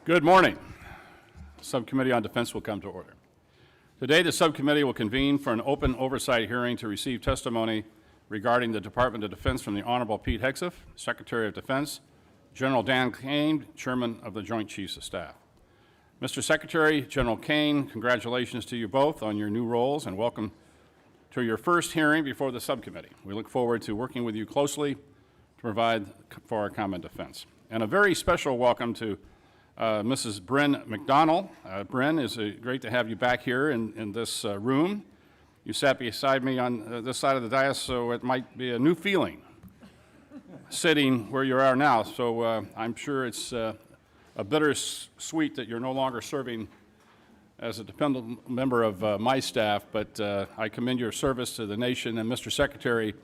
Good morning. The Subcommittee on Defense will come to order. Today, the Subcommittee will convene for an open oversight hearing to receive testimony regarding the Department of Defense from the Honorable Pete Hegseth, Secretary of Defense, General Dan Kane, Chairman of the Joint Chiefs of Staff. Mr. Secretary, General Kane, congratulations to you both on your new roles and welcome to your first hearing before the Subcommittee. We look forward to working with you closely to provide for our common defense. And a very special welcome to Mrs. Bryn McDonnell. Bryn, it's great to have you back here in this room. You sat beside me on this side of the dais, so it might be a new feeling sitting where you are now. So I'm sure it's a bittersweet that you're no longer serving as a dependent member of my staff, but I commend your service to the nation, and Mr. Secretary,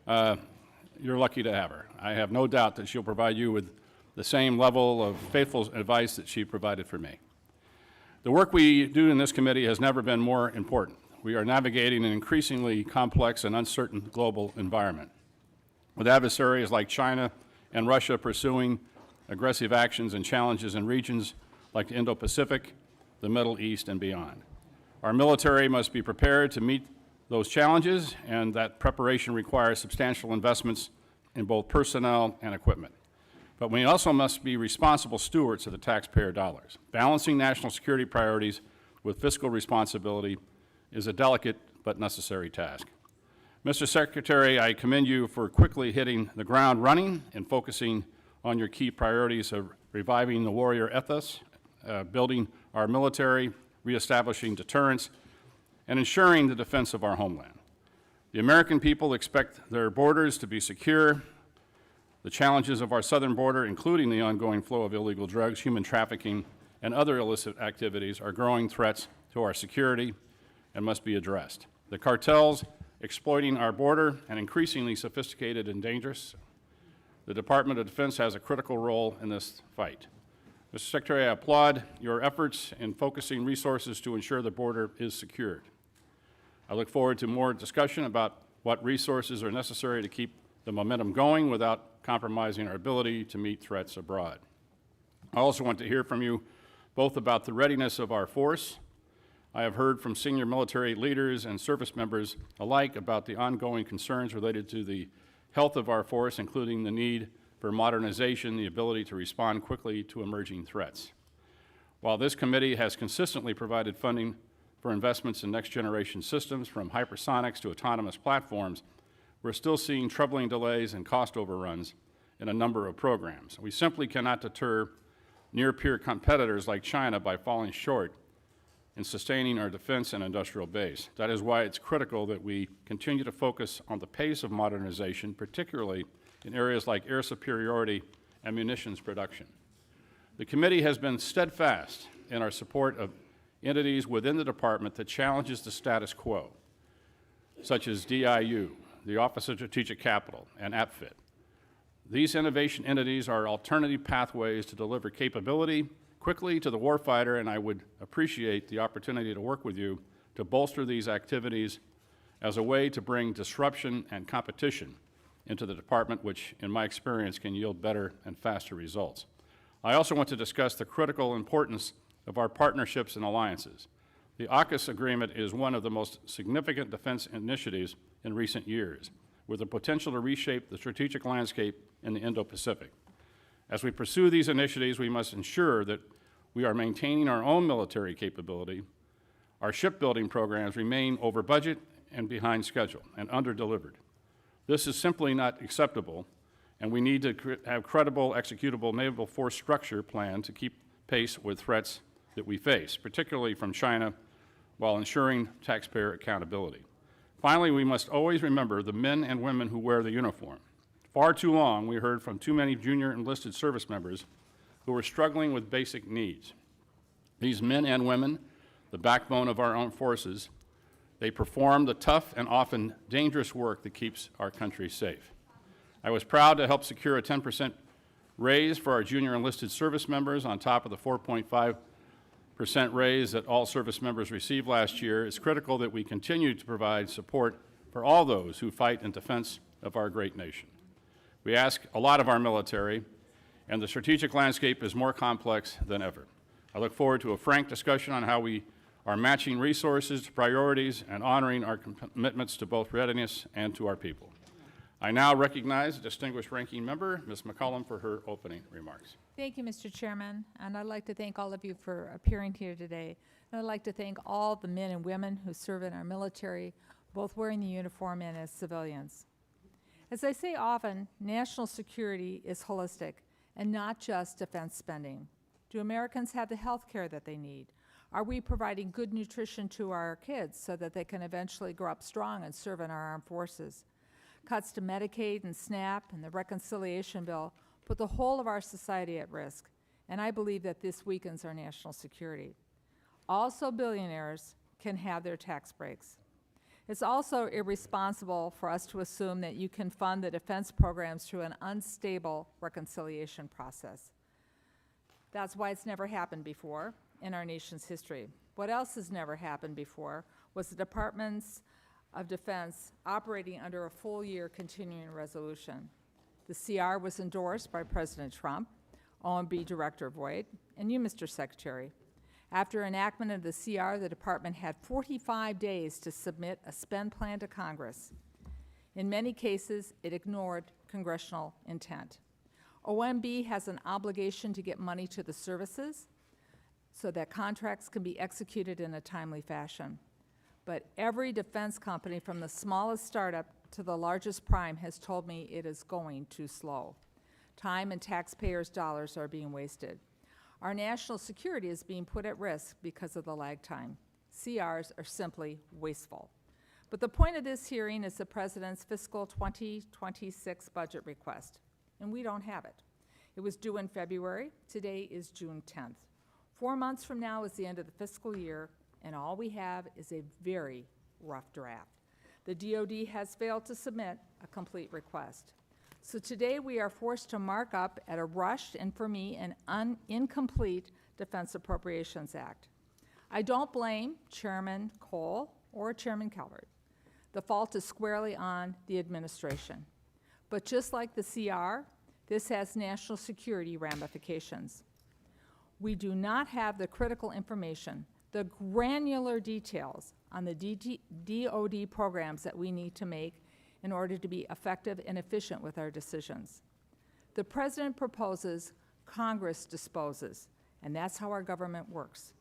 you're lucky to have her. I have no doubt that she'll provide you with the same level of faithful advice that she provided for me. The work we do in this committee has never been more important. We are navigating an increasingly complex and uncertain global environment, with adversaries like China and Russia pursuing aggressive actions and challenges in regions like the Indo-Pacific, the Middle East, and beyond. Our military must be prepared to meet those challenges, and that preparation requires substantial investments in both personnel and equipment. But we also must be responsible stewards of the taxpayer dollars. Balancing national security priorities with fiscal responsibility is a delicate but necessary task. Mr. Secretary, I commend you for quickly hitting the ground running and focusing on your key priorities of reviving the warrior ethos, building our military, reestablishing deterrence, and ensuring the defense of our homeland. The American people expect their borders to be secure. The challenges of our southern border, including the ongoing flow of illegal drugs, human trafficking, and other illicit activities, are growing threats to our security and must be addressed. The cartels exploiting our border and increasingly sophisticated and dangerous. The Department of Defense has a critical role in this fight. Mr. Secretary, I applaud your efforts in focusing resources to ensure the border is secured. I look forward to more discussion about what resources are necessary to keep the momentum going without compromising our ability to meet threats abroad. I also want to hear from you both about the readiness of our force. I have heard from senior military leaders and service members alike about the ongoing concerns related to the health of our force, including the need for modernization, the ability to respond quickly to emerging threats. While this committee has consistently provided funding for investments in next-generation systems, from hypersonics to autonomous platforms, we're still seeing troubling delays and cost overruns in a number of programs. We simply cannot deter near-peer competitors like China by falling short in sustaining our defense and industrial base. That is why it's critical that we continue to focus on the pace of modernization, particularly in areas like air superiority and munitions production. The committee has been steadfast in our support of entities within the department that challenges the status quo, such as DIU, the Office of Strategic Capital, and APFIT. These innovation entities are alternative pathways to deliver capability quickly to the warfighter, and I would appreciate the opportunity to work with you to bolster these activities as a way to bring disruption and competition into the department, which, in my experience, can yield better and faster results. I also want to discuss the critical importance of our partnerships and alliances. The AUKUS agreement is one of the most significant defense initiatives in recent years, with the potential to reshape the strategic landscape in the Indo-Pacific. As we pursue these initiatives, we must ensure that we are maintaining our own military capability. Our shipbuilding programs remain over budget and behind schedule and under-delivered. This is simply not acceptable, and we need to have credible, executable naval force structure plan to keep pace with threats that we face, particularly from China, while ensuring taxpayer accountability. Finally, we must always remember the men and women who wear the uniform. Far too long, we heard from too many junior enlisted service members who were struggling with basic needs. These men and women, the backbone of our armed forces, they perform the tough and often dangerous work that keeps our country safe. I was proud to help secure a 10% raise for our junior enlisted service members on top of the 4.5% raise that all service members received last year. It's critical that we continue to provide support for all those who fight in defense of our great nation. We ask a lot of our military, and the strategic landscape is more complex than ever. I look forward to a frank discussion on how we are matching resources to priorities and honoring our commitments to both readiness and to our people. I now recognize the distinguished ranking member, Ms. McCollum, for her opening remarks. Thank you, Mr. Chairman, and I'd like to thank all of you for appearing here today. And I'd like to thank all the men and women who serve in our military, both wearing the uniform and as civilians. As I say often, national security is holistic and not just defense spending. Do Americans have the health care that they need? Are we providing good nutrition to our kids so that they can eventually grow up strong and serve in our armed forces? Cuts to Medicaid and SNAP and the reconciliation bill put the whole of our society at risk, and I believe that this weakens our national security. Also, billionaires can have their tax breaks. It's also irresponsible for us to assume that you can fund the defense programs through an unstable reconciliation process. That's why it's never happened before in our nation's history. What else has never happened before was the Departments of Defense operating under a full-year continuing resolution. The CR was endorsed by President Trump, OMB Director Voigt, and you, Mr. Secretary. After enactment of the CR, the department had 45 days to submit a spend plan to Congress. In many cases, it ignored congressional intent. OMB has an obligation to get money to the services so that contracts can be executed in a timely fashion. But every defense company, from the smallest startup to the largest prime, has told me it is going too slow. Time and taxpayers' dollars are being wasted. Our national security is being put at risk because of the lag time. CRs are simply wasteful. But the point of this hearing is the President's fiscal 2026 budget request, and we don't have it. It was due in February. Today is June 10th. 4 months from now is the end of the fiscal year, and all we have is a very rough draft. The DoD has failed to submit a complete request. So today we are forced to mark up at a rushed and, for me, an incomplete Defense Appropriations Act. I don't blame Chairman Cole or Chairman Calvert. The fault is squarely on the administration. But just like the CR, this has national security ramifications. We do not have the critical information, the granular details on the DoD programs that we need to make in order to be effective and efficient with our decisions. The President proposes, Congress disposes, and that's how our government works.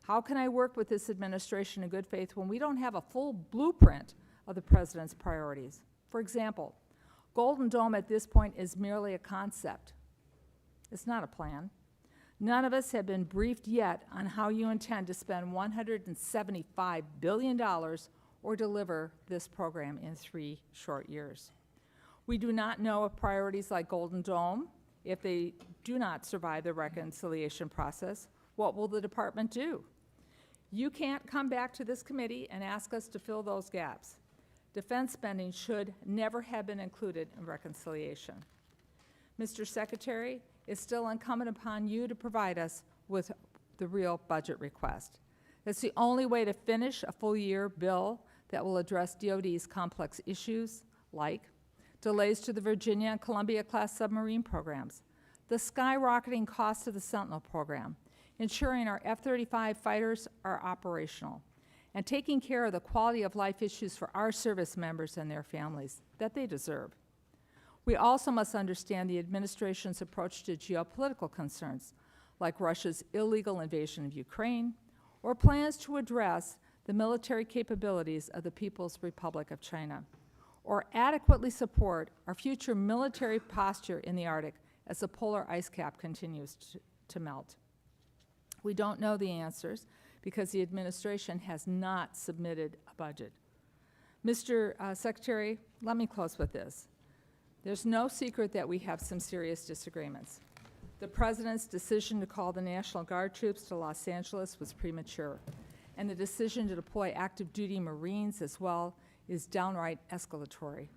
How can I work with this administration in good faith when we don't have a full blueprint of the President's priorities? For example, Golden Dome at this point is merely a concept. It's not a plan. None of us have been briefed yet on how you intend to spend $175 billion or deliver this program in 3 short years. We do not know if priorities like Golden Dome, if they do not survive the reconciliation process, what will the department do? You can't come back to this committee and ask us to fill those gaps. Defense spending should never have been included in reconciliation. Mr. Secretary, it's still incumbent upon you to provide us with the real budget request. That's the only way to finish a full-year bill that will address DoD's complex issues, like delays to the Virginia and Columbia-class submarine programs, the skyrocketing cost of the Sentinel program, ensuring our F-35 fighters are operational, and taking care of the quality of life issues for our service members and their families that they deserve. We also must understand the administration's approach to geopolitical concerns, like Russia's illegal invasion of Ukraine, or plans to address the military capabilities of the People's Republic of China, or adequately support our future military posture in the Arctic as the polar ice cap continues to melt. We don't know the answers because the administration has not submitted a budget. Mr. Secretary, let me close with this. There's no secret that we have some serious disagreements. The President's decision to call the National Guard troops to Los Angeles was premature, and the decision to deploy active duty Marines as well is downright escalatory.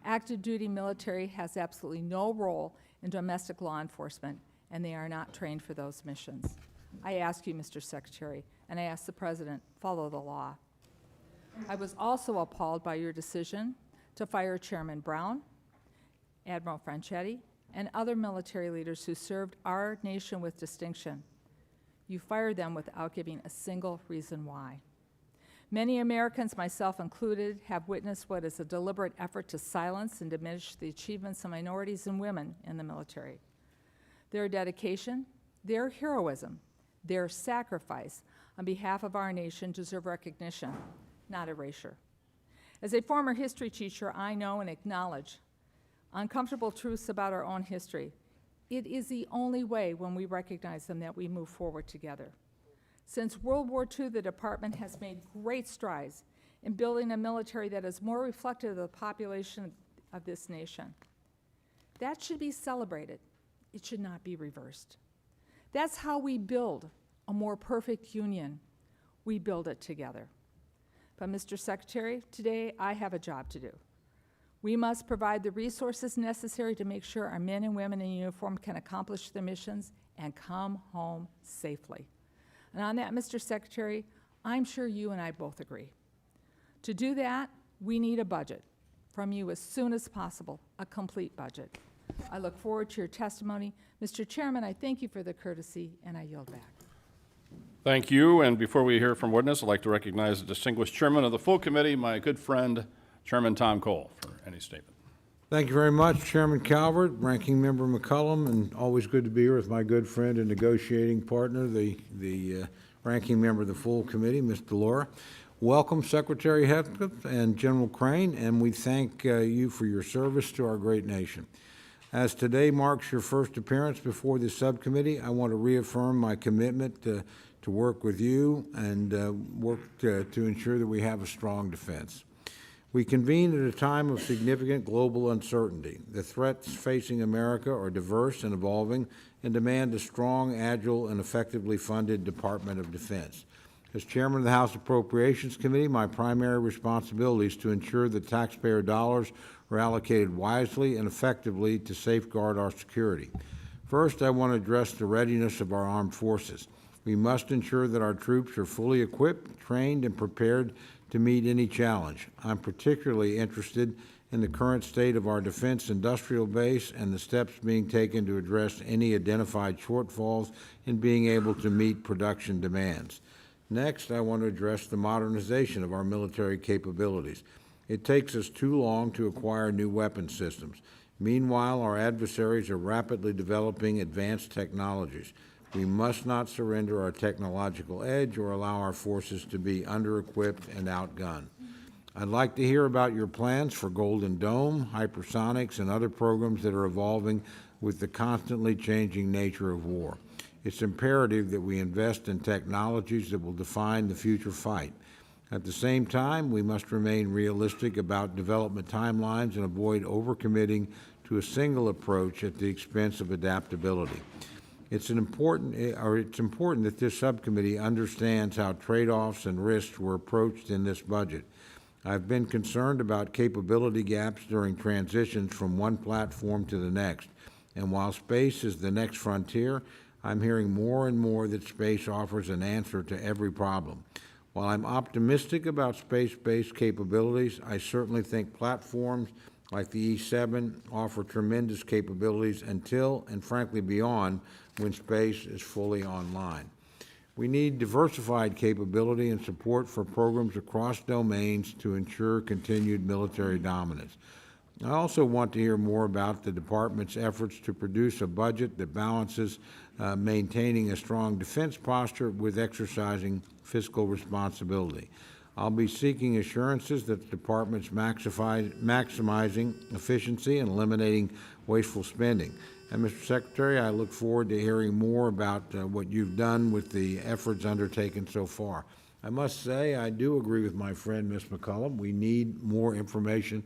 Active duty military has absolutely no role in domestic law enforcement, and they are not trained for those missions. I ask you, Mr. Secretary, and I ask the President, follow the law. I was also appalled by your decision to fire Chairman Brown, Admiral Franchetti, and other military leaders who served our nation with distinction. you fire them without giving a single reason why. Many Americans, myself included, have witnessed what is a deliberate effort to silence and diminish the achievements of minorities and women in the military. Their dedication, their heroism, their sacrifice on behalf of our nation deserve recognition, not erasure. As a former history teacher, I know and acknowledge uncomfortable truths about our own history. It is the only way, when we recognize them, that we move forward together. Since World War II, the department has made great strides in building a military that is more reflective of the population of this nation. That should be celebrated. It should not be reversed. That's how we build a more perfect union. We build it together. But Mr. Secretary, today I have a job to do. We must provide the resources necessary to make sure our men and women in uniform can accomplish their missions and come home safely. And on that, Mr. Secretary, I'm sure you and I both agree. To do that, we need a budget from you as soon as possible, a complete budget. I look forward to your testimony. Mr. Chairman, I thank you for the courtesy, and I yield back. Thank you, and before we hear from witness, I'd like to recognize the distinguished chairman of the full committee, my good friend, Chairman Tom Cole, for any statement. Thank you very much, Chairman Calvert, Ranking Member McCullum, and always good to be here with my good friend and negotiating partner, the Ranking Member of the full committee, Ms. Delora. Welcome, Secretary Heathcote and General Crane, and we thank you for your service to our great nation. As today marks your first appearance before the subcommittee, I want to reaffirm my commitment to work with you and work to ensure that we have a strong defense. We convene at a time of significant global uncertainty. The threats facing America are diverse and evolving and demand a strong, agile, and effectively funded Department of Defense. As Chairman of the House Appropriations Committee, my primary responsibility is to ensure that taxpayer dollars are allocated wisely and effectively to safeguard our security. First, I want to address the readiness of our armed forces. We must ensure that our troops are fully equipped, trained, and prepared to meet any challenge. I'm particularly interested in the current state of our defense industrial base and the steps being taken to address any identified shortfalls in being able to meet production demands. Next, I want to address the modernization of our military capabilities. It takes us too long to acquire new weapon systems. Meanwhile, our adversaries are rapidly developing advanced technologies. We must not surrender our technological edge or allow our forces to be under-equipped and outgunned. I'd like to hear about your plans for Golden Dome, hypersonics, and other programs that are evolving with the constantly changing nature of war. It's imperative that we invest in technologies that will define the future fight. At the same time, we must remain realistic about development timelines and avoid overcommitting to a single approach at the expense of adaptability. It's important that this subcommittee understands how trade-offs and risks were approached in this budget. I've been concerned about capability gaps during transitions from one platform to the next, and while space is the next frontier, I'm hearing more and more that space offers an answer to every problem. While I'm optimistic about space-based capabilities, I certainly think platforms like the E-7 offer tremendous capabilities until, and frankly beyond, when space is fully online. We need diversified capability and support for programs across domains to ensure continued military dominance. I also want to hear more about the Department's efforts to produce a budget that balances maintaining a strong defense posture with exercising fiscal responsibility. I'll be seeking assurances that the Department's maximizing efficiency and eliminating wasteful spending. And Mr. Secretary, I look forward to hearing more about what you've done with the efforts undertaken so far. I must say, I do agree with my friend, Ms. McCullum. We need more information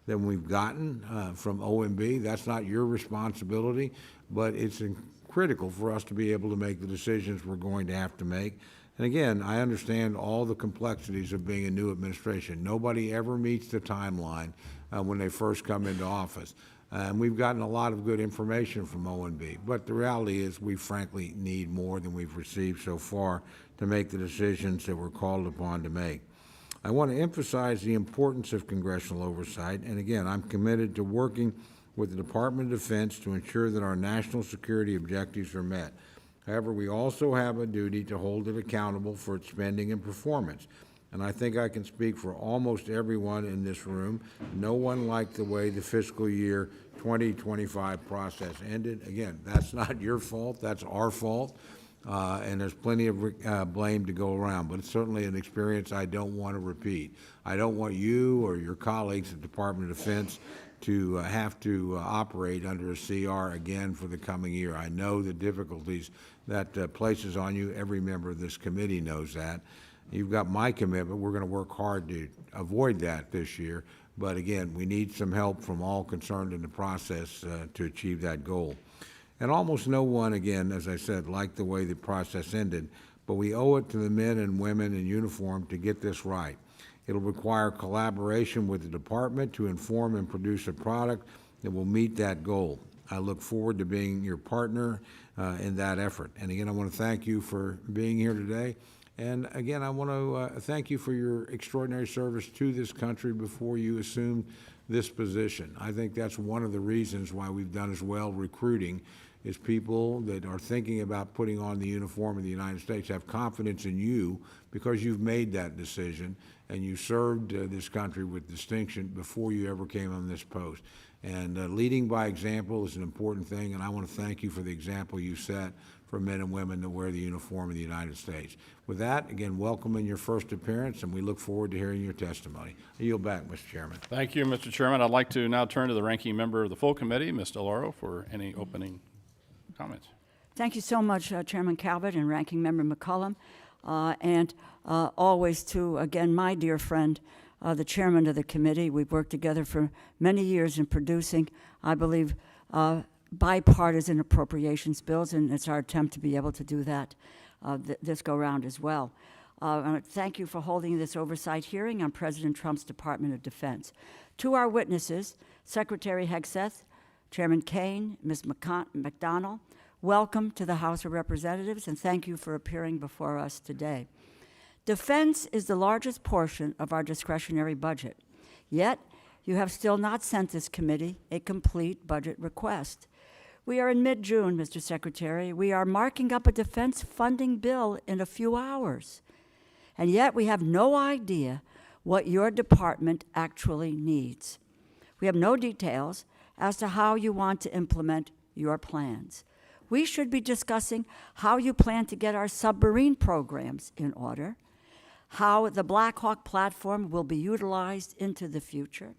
than we've gotten from OMB. That's not your responsibility, but it's critical for us to be able to make the decisions we're going to have to make. And again, I understand all the complexities of being a new administration. Nobody ever meets the timeline when they first come into office. And we've gotten a lot of good information from OMB, but the reality is we frankly need more than we've received so far to make the decisions that we're called upon to make. I want to emphasize the importance of congressional oversight, and again, I'm committed to working with the Department of Defense to ensure that our national security objectives are met. However, we also have a duty to hold it accountable for its spending and performance. And I think I can speak for almost everyone in this room. No one liked the way the fiscal year 2025 process ended. Again, that's not your fault, that's our fault. And there's plenty of blame to go around, but it's certainly an experience I don't want to repeat. I don't want you or your colleagues at the Department of Defense to have to operate under a CR again for the coming year. I know the difficulties that places on you. Every member of this committee knows that. You've got my commitment. We're going to work hard to avoid that this year. But again, we need some help from all concerned in the process to achieve that goal. And almost no one, again, as I said, liked the way the process ended, but we owe it to the men and women in uniform to get this right. It'll require collaboration with the department to inform and produce a product that will meet that goal. I look forward to being your partner in that effort. And again, I want to thank you for being here today. And again, I want to thank you for your extraordinary service to this country before you assumed this position. I think that's one of the reasons why we've done as well recruiting, is people that are thinking about putting on the uniform of the United States have confidence in you because you've made that decision and you served this country with distinction before you ever came on this post. And leading by example is an important thing, and I want to thank you for the example you set for men and women to wear the uniform of the United States. With that, again, welcome in your first appearance, and we look forward to hearing your testimony. I yield back, Mr. Chairman. Thank you, Mr. Chairman. I'd like to now turn to the ranking member of the full committee, Ms. DeLauro, for any opening comments. Thank you so much, Chairman Calvert and Ranking Member McCollum, and always to, again, my dear friend, the chairman of the committee. We've worked together for many years in producing, I believe, bipartisan appropriations bills, and it's our attempt to be able to do that this go-round as well. Thank you for holding this oversight hearing on President Trump's Department of Defense. To our witnesses, Secretary Hegseth, Chairman Kane, Ms. McDonnell, welcome to the House of Representatives, and thank you for appearing before us today. Defense is the largest portion of our discretionary budget, yet you have still not sent this committee a complete budget request. We are in mid-June, Mr. Secretary. We are marking up a defense funding bill in a few hours, and yet we have no idea what your department actually needs. We have no details as to how you want to implement your plans. We should be discussing how you plan to get our submarine programs in order, how the Black Hawk platform will be utilized into the future,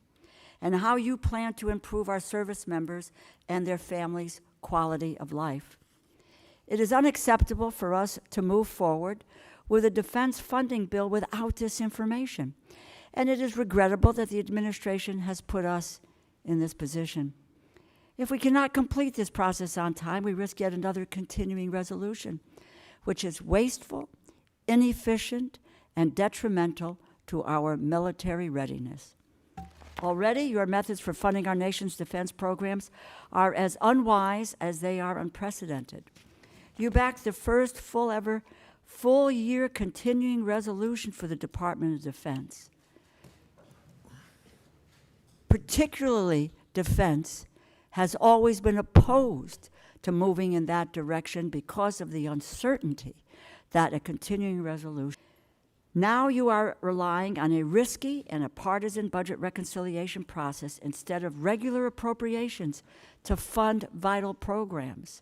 and how you plan to improve our service members and their families' quality of life. It is unacceptable for us to move forward with a defense funding bill without this information, and it is regrettable that the administration has put us in this position. If we cannot complete this process on time, we risk yet another continuing resolution, which is wasteful, inefficient, and detrimental to our military readiness. Already, your methods for funding our nation's defense programs are as unwise as they are unprecedented. You backed the first full-year continuing resolution for the Department of Defense. Particularly, defense has always been opposed to moving in that direction because of the uncertainty that a continuing resolution. Now you are relying on a risky and a partisan budget reconciliation process instead of regular appropriations to fund vital programs.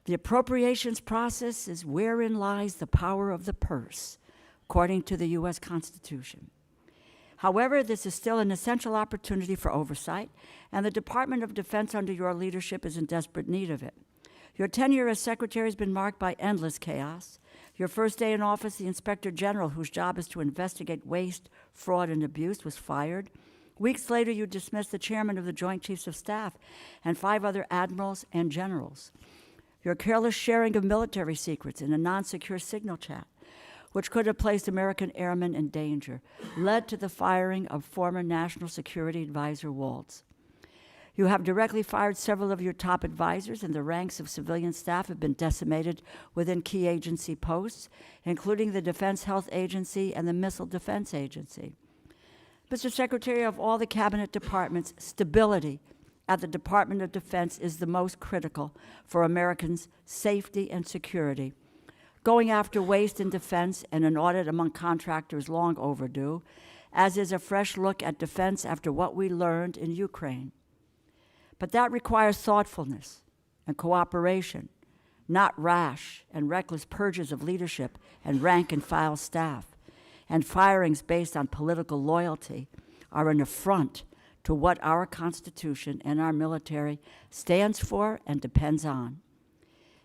The appropriations process is wherein lies the power of the purse, according to the U.S. Constitution. However, this is still an essential opportunity for oversight, and the Department of Defense under your leadership is in desperate need of it. Your tenure as Secretary has been marked by endless chaos. Your first day in office, the Inspector General, whose job is to investigate waste, fraud, and abuse, was fired. Weeks later, you dismissed the chairman of the Joint Chiefs of Staff and 5 other admirals and generals. Your careless sharing of military secrets in a non-secure signal chat, which could have placed American airmen in danger, led to the firing of former National Security Advisor Waltz. You have directly fired several of your top advisors, and the ranks of civilian staff have been decimated within key agency posts, including the Defense Health Agency and the Missile Defense Agency. Mr. Secretary, of all the cabinet departments, stability at the Department of Defense is the most critical for Americans' safety and security. Going after waste in defense and an audit among contractors long overdue, as is a fresh look at defense after what we learned in Ukraine. But that requires thoughtfulness and cooperation, not rash and reckless purges of leadership and rank-and-file staff. And firings based on political loyalty are an affront to what our Constitution and our military stands for and depends on.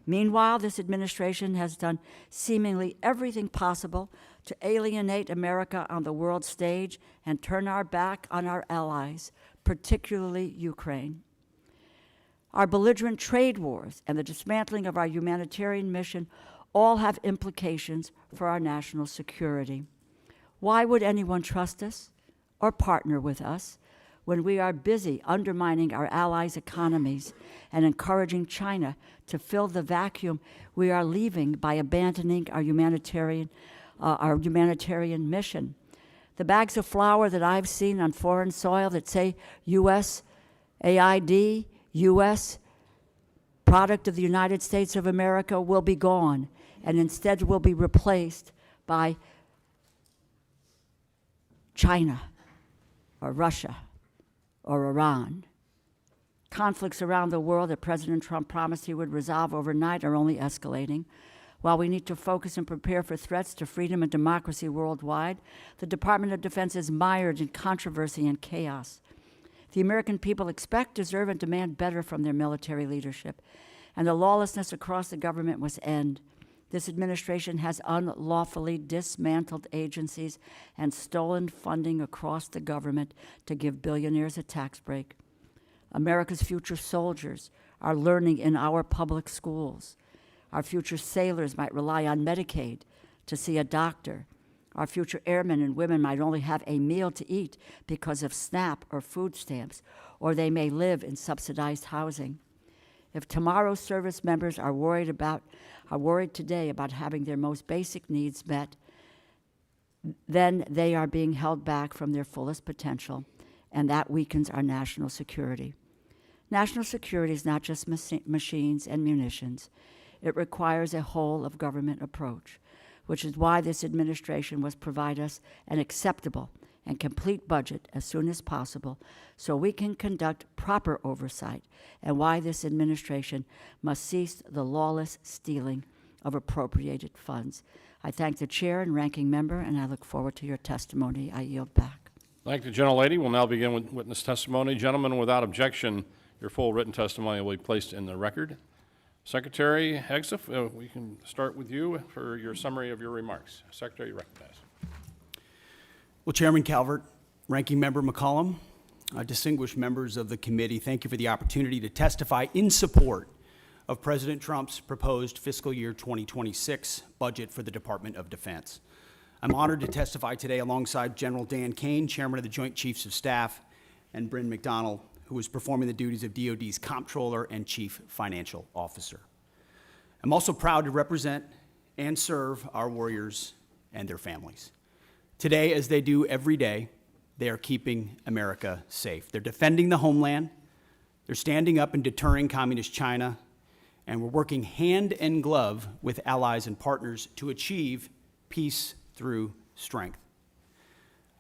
Meanwhile, this administration has done seemingly everything possible to alienate America on the world stage and turn our back on our allies, particularly Ukraine. Our belligerent trade wars and the dismantling of our humanitarian mission all have implications for our national security. Why would anyone trust us or partner with us when we are busy undermining our allies' economies and encouraging China to fill the vacuum we are leaving by abandoning our humanitarian mission? The bags of flour that I've seen on foreign soil that say USAID, U.S. product of the United States of America, will be gone, and instead will be replaced by China or Russia or Iran. Conflicts around the world that President Trump promised he would resolve overnight are only escalating. While we need to focus and prepare for threats to freedom and democracy worldwide, the Department of Defense is mired in controversy and chaos. The American people expect, deserve, and demand better from their military leadership, and the lawlessness across the government must end. This administration has unlawfully dismantled agencies and stolen funding across the government to give billionaires a tax break. America's future soldiers are learning in our public schools. Our future sailors might rely on Medicaid to see a doctor. Our future airmen and women might only have a meal to eat because of SNAP or food stamps, or they may live in subsidized housing. If tomorrow's service members are worried today about having their most basic needs met, then they are being held back from their fullest potential, and that weakens our national security. National security is not just machines and munitions. It requires a whole-of-government approach, which is why this administration must provide us an acceptable and complete budget as soon as possible so we can conduct proper oversight, and why this administration must cease the lawless stealing of appropriated funds. I thank the chair and ranking member, and I look forward to your testimony. I yield back. Thank the gentlelady. We'll now begin with witness testimony. Gentlemen, without objection, your full written testimony will be placed in the record. Secretary Hegseth, we can start with you for your summary of your remarks. Secretary, you recognize. Well, Chairman Calvert, Ranking Member McCollum, distinguished members of the committee, thank you for the opportunity to testify in support of President Trump's proposed fiscal year 2026 budget for the Department of Defense. I'm honored to testify today alongside General Dan Kane, Chairman of the Joint Chiefs of Staff, and Bryn McDonald, who is performing the duties of DoD's Comptroller and Chief Financial Officer. I'm also proud to represent and serve our warriors and their families. Today, as they do every day, they are keeping America safe. They're defending the homeland, they're standing up and deterring communist China, and we're working hand in glove with allies and partners to achieve peace through strength.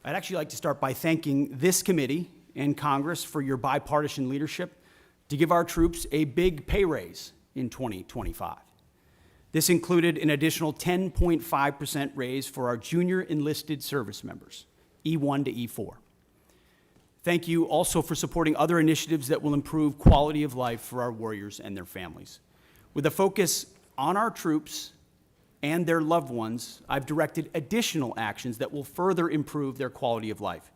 I'd actually like to start by thanking this committee and Congress for your bipartisan leadership to give our troops a big pay raise in 2025. This included an additional 10.5% raise for our junior enlisted service members, E1 to E4. Thank you also for supporting other initiatives that will improve quality of life for our warriors and their families. With a focus on our troops and their loved ones, I've directed additional actions that will further improve their quality of life.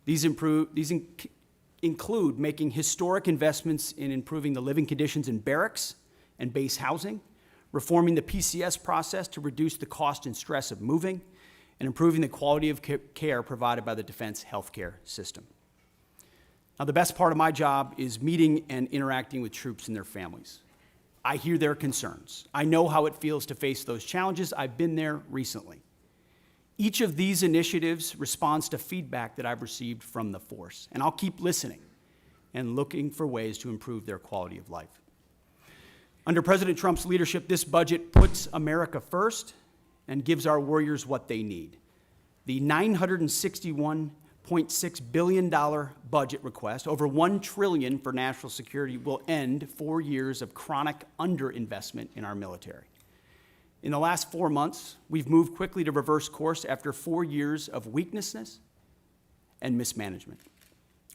These include making historic investments in improving the living conditions in barracks and base housing, reforming the PCS process to reduce the cost and stress of moving, and improving the quality of care provided by the defense healthcare system. Now, the best part of my job is meeting and interacting with troops and their families. I hear their concerns. I know how it feels to face those challenges. I've been there recently. Each of these initiatives responds to feedback that I've received from the force, and I'll keep listening and looking for ways to improve their quality of life. Under President Trump's leadership, this budget puts America first and gives our warriors what they need. The $961.6 billion budget request, over $1 trillion for national security, will end 4 years of chronic underinvestment in our military. In the last 4 months, we've moved quickly to reverse course after 4 years of weakness and mismanagement.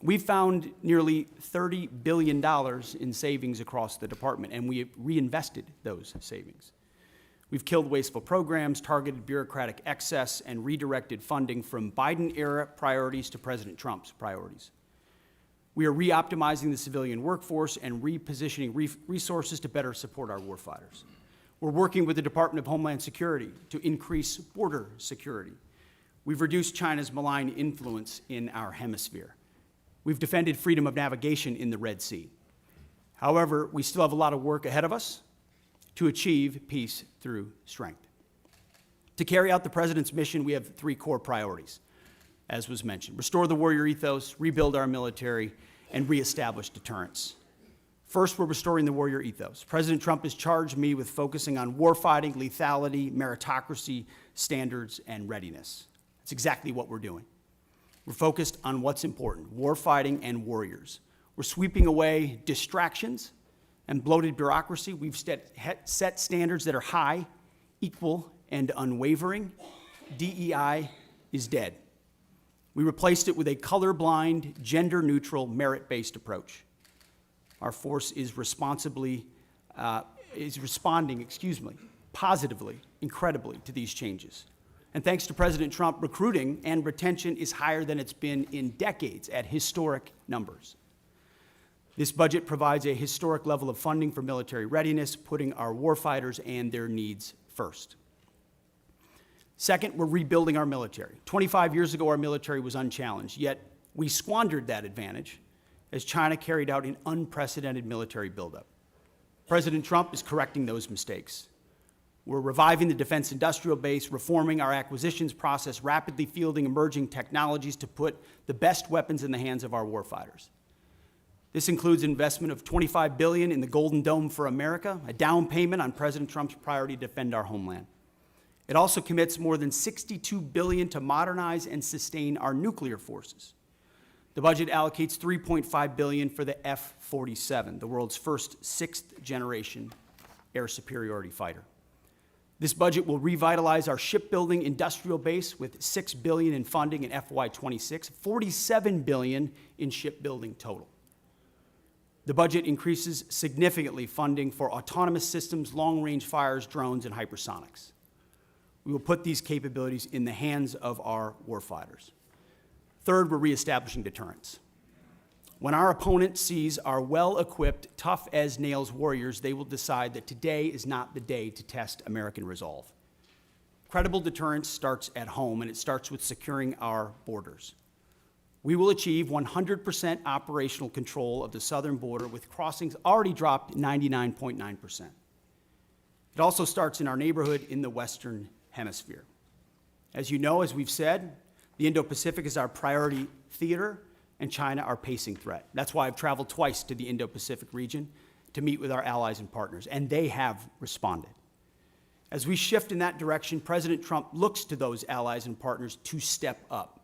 We've found nearly $30 billion in savings across the department, and we have reinvested those savings. We've killed wasteful programs, targeted bureaucratic excess, and redirected funding from Biden-era priorities to President Trump's priorities. We are re-optimizing the civilian workforce and repositioning resources to better support our warfighters. We're working with the Department of Homeland Security to increase border security. We've reduced China's malign influence in our hemisphere. We've defended freedom of navigation in the Red Sea. However, we still have a lot of work ahead of us to achieve peace through strength. To carry out the President's mission, we have 3 core priorities, as was mentioned: restore the warrior ethos, rebuild our military, and reestablish deterrence. First, we're restoring the warrior ethos. President Trump has charged me with focusing on warfighting, lethality, meritocracy, standards, and readiness. That's exactly what we're doing. We're focused on what's important: warfighting and warriors. We're sweeping away distractions and bloated bureaucracy. We've set standards that are high, equal, and unwavering. DEI is dead. We replaced it with a colorblind, gender-neutral, merit-based approach. Our force is responding positively, incredibly, to these changes. And thanks to President Trump, recruiting and retention is higher than it's been in decades at historic numbers. This budget provides a historic level of funding for military readiness, putting our warfighters and their needs first. Second, we're rebuilding our military. 25 years ago, our military was unchallenged, yet we squandered that advantage as China carried out an unprecedented military buildup. President Trump is correcting those mistakes. We're reviving the defense industrial base, reforming our acquisitions process, rapidly fielding emerging technologies to put the best weapons in the hands of our warfighters. This includes investment of $25 billion in the Golden Dome for America, a down payment on President Trump's priority to defend our homeland. It also commits more than $62 billion to modernize and sustain our nuclear forces. The budget allocates $3.5 billion for the F-47, the world's first 6th-generation air superiority fighter. This budget will revitalize our shipbuilding industrial base with $6 billion in funding in FY26, $47 billion in shipbuilding total. The budget increases significantly funding for autonomous systems, long-range fires, drones, and hypersonics. We will put these capabilities in the hands of our warfighters. Third, we're reestablishing deterrence. When our opponent sees our well-equipped, tough-as-nails warriors, they will decide that today is not the day to test American resolve. Credible deterrence starts at home, and it starts with securing our borders. We will achieve 100% operational control of the southern border, with crossings already dropped 99.9%. It also starts in our neighborhood in the Western Hemisphere. As you know, as we've said, the Indo-Pacific is our priority theater, and China our pacing threat. That's why I've traveled twice to the Indo-Pacific region to meet with our allies and partners, and they have responded. As we shift in that direction, President Trump looks to those allies and partners to step up,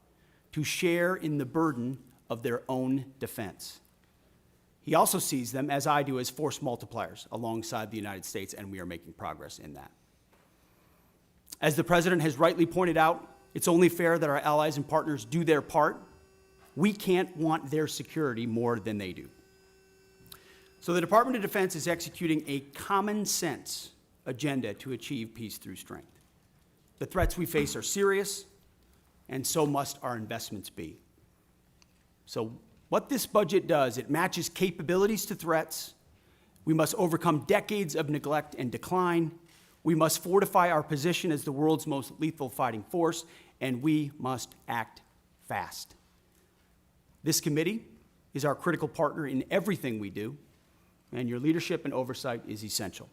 to share in the burden of their own defense. He also sees them, as I do, as force multipliers alongside the United States, and we are making progress in that. As the President has rightly pointed out, it's only fair that our allies and partners do their part. We can't want their security more than they do. So the Department of Defense is executing a common sense agenda to achieve peace through strength. The threats we face are serious, and so must our investments be. So what this budget does, it matches capabilities to threats. We must overcome decades of neglect and decline. We must fortify our position as the world's most lethal fighting force, and we must act fast. This committee is our critical partner in everything we do, and your leadership and oversight is essential.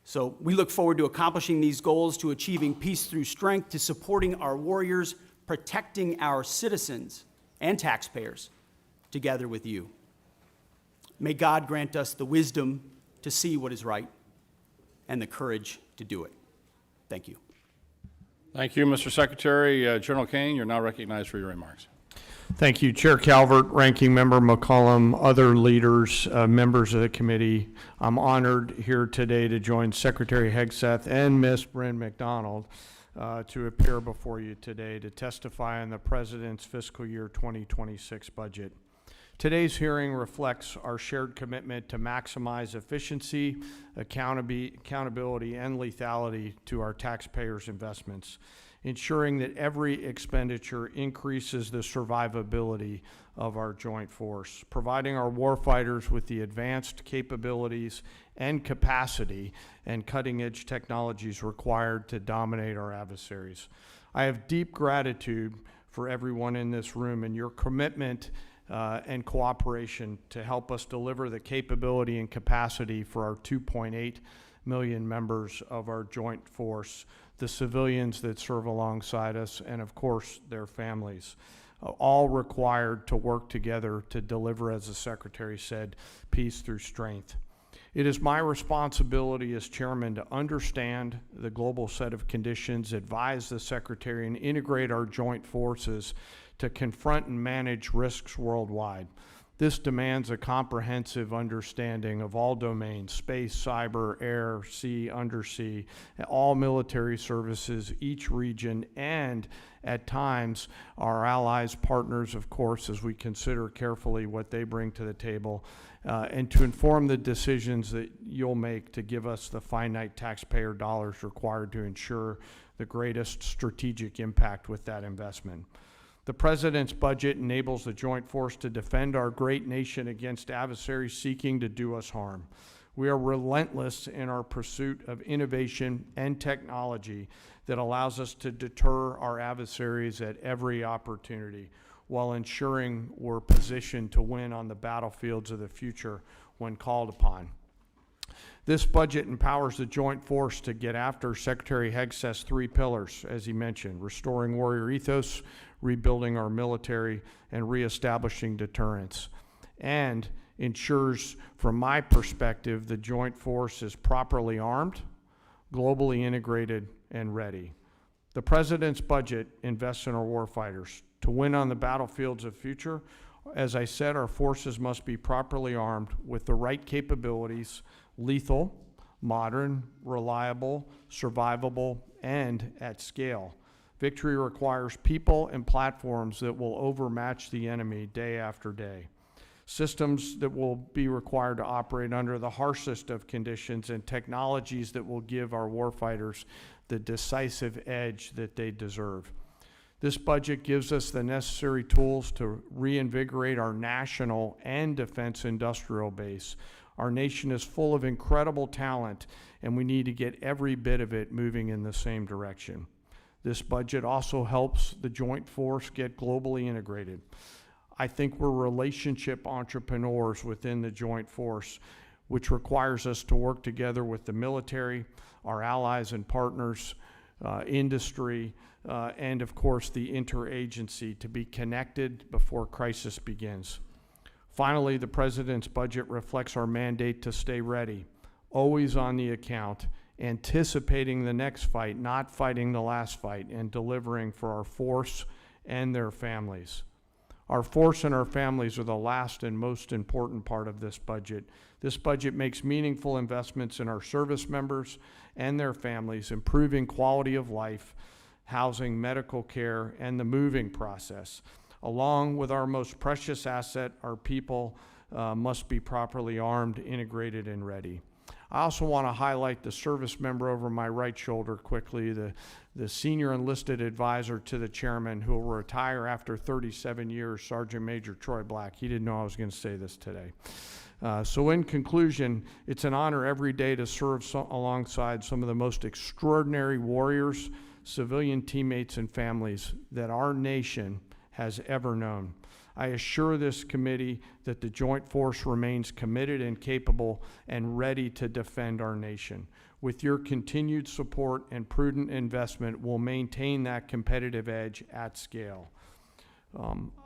So we look forward to accomplishing these goals, to achieving peace through strength, to supporting our warriors, protecting our citizens and taxpayers together with you. May God grant us the wisdom to see what is right and the courage to do it. Thank you. Thank you, Mr. Secretary. General Kane, you're now recognized for your remarks. Thank you, Chair Calvert, Ranking Member McCollum, other leaders, members of the committee. I'm honored here today to join Secretary Hegseth and Ms. Bryn McDonald to appear before you today to testify on the President's fiscal year 2026 budget. Today's hearing reflects our shared commitment to maximize efficiency, accountability, and lethality to our taxpayers' investments, ensuring that every expenditure increases the survivability of our joint force, providing our warfighters with the advanced capabilities and capacity and cutting-edge technologies required to dominate our adversaries. I have deep gratitude for everyone in this room and your commitment and cooperation to help us deliver the capability and capacity for our 2.8 million members of our joint force, the civilians that serve alongside us, and of course their families, all required to work together to deliver, as the Secretary said, peace through strength. It is my responsibility as chairman to understand the global set of conditions, advise the Secretary, and integrate our joint forces to confront and manage risks worldwide. This demands a comprehensive understanding of all domains: space, cyber, air, sea, undersea, all military services, each region, and at times our allies, partners, of course, as we consider carefully what they bring to the table, and to inform the decisions that you'll make to give us the finite taxpayer dollars required to ensure the greatest strategic impact with that investment. The President's budget enables the joint force to defend our great nation against adversaries seeking to do us harm. We are relentless in our pursuit of innovation and technology that allows us to deter our adversaries at every opportunity, while ensuring we're positioned to win on the battlefields of the future when called upon. This budget empowers the joint force to get after Secretary Hegseth's 3 pillars, as he mentioned: restoring warrior ethos, rebuilding our military, and reestablishing deterrence, and ensures, from my perspective, the joint force is properly armed, globally integrated, and ready. The President's budget invests in our warfighters. To win on the battlefields of future, as I said, our forces must be properly armed with the right capabilities: lethal, modern, reliable, survivable, and at scale. Victory requires people and platforms that will overmatch the enemy day after day. Systems that will be required to operate under the harshest of conditions, and technologies that will give our warfighters the decisive edge that they deserve. This budget gives us the necessary tools to reinvigorate our national and defense industrial base. Our nation is full of incredible talent, and we need to get every bit of it moving in the same direction. This budget also helps the joint force get globally integrated. I think we're relationship entrepreneurs within the joint force, which requires us to work together with the military, our allies and partners, industry, and of course the interagency to be connected before crisis begins. Finally, the President's budget reflects our mandate to stay ready, always on the account, anticipating the next fight, not fighting the last fight, and delivering for our force and their families. Our force and our families are the last and most important part of this budget. This budget makes meaningful investments in our service members and their families, improving quality of life, housing, medical care, and the moving process. Along with our most precious asset, our people must be properly armed, integrated, and ready. I also want to highlight the service member over my right shoulder quickly, the senior enlisted advisor to the chairman, who will retire after 37 years, Sergeant Major Troy Black. He didn't know I was going to say this today. So in conclusion, it's an honor every day to serve alongside some of the most extraordinary warriors, civilian teammates, and families that our nation has ever known. I assure this committee that the joint force remains committed and capable and ready to defend our nation. With your continued support and prudent investment, we'll maintain that competitive edge at scale.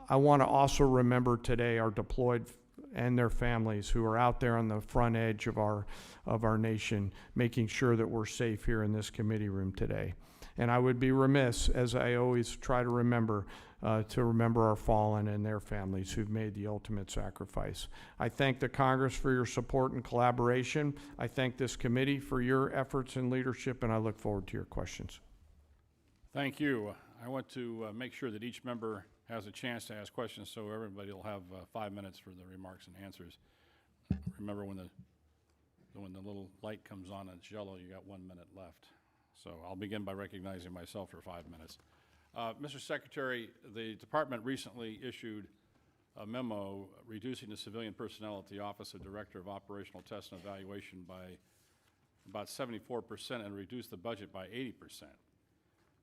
I want to also remember today our deployed and their families who are out there on the front edge of our nation, making sure that we're safe here in this committee room today. And I would be remiss, as I always try to remember our fallen and their families who've made the ultimate sacrifice. I thank the Congress for your support and collaboration. I thank this committee for your efforts and leadership, and I look forward to your questions. Thank you. I want to make sure that each member has a chance to ask questions, so everybody will have 5 minutes for the remarks and answers. Remember, when the little light comes on and it's yellow, you got 1 minute left. So I'll begin by recognizing myself for 5 minutes. Mr. Secretary, the department recently issued a memo reducing the civilian personnel at the Office of Director of Operational Test and Evaluation by about 74% and reduced the budget by 80%.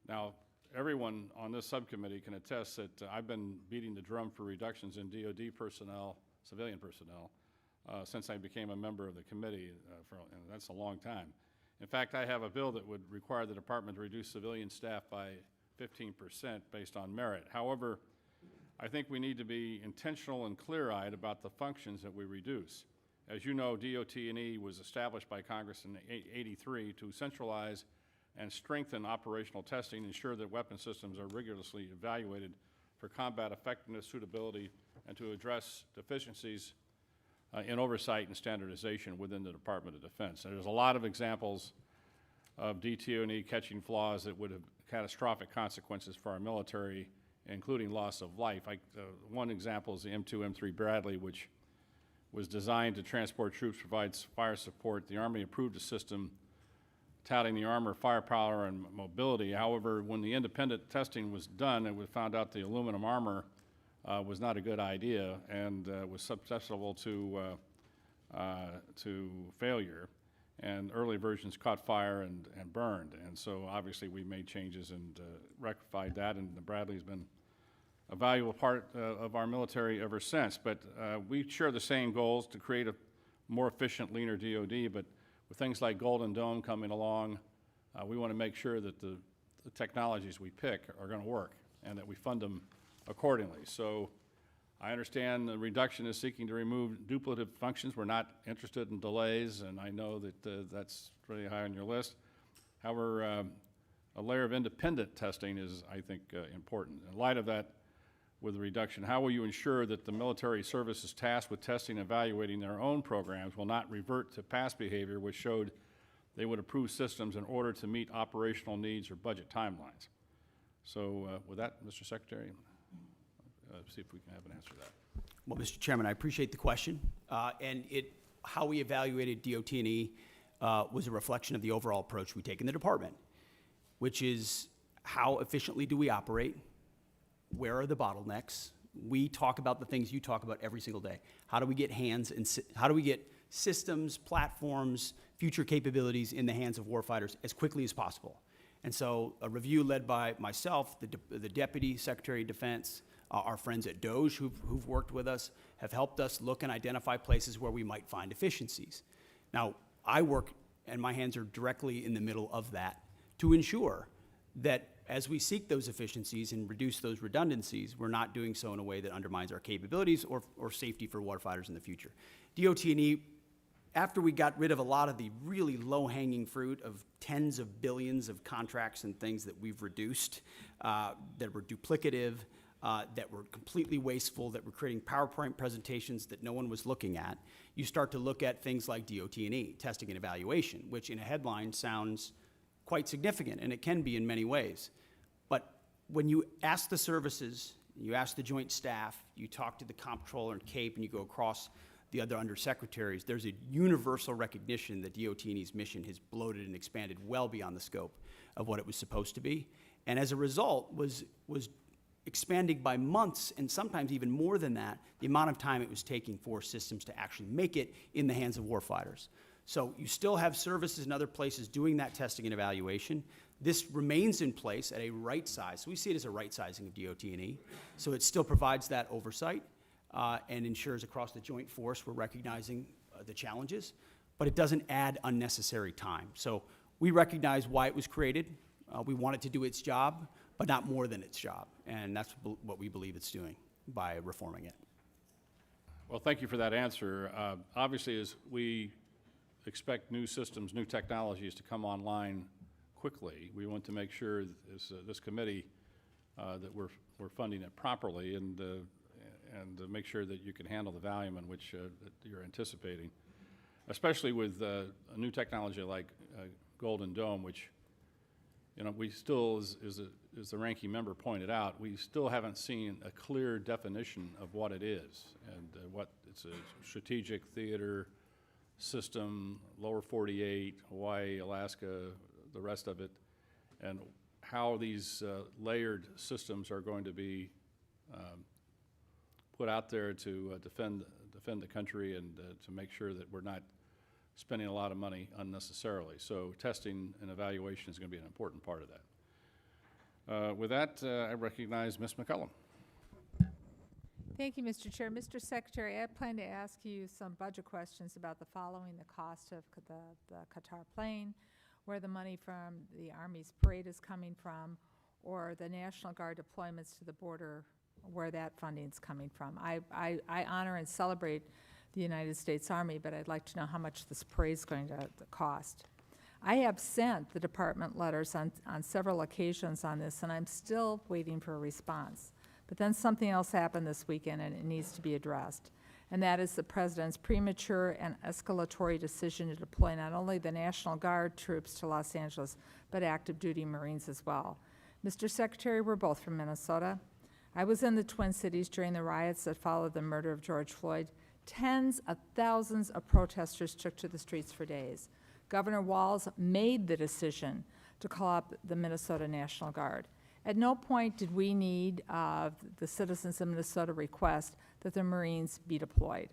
Now, everyone on this subcommittee can attest that I've been beating the drum for reductions in DoD personnel, civilian personnel, since I became a member of the committee, and that's a long time. In fact, I have a bill that would require the department to reduce civilian staff by 15% based on merit. However, I think we need to be intentional and clear-eyed about the functions that we reduce. As you know, DOT&E was established by Congress in '83 to centralize and strengthen operational testing, ensure that weapon systems are rigorously evaluated for combat effectiveness, suitability, and to address deficiencies in oversight and standardization within the Department of Defense. And there's a lot of examples of DT&E catching flaws that would have catastrophic consequences for our military, including loss of life. One example is the M2, M3 Bradley, which was designed to transport troops, provides fire support. The Army approved a system touting the armor, firepower, and mobility. However, when the independent testing was done, it was found out the aluminum armor was not a good idea and was susceptible to failure. And early versions caught fire and burned. And so obviously we made changes and rectified that, and the Bradley's been a valuable part of our military ever since. But we share the same goals to create a more efficient, leaner DoD, but with things like Golden Dome coming along, we want to make sure that the technologies we pick are going to work and that we fund them accordingly. So I understand the reduction is seeking to remove duplicative functions. We're not interested in delays, and I know that that's really high on your list. However, a layer of independent testing is, I think, important. In light of that, with the reduction, how will you ensure that the military services tasked with testing and evaluating their own programs will not revert to past behavior which showed they would approve systems in order to meet operational needs or budget timelines? So with that, Mr. Secretary, see if we can have an answer to that. Well, Mr. Chairman, I appreciate the question. And how we evaluated DOT&E was a reflection of the overall approach we take in the department, which is how efficiently do we operate? Where are the bottlenecks? We talk about the things you talk about every single day. How do we get how do we get systems, platforms, future capabilities in the hands of warfighters as quickly as possible? And so a review led by myself, the Deputy Secretary of Defense, our friends at DOGE who've worked with us have helped us look and identify places where we might find efficiencies. Now, I work, and my hands are directly in the middle of that, to ensure that as we seek those efficiencies and reduce those redundancies, we're not doing so in a way that undermines our capabilities or safety for warfighters in the future. DOT&E, after we got rid of a lot of the really low-hanging fruit of tens of billions of contracts and things that we've reduced, that were duplicative, that were completely wasteful, that were creating PowerPoint presentations that no one was looking at, you start to look at things like DOT&E, testing and evaluation, which in a headline sounds quite significant, and it can be in many ways. But when you ask the services, you ask the joint staff, you talk to the comptroller and CAPE, and you go across the other undersecretaries, there's a universal recognition that DOT&E's mission has bloated and expanded well beyond the scope of what it was supposed to be. And as a result, was expanding by months, and sometimes even more than that, the amount of time it was taking for systems to actually make it in the hands of warfighters. So you still have services in other places doing that testing and evaluation. This remains in place at a right size. So we see it as a right sizing of DOT&E. So it still provides that oversight and ensures across the joint force we're recognizing the challenges, but it doesn't add unnecessary time. So we recognize why it was created. We want it to do its job, but not more than its job. And that's what we believe it's doing by reforming it. Well, thank you for that answer. Obviously, as we expect new systems, new technologies to come online quickly, we want to make sure this committee that we're funding it properly and to make sure that you can handle the volume in which that you're anticipating, especially with a new technology like Golden Dome, which, you know, we still, as the ranking member pointed out, we still haven't seen a clear definition of what it is and what it's a strategic theater system, lower 48, Hawaii, Alaska, the rest of it, and how these layered systems are going to be put out there to defend the country and to make sure that we're not spending a lot of money unnecessarily. So testing and evaluation is going to be an important part of that. With that, I recognize Ms. McCullum. Thank you, Mr. Chair. Mr. Secretary, I plan to ask you some budget questions about the following: the cost of the Qatar plane, where the money from the Army's parade is coming from, or the National Guard deployments to the border, where that funding is coming from. I honor and celebrate the United States Army, but I'd like to know how much this parade is going to cost. I have sent the department letters on several occasions on this, and I'm still waiting for a response. But then something else happened this weekend, and it needs to be addressed. And that is the President's premature and escalatory decision to deploy not only the National Guard troops to Los Angeles, but active duty Marines as well. Mr. Secretary, we're both from Minnesota. I was in the Twin Cities during the riots that followed the murder of George Floyd. Tens of thousands of protesters took to the streets for days. Governor Walz made the decision to call up the Minnesota National Guard. At no point did we need the citizens of Minnesota request that the Marines be deployed.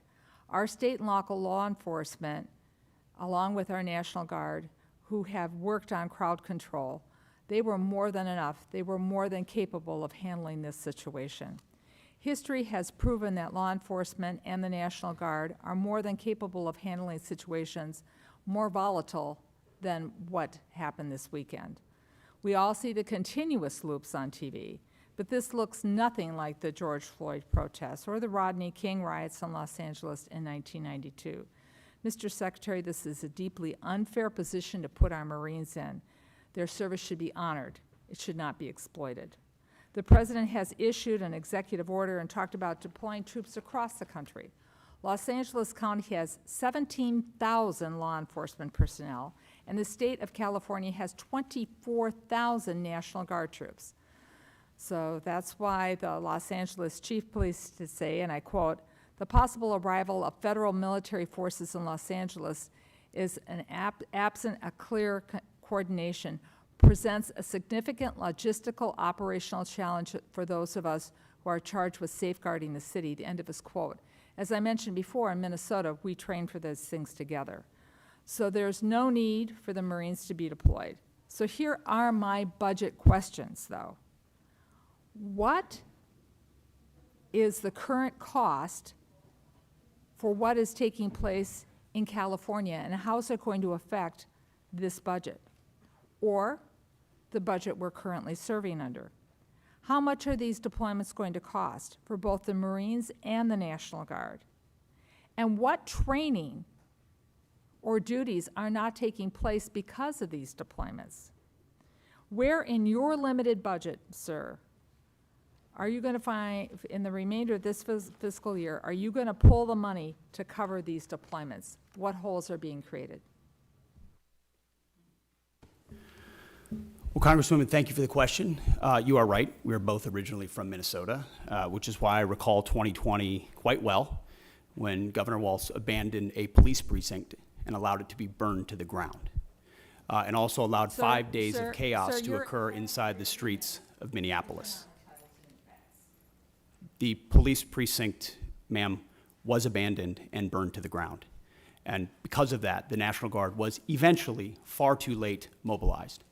Our state and local law enforcement, along with our National Guard, who have worked on crowd control, they were more than enough. They were more than capable of handling this situation. History has proven that law enforcement and the National Guard are more than capable of handling situations more volatile than what happened this weekend. We all see the continuous loops on TV, but this looks nothing like the George Floyd protests or the Rodney King riots in Los Angeles in 1992. Mr. Secretary, this is a deeply unfair position to put our Marines in. Their service should be honored. It should not be exploited. The President has issued an executive order and talked about deploying troops across the country. Los Angeles County has 17,000 law enforcement personnel, and the state of California has 24,000 National Guard troops. So that's why the Los Angeles Chief Police to say, and I quote, "The possible arrival of federal military forces in Los Angeles is absent a clear coordination, presents a significant logistical operational challenge for those of us who are charged with safeguarding the city," the end of his quote. As I mentioned before, in Minnesota, we train for those things together. So there's no need for the Marines to be deployed. So here are my budget questions, though. What is the current cost for what is taking place in California, and how is it going to affect this budget or the budget we're currently serving under? How much are these deployments going to cost for both the Marines and the National Guard? And what training or duties are not taking place because of these deployments? Where in your limited budget, sir, are you going to find, in the remainder of this fiscal year, are you going to pull the money to cover these deployments? What holes are being created? Well, Congresswoman, thank you for the question. You are right. We are both originally from Minnesota, which is why I recall 2020 quite well, when Governor Walz abandoned a police precinct and allowed it to be burned to the ground, and also allowed 5 days of chaos to occur inside the streets of Minneapolis. The police precinct, ma'am, was abandoned and burned to the ground. And because of that, the National Guard was eventually far too late mobilized.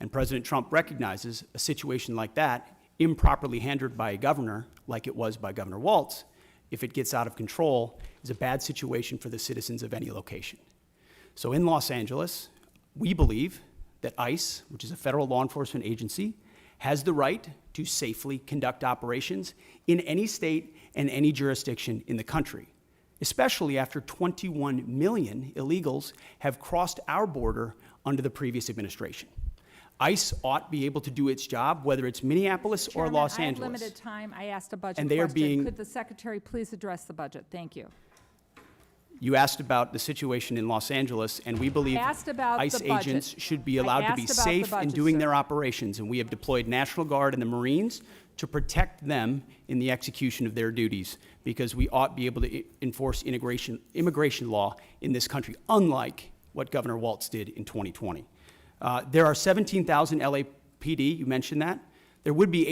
And President Trump recognizes a situation like that, improperly handled by a governor, like it was by Governor Walz, if it gets out of control, is a bad situation for the citizens of any location. So in Los Angeles, we believe that ICE, which is a federal law enforcement agency, has the right to safely conduct operations in any state and any jurisdiction in the country, especially after 21 million illegals have crossed our border under the previous administration. ICE ought to be able to do its job, whether it's Minneapolis or Chairman, Los I have Angeles. limited time. I asked a budget And they are question. being- Could the secretary please address the budget? Thank you. You asked about the situation in Los Angeles, and we believe asked about ICE the budget. agents should be I allowed to be asked about the safe in budget, doing sir. their operations, and we have deployed National Guard and the Marines to protect them in the execution of their duties, because we ought to be able to enforce immigration law in this country, unlike what Governor Walz did in 2020. There are 17,000 LAPD, you mentioned that. There would be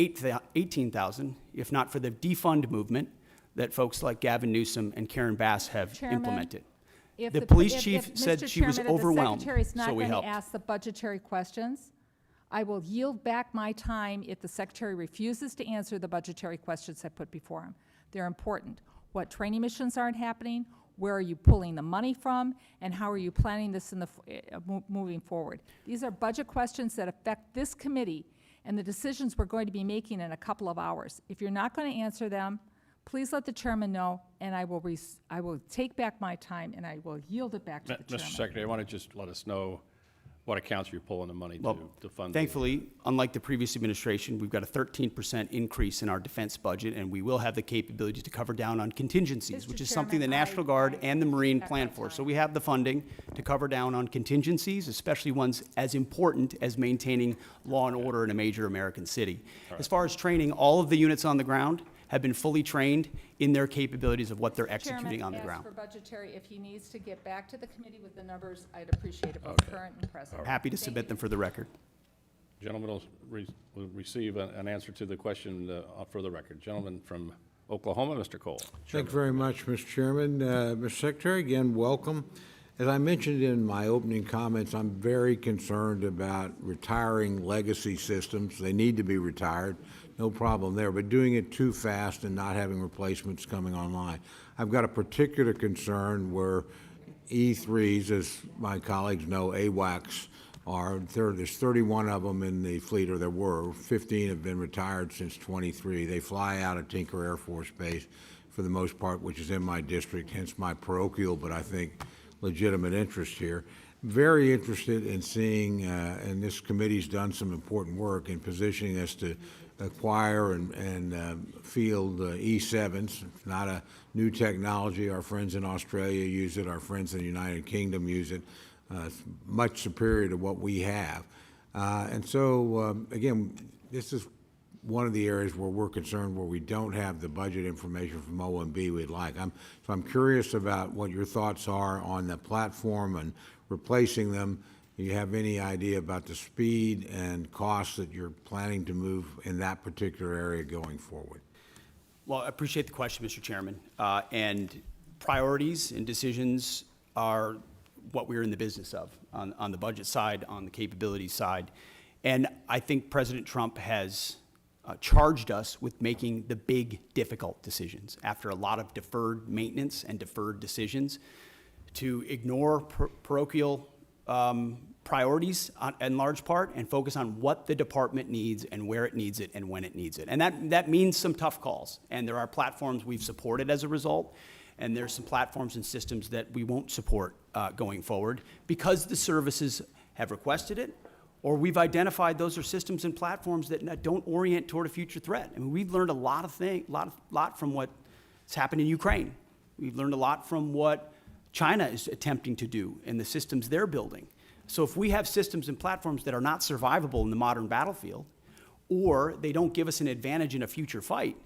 18,000 if not for the defund movement that folks like Gavin Newsom and Karen Bass have Chairman, implemented. If The police if- chief if, said Mr. she was Chairman, if overwhelmed, the secretary's not so we going to helped. ask the budgetary questions, I will yield back my time if the secretary refuses to answer the budgetary questions I put before him. They're important. What training missions aren't happening? Where are you pulling the money from? And how are you planning this in the moving forward? These are budget questions that affect this committee and the decisions we're going to be making in a couple of hours. If you're not going to answer them, please let the chairman know, and I will take back my time and I will yield it back to the Mr. chairman. Secretary, I want to just let us know what accounts you're pulling the money to fund. Thankfully, unlike the previous administration, we've got a 13% increase in our defense budget, and we will have the capability to cover down on contingencies, Mr. which is something the Chairman, National Guard and the Marine at plan that for. time. So we have the funding to cover down on contingencies, especially ones as important as maintaining law and order in a major American city. As far as training, all of the units on the ground have been fully trained in their capabilities of what they're executing on the ground. Chairman asked for budgetary. If he needs to get back to the committee with the numbers, I'd appreciate it, both current and present. Happy to Thank submit you. them for the record. Gentlemen will receive an answer to the question for the record. Gentleman from Oklahoma, Mr. Cole. Thank you very much, Mr. Chairman. Mr. Secretary, again, welcome. As I mentioned in my opening comments, I'm very concerned about retiring legacy systems. They need to be retired, no problem there, but doing it too fast and not having replacements coming online. I've got a particular concern where E3s, as my colleagues know, AWACS, there's 31 of them in the fleet, or there were. 15 have been retired since 23. They fly out of Tinker Air Force Base for the most part, which is in my district, hence my parochial, but I think legitimate interest here. Very interested in seeing, and this committee's done some important work in positioning us to acquire and field E7s. It's not a new technology. Our friends in Australia use it. Our friends in the United Kingdom use it. It's much superior to what we have. And so, again, this is one of the areas where we're concerned where we don't have the budget information from OMB we'd like. So I'm curious about what your thoughts are on the platform and replacing them. Do you have any idea about the speed and costs that you're planning to move in that particular area going forward? Well, I appreciate the question, Mr. Chairman. And priorities and decisions are what we're in the business of on the budget side, on the capability side. And I think President Trump has charged us with making the big, difficult decisions after a lot of deferred maintenance and deferred decisions to ignore parochial priorities in large part and focus on what the department needs and where it needs it and when it needs it. And that means some tough calls. And there are platforms we've supported as a result, and there's some platforms and systems that we won't support going forward because the services have requested it, or we've identified those are systems and platforms that don't orient toward a future threat. I mean, we've learned a lot from what's happened in Ukraine. We've learned a lot from what China is attempting to do and the systems they're building. So if we have systems and platforms that are not survivable in the modern battlefield, or they don't give us an advantage in a future fight,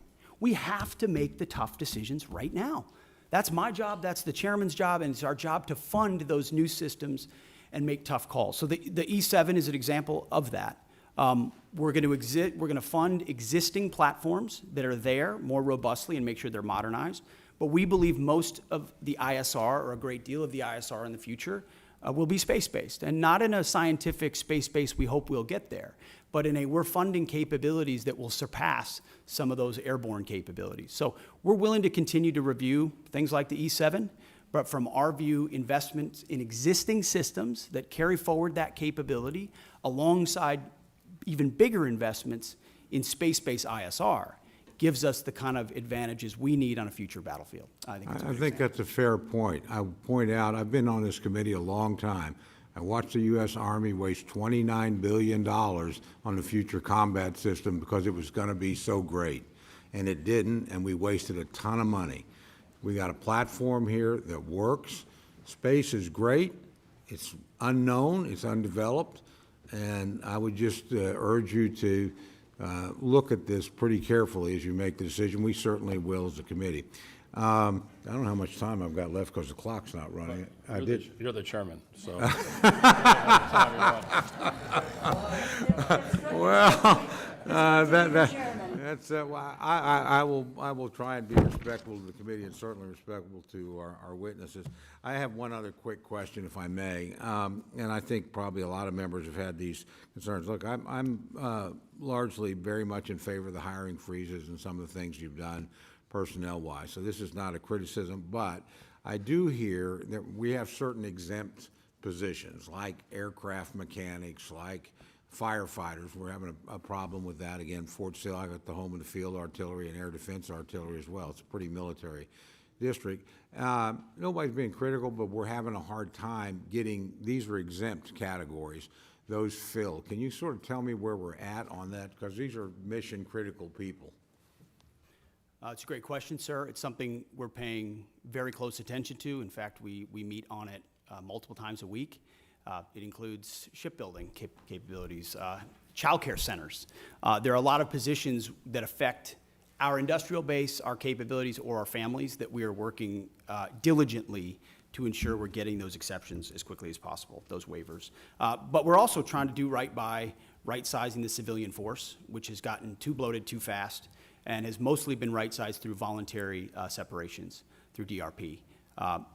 we have to make the tough decisions right now. That's my job, that's the chairman's job, and it's our job to fund those new systems and make tough calls. So the E7 is an example of that. We're going to fund existing platforms that are there more robustly and make sure they're modernized. But we believe most of the ISR, or a great deal of the ISR in the future, will be space-based, and not in a scientific space-based we hope we'll get there, but in we're funding capabilities that will surpass some of those airborne capabilities. So we're willing to continue to review things like the E7, but from our view, investments in existing systems that carry forward that capability alongside even bigger investments in space-based ISR gives us the kind of advantages we need on a future battlefield. I think it's a I good think example. that's a fair point. I would point out, I've been on this committee a long time. I watched the U.S. Army waste $29 billion on the future combat system because it was going to be so great. And it didn't, and we wasted a ton of money. We got a platform here that works. Space is great. It's unknown, it's undeveloped, and I would just urge you to look at this pretty carefully as you make the decision. We certainly will as a committee. I don't know how much time I've got left because the clock's not running. You're the chairman, so. Well, that's, well, I will try and be respectful to the committee and certainly respectful to our witnesses. I have one other quick question, if I may, and I think probably a lot of members have had these concerns. Look, I'm largely very much in favor of the hiring freezes and some of the things you've done personnel-wise, so this is not a criticism, but I do hear that we have certain exempt positions, like aircraft mechanics, like firefighters. We're having a problem with that. Again, Fort Sill, I got the home of the field artillery and air defense artillery as well. It's a pretty military district. Nobody's being critical, but we're having a hard time getting, these are exempt categories, those filled. Can you sort of tell me where we're at on that? Because these are mission-critical people. It's a great question, sir. It's something we're paying very close attention to. In fact, we meet on it multiple times a week. It includes shipbuilding capabilities, childcare centers. There are a lot of positions that affect our industrial base, our capabilities, or our families that we are working diligently to ensure we're getting those exceptions as quickly as possible, those waivers. But we're also trying to do right by right-sizing the civilian force, which has gotten too bloated too fast and has mostly been right-sized through voluntary separations through DRP.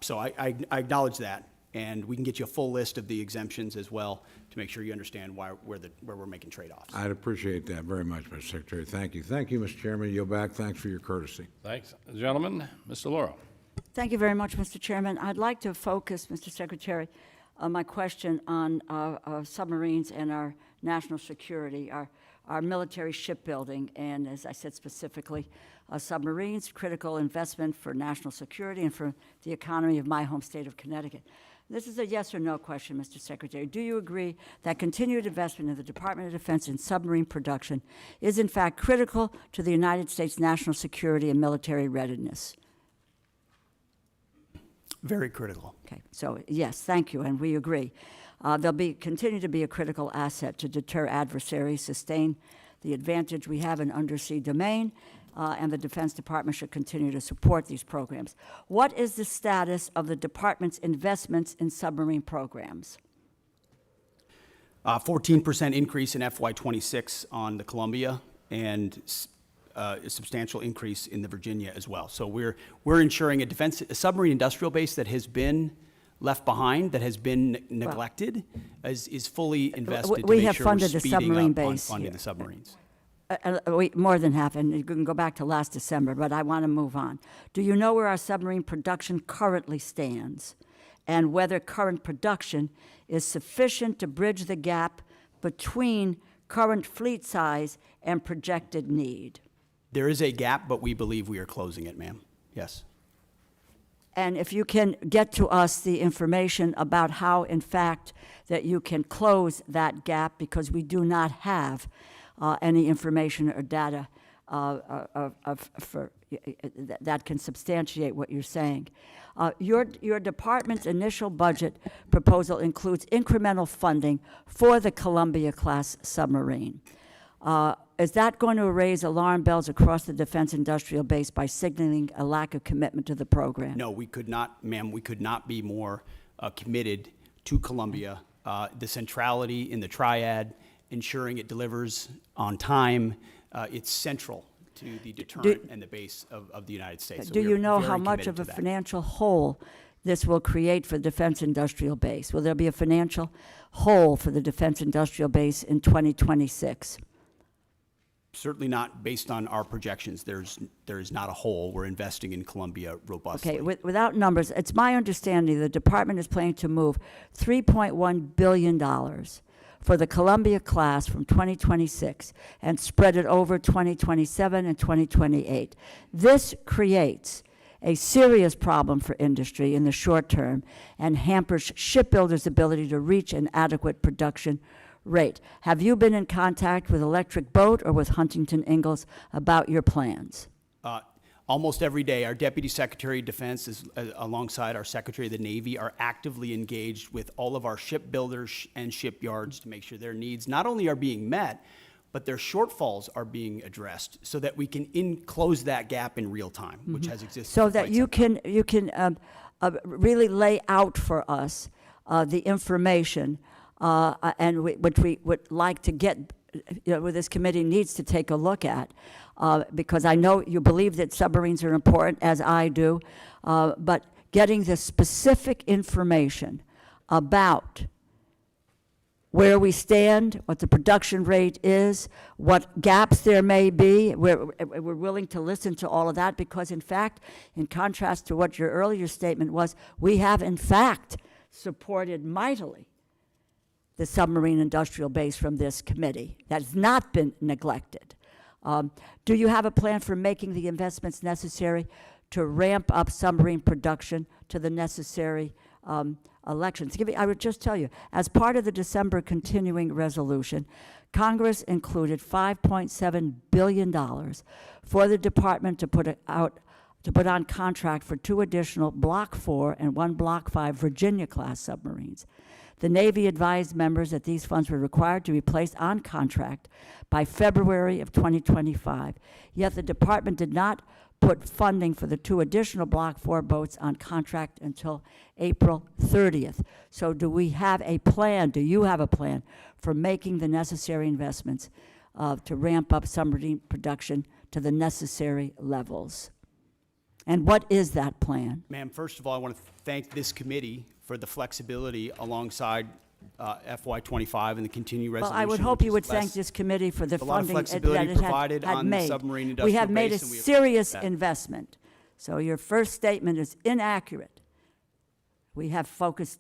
So I acknowledge that, and we can get you a full list of the exemptions as well to make sure you understand where we're making trade-offs. I'd appreciate that very much, Mr. Secretary. Thank you. Thank you, Mr. Chairman. Yield back. Thanks for your courtesy. Thanks. Gentlemen, Mr. Lauro. Thank you very much, Mr. Chairman. I'd like to focus, Mr. Secretary, my question on submarines and our national security, our military shipbuilding, and as I said specifically, submarines, critical investment for national security and for the economy of my home state of Connecticut. This is a yes or no question, Mr. Secretary. Do you agree that continued investment in the Department of Defense in submarine production is in fact critical to the United States national security and military readiness? Very critical. Okay, so yes, thank you, and we agree. They'll continue to be a critical asset to deter adversaries, sustain the advantage we have in undersea domain, and the Defense Department should continue to support these programs. What is the status of the department's investments in submarine programs? 14% increase in FY26 on the Columbia, and a substantial increase in the Virginia as well. So we're ensuring a submarine industrial base that has been left behind, that has been neglected, is fully invested we to make have sure funded we're the speeding submarine up on base funding here. the submarines. More than half, and you can go back to last December, but I want to move on. Do you know where our submarine production currently stands, and whether current production is sufficient to bridge the gap between current fleet size and projected need? There is a gap, but we believe we are closing it, ma'am. Yes. And if you can get to us the information about how, in fact, that you can close that gap, because we do not have any information or data that can substantiate what you're saying. Your department's initial budget proposal includes incremental funding for the Columbia-class submarine. Is that going to raise alarm bells across the defense industrial base by signaling a lack of commitment to the program? No, we could not, ma'am, we could not be more committed to Columbia. The centrality in the triad, ensuring it delivers on time, it's central to the deterrent and the base of the United States. So Do we you are know very how much committed of a to that. financial hole this will create for the defense industrial base? Will there be a financial hole for the defense industrial base in 2026? Certainly not based on our projections. There is not a hole. We're investing in Columbia robustly. Okay, without numbers, it's my understanding the department is planning to move $3.1 billion for the Columbia class from 2026 and spread it over 2027 and 2028. This creates a serious problem for industry in the short term and hampers shipbuilders' ability to reach an adequate production rate. Have you been in contact with Electric Boat or with Huntington Ingalls about your plans? Almost every day, our Deputy Secretary of Defense, alongside our Secretary of the Navy, are actively engaged with all of our shipbuilders and shipyards to make sure their needs not only are being met, but their shortfalls are being addressed so that we can close that gap in real time, which has existed. So for that quite you some can really lay out for us the information and which we would like to get, what this committee needs to take a look at, because I know you believe that submarines are important, as I do, but getting the specific information about where we stand, what the production rate is, what gaps there may be. We're willing to listen to all of that because, in fact, in contrast to what your earlier statement was, we have, in fact, supported mightily the submarine industrial base from this committee. That has not been neglected. Do you have a plan for making the investments necessary to ramp up submarine production to the necessary elections? I would just tell you, as part of the December continuing resolution, Congress included $5.7 billion for the department to put on contract for 2 additional Block 4 and 1 Block 5 Virginia-class submarines. The Navy advised members that these funds were required to be placed on contract by February of 2025, yet the department did not put funding for the 2 additional Block 4 boats on contract until April 30th. So do we have a plan, do you have a plan for making the necessary investments to ramp up submarine production to the necessary levels? And what is that plan? Ma'am, first of all, I want to thank this committee for the flexibility alongside FY25 and the continued resolution. Well, I would hope you would thank this committee for the a lot of funding flexibility that it provided had on the made. submarine We industrial have made a base, and we serious appreciate that. investment. So your first statement is inaccurate. We have focused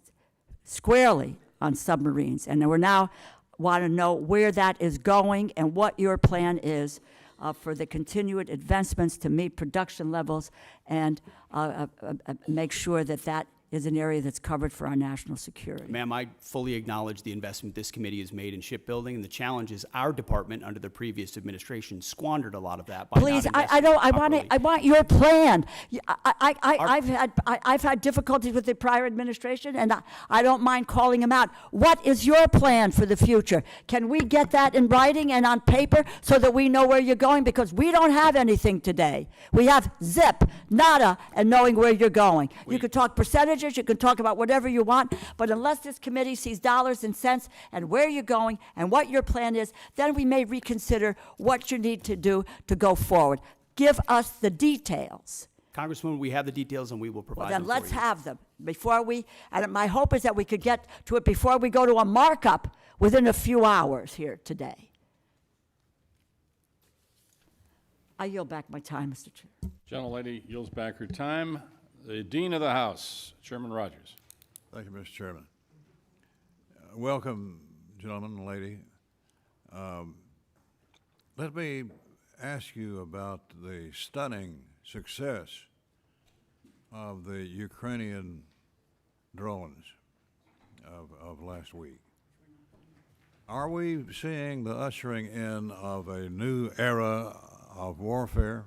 squarely on submarines, and we now want to know where that is going and what your plan is for the continued advancements to meet production levels and make sure that that is an area that's covered for our national security. Ma'am, I fully acknowledge the investment this committee has made in shipbuilding, and the challenge is our department under the previous administration squandered a lot of that by Please, not I don't. investing I properly. want your plan. I've had difficulties with the prior administration, and I don't mind calling them out. What is your plan for the future? Can we get that in writing and on paper so that we know where you're going? Because we don't have anything today. We have zip, nada, and knowing where you're going. You could talk percentages, you can talk about whatever you want, but unless this committee sees dollars and cents and where you're going and what your plan is, then we may reconsider what you need to do to go forward. Give us the details. Congresswoman, we have the details and we will provide Well, then them let's for you. have them before we, and my hope is that we could get to it before we go to a markup within a few hours here today. I yield back my time, Mr. Chair. Gentlelady yields back her time. The Dean of the House, Chairman Rogers. Thank you, Mr. Chairman. Welcome, gentlemen and lady. Let me ask you about the stunning success of the Ukrainian drones of last week. Are we seeing the ushering in of a new era of warfare?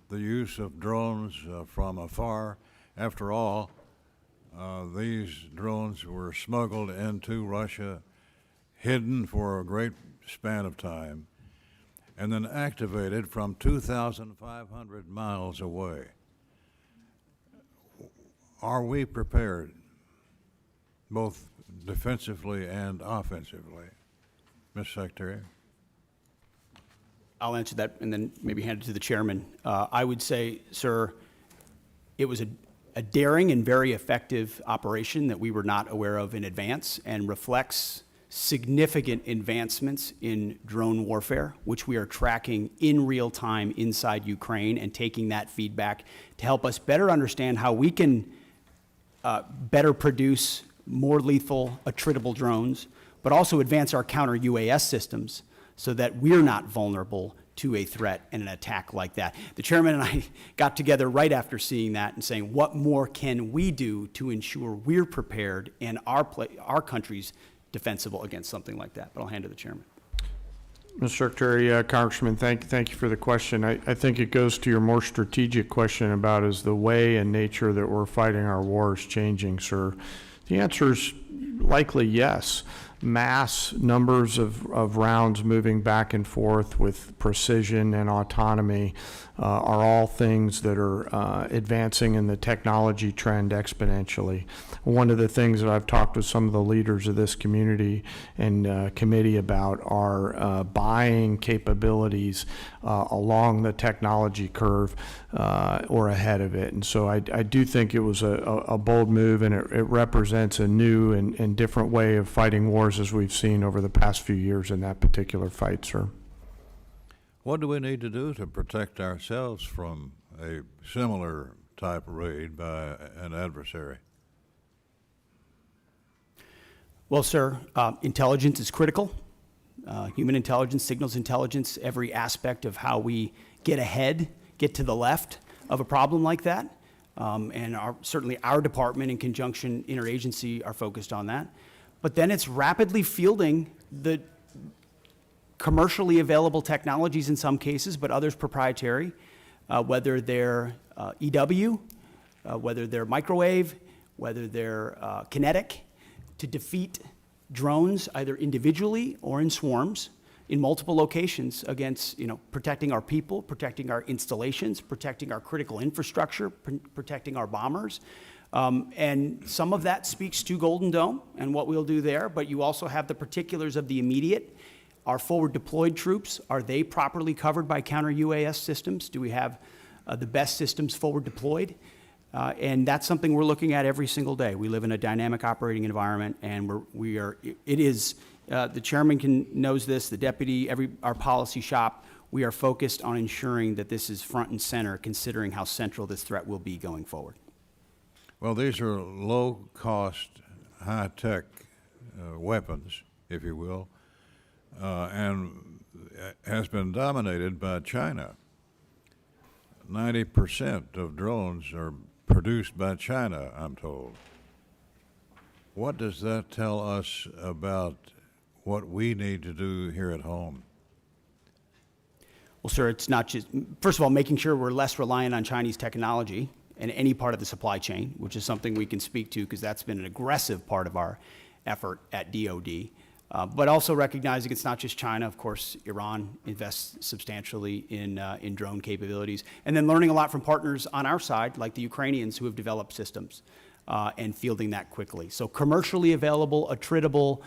The use of drones from afar. After all, these drones were smuggled into Russia, hidden for a great span of time, and then activated from 2,500 miles away. Are we prepared, both defensively and offensively, Mr. Secretary? I'll answer that and then maybe hand it to the chairman. I would say, sir, it was a daring and very effective operation that we were not aware of in advance and reflects significant advancements in drone warfare, which we are tracking in real time inside Ukraine and taking that feedback to help us better understand how we can better produce more lethal, attritable drones but also advance our counter-UAS systems so that we're not vulnerable to a threat and an attack like that. The chairman and I got together right after seeing that and saying, what more can we do to ensure we're prepared and our country's defensible against something like that? But I'll hand to the chairman. Mr. Secretary, Congressman, thank you for the question. I think it goes to your more strategic question about is the way and nature that we're fighting our wars changing, sir? The answer is likely yes. Mass numbers of rounds moving back and forth with precision and autonomy are all things that are advancing in the technology trend exponentially. One of the things that I've talked with some of the leaders of this community and committee about are buying capabilities along the technology curve or ahead of it. And so I do think it was a bold move, and it represents a new and different way of fighting wars as we've seen over the past few years in that particular fight, sir. What do we need to do to protect ourselves from a similar type raid by an adversary? Well, sir, intelligence is critical. Human intelligence, signals intelligence, every aspect of how we get ahead, get to the left of a problem like that. And certainly our department in conjunction, interagency, are focused on that. But then it's rapidly fielding the commercially available technologies in some cases, but others proprietary, whether they're EW, whether they're microwave, whether they're kinetic, to defeat drones either individually or in swarms in multiple locations against, protecting our people, protecting our installations, protecting our critical infrastructure, protecting our bombers. And some of that speaks to Golden Dome and what we'll do there, but you also have the particulars of the immediate. Our forward deployed troops, are they properly covered by counter-UAS systems? Do we have the best systems forward deployed? And that's something we're looking at every single day. We live in a dynamic operating environment, and the chairman knows this, the deputy, our policy shop, we are focused on ensuring that this is front and center, considering how central this threat will be going forward. Well, these are low-cost, high-tech weapons, if you will, and has been dominated by China. 90% of drones are produced by China, I'm told. What does that tell us about what we need to do here at home? Well, sir, it's not just, first of all, making sure we're less reliant on Chinese technology in any part of the supply chain, which is something we can speak to because that's been an aggressive part of our effort at DOD. But also recognizing it's not just China. Of course, Iran invests substantially in drone capabilities. And then learning a lot from partners on our side, like the Ukrainians who have developed systems and fielding that quickly. So commercially available, attritable,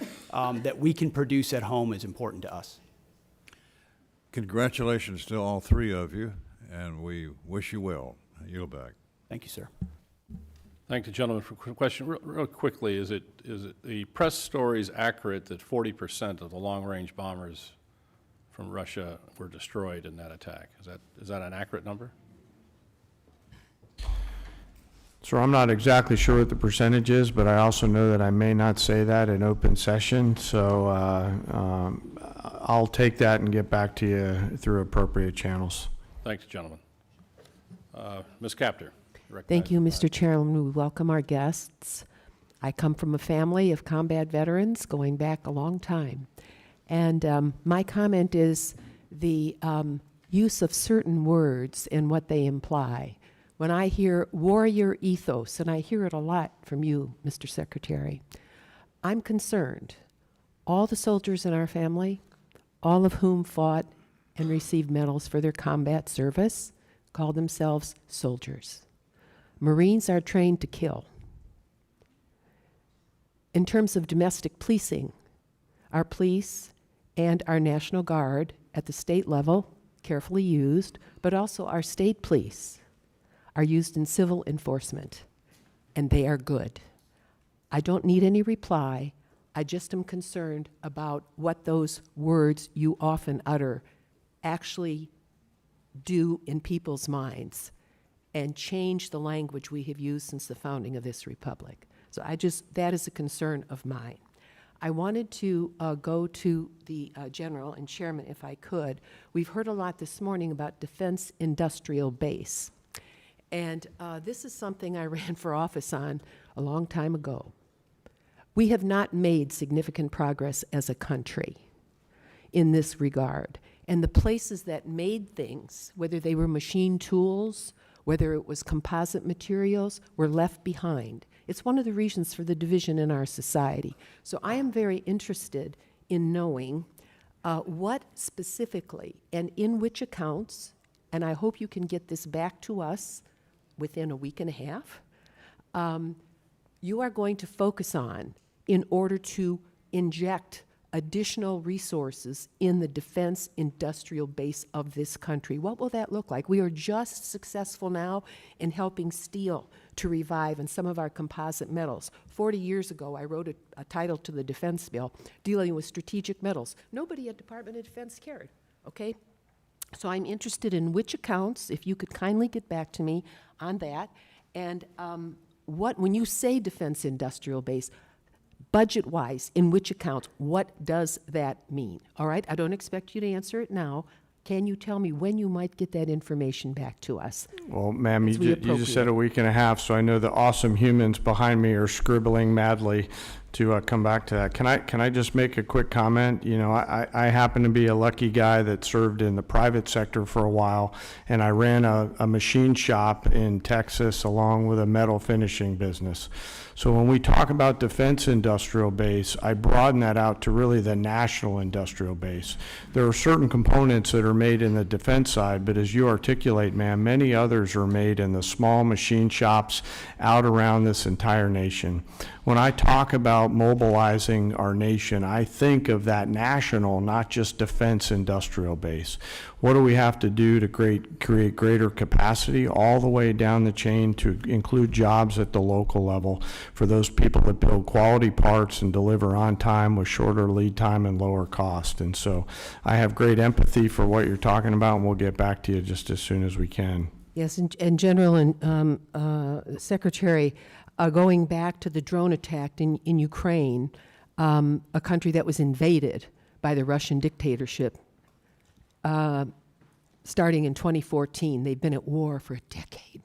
that we can produce at home is important to us. Congratulations to all three of you, and we wish you well. Yield back. Thank you, sir. Thank the gentleman for a question. Real quickly, is it the press stories accurate that 40% of the long-range bombers from Russia were destroyed in that attack? Is that an accurate number? So I'm not exactly sure what the percentage is, but I also know that I may not say that in open session. So I'll take that and get back to you through appropriate channels. Thanks, gentlemen. Ms. Capter. Thank you, Mr. Chairman. We welcome our guests. I come from a family of combat veterans going back a long time. And my comment is the use of certain words and what they imply. When I hear warrior ethos, and I hear it a lot from you, Mr. Secretary, I'm concerned. All the soldiers in our family, all of whom fought and received medals for their combat service, call themselves soldiers. Marines are trained to kill. In terms of domestic policing, our police and our National Guard at the state level, carefully used, but also our state police are used in civil enforcement, and they are good. I don't need any reply. I just am concerned about what those words you often utter actually do in people's minds and change the language we have used since the founding of this republic. So that is a concern of mine. I wanted to go to the general and chairman, if I could. We've heard a lot this morning about defense industrial base. And this is something I ran for office on a long time ago. We have not made significant progress as a country in this regard. And the places that made things, whether they were machine tools, whether it was composite materials, were left behind. It's one of the reasons for the division in our society. So I am very interested in knowing what specifically and in which accounts, and I hope you can get this back to us within a week and a half, you are going to focus on in order to inject additional resources in the defense industrial base of this country. What will that look like? We are just successful now in helping steel to revive and some of our composite metals. 40 years ago, I wrote a title to the defense bill dealing with strategic metals. Nobody at Department of Defense cared, okay? So I'm interested in which accounts, if you could kindly get back to me on that, and when you say defense industrial base, budget-wise, in which accounts, what does that mean? All right, I don't expect you to answer it now. Can you tell me when you might get that information back to us? Well, ma'am, As we you just said a week and a half, so I know the awesome humans behind me are scribbling madly to come back to that. Can I just make a quick comment? You know, I happen to be a lucky guy that served in the private sector for a while, and I ran a machine shop in Texas along with a metal finishing business. So when we talk about defense industrial base, I broaden that out to really the national industrial base. There are certain components that are made in the defense side, but as you articulate, ma'am, many others are made in the small machine shops out around this entire nation. When I talk about mobilizing our nation, I think of that national, not just defense industrial base. What do we have to do to create greater capacity all the way down the chain to include jobs at the local level for those people that build quality parts and deliver on time with shorter lead time and lower cost? And so I have great empathy for what you're talking about, and we'll get back to you just as soon as we can. Yes, and General and Secretary, going back to the drone attack in Ukraine, a country that was invaded by the Russian dictatorship, starting in 2014. They've been at war for a decade,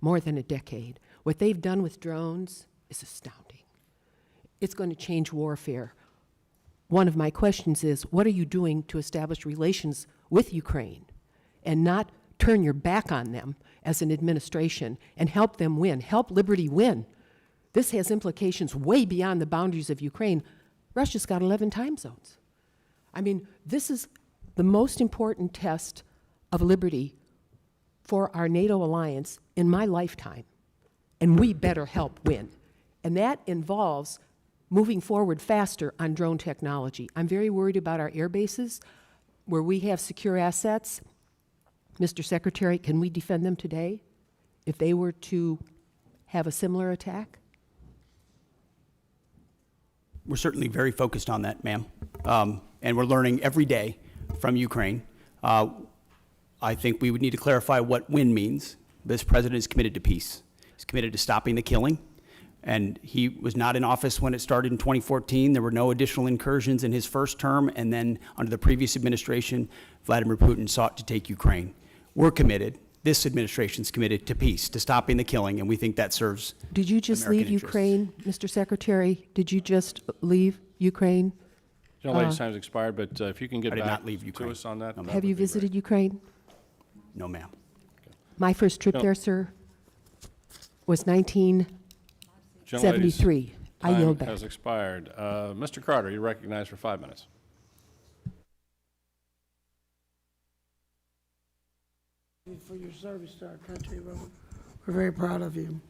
more than a decade. What they've done with drones is astounding. It's going to change warfare. One of my questions is, what are you doing to establish relations with Ukraine and not turn your back on them as an administration and help them win, help liberty win? This has implications way beyond the boundaries of Ukraine. Russia's got 11 time zones. I mean, this is the most important test of liberty for our NATO alliance in my lifetime, and we better help win. And that involves moving forward faster on drone technology. I'm very worried about our air bases where we have secure assets. Mr. Secretary, can we defend them today if they were to have a similar attack? We're certainly very focused on that, ma'am. And we're learning every day from Ukraine. I think we would need to clarify what win means. This president is committed to peace. He's committed to stopping the killing. And he was not in office when it started in 2014. There were no additional incursions in his first term. And then under the previous administration, Vladimir Putin sought to take Ukraine. We're committed. This administration's committed to peace, to stopping the killing, and we think that serves Did you just American leave interests. Ukraine, Mr. Secretary? Did you just leave Ukraine? General lady's time's expired, but if you can get I did back not leave to Ukraine. us on that. No, that Have would you be great. visited Ukraine? No, ma'am. My first trip No. there, sir, was 1973. I Time yield back. has expired. Mr. Carter, you're recognized for 5 minutes. For your service to our country. We're very proud of you.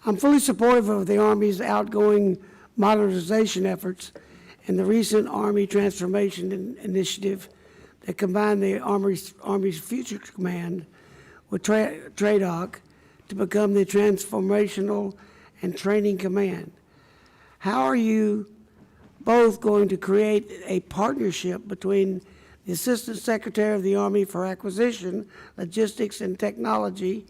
I'm fully supportive of the Army's outgoing modernization efforts and the recent Army Transformation Initiative that combined the Army's Future Command with TRADOC to become the Transformational and Training Command. How are you both going to create a partnership between the Assistant Secretary of the Army for Acquisition, Logistics, and Technology,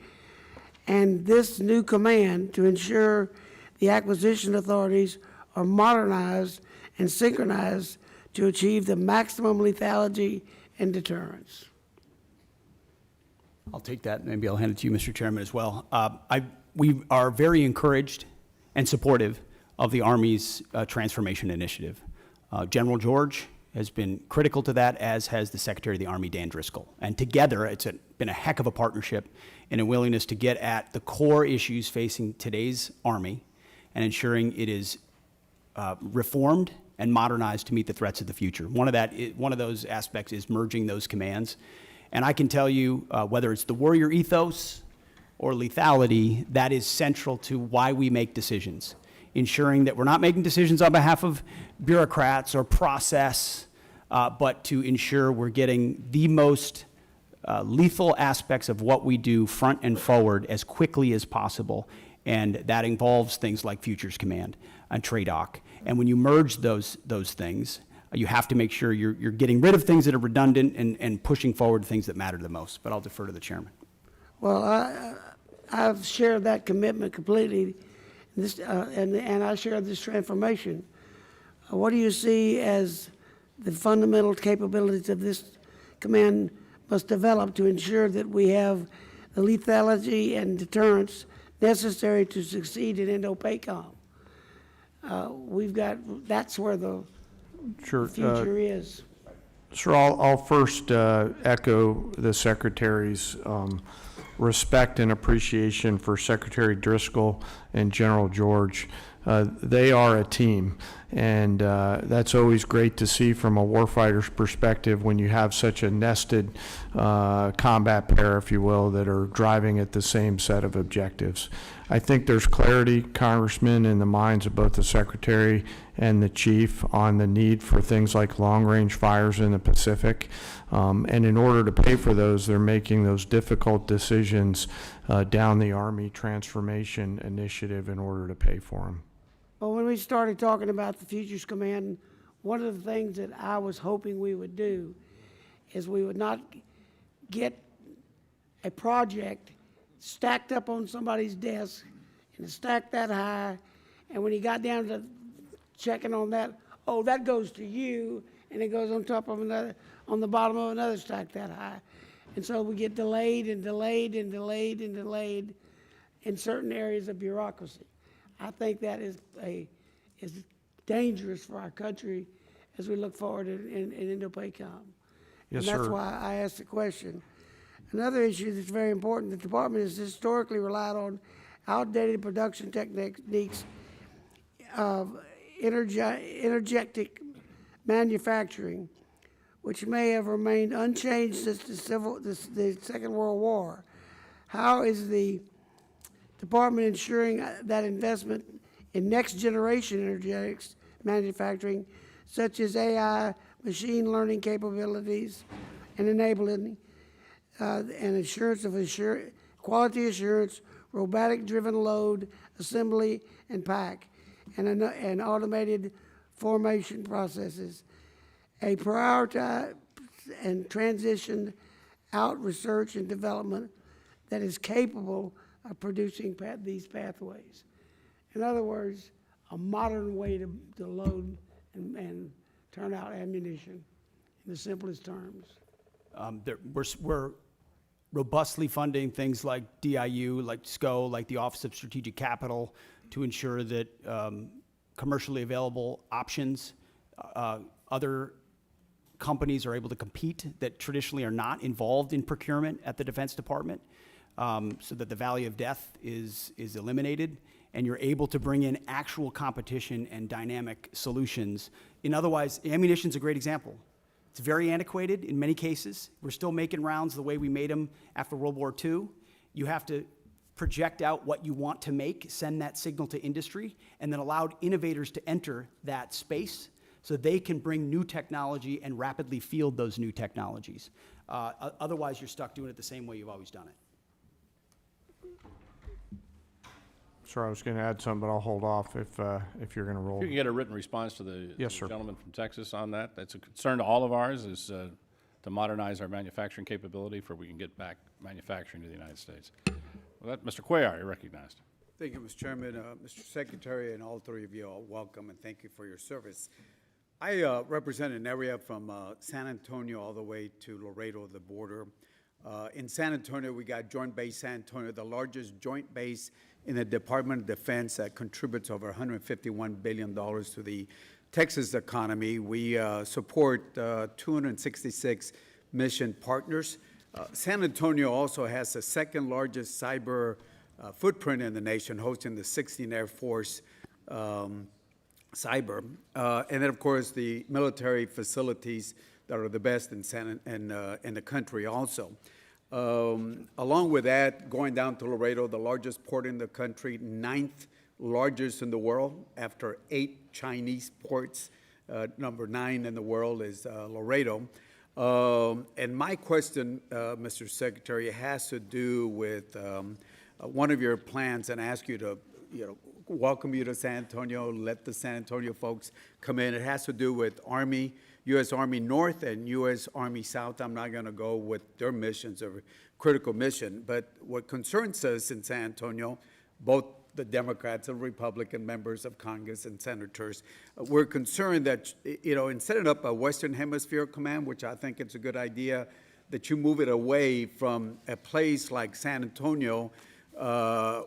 and this new command to ensure the acquisition authorities are modernized and synchronized to achieve the maximum lethality and deterrence. I'll take that. Maybe I'll hand it to you, Mr. Chairman, as well. We are very encouraged and supportive of the Army's transformation initiative. General George has been critical to that, as has the Secretary of the Army, Dan Driscoll. And together, it's been a heck of a partnership and a willingness to get at the core issues facing today's Army and ensuring it is reformed and modernized to meet the threats of the future. One of those aspects is merging those commands. And I can tell you, whether it's the warrior ethos or lethality, that is central to why we make decisions, ensuring that we're not making decisions on behalf of bureaucrats or process, but to ensure we're getting the most lethal aspects of what we do front and forward as quickly as possible. And that involves things like Futures Command and TRADOC. And when you merge those things, you have to make sure you're getting rid of things that are redundant and pushing forward things that matter the most. But I'll defer to the chairman. Well, I've shared that commitment completely, and I share this transformation. What do you see as the fundamental capabilities of this command must develop to ensure that we have the lethality and deterrence necessary to succeed in Indo-PACOM? That's where the Sure. future is. Sir, I'll first echo the Secretary's respect and appreciation for Secretary Driscoll and General George. They are a team, and that's always great to see from a warfighter's perspective when you have such a nested combat pair, if you will, that are driving at the same set of objectives. I think there's clarity, Congressman, in the minds of both the Secretary and the Chief on the need for things like long-range fires in the Pacific. And in order to pay for those, they're making those difficult decisions down the Army transformation initiative in order to pay for them. Well, when we started talking about the Futures Command, one of the things that I was hoping we would do is we would not get a project stacked up on somebody's desk and stacked that high, and when he got down to checking on that, oh, that goes to you, and it goes on top of another, on the bottom of another stack that high. And so we get delayed and delayed and delayed and delayed in certain areas of bureaucracy. I think that is dangerous for our country as we look forward in Indo-PACOM. Yes, and that's sir. why I asked the question. Another issue that's very important, the department has historically relied on outdated production techniques of interjectic manufacturing, which may have remained unchanged since the Second World War. How is the department ensuring that investment in next-generation energetics manufacturing, such as AI, machine learning capabilities, and enabling and assurance of quality assurance, robotic-driven load, assembly, and pack, and automated formation processes, a prioritize and transitioned out research and development that is capable of producing these pathways. In other words, a modern way to load and turn out ammunition in the simplest terms. We're robustly funding things like DIU, like SCO, like the Office of Strategic Capital, to ensure that commercially available options, other companies are able to compete that traditionally are not involved in procurement at the Defense Department, so that the valley of death is eliminated, and you're able to bring in actual competition and dynamic solutions. Otherwise, ammunition's a great example. It's very antiquated in many cases. We're still making rounds the way we made them after World War II. You have to project out what you want to make, send that signal to industry, and then allow innovators to enter that space so they can bring new technology and rapidly field those new technologies. Otherwise, you're stuck doing it the same way you've always done it. Sorry, I was going to add something, but I'll hold off if you're going to roll. If you can get a written response to the Yes, sir. gentleman from Texas on that. That's a concern to all of ours, is to modernize our manufacturing capability for we can get back manufacturing to the United States. Well, Mr. Cuellar, you're recognized. Thank you, Mr. Chairman. Mr. Secretary, and all three of you all, welcome and thank you for your service. I represent an area from San Antonio all the way to Laredo, the border. In San Antonio, we got Joint Base San Antonio, the largest joint base in the Department of Defense that contributes over $151 billion to the Texas economy. We support 266 mission partners. San Antonio also has the second largest cyber footprint in the nation, hosting the 16th Air Force cyber. And then, of course, the military facilities that are the best in the country also. Along with that, going down to Laredo, the largest port in the country, 9th largest in the world after 8 Chinese ports. Number 9 in the world is Laredo. And my question, Mr. Secretary, has to do with one of your plans, and ask you to, welcome you to San Antonio, let the San Antonio folks come in. It has to do with Army, U.S. Army North and U.S. Army South. I'm not going to go with their missions or critical mission, but what concerns us in San Antonio, both the Democrats and Republican members of Congress and senators, we're concerned that, in setting up a Western Hemisphere command, which I think it's a good idea, that you move it away from a place like San Antonio,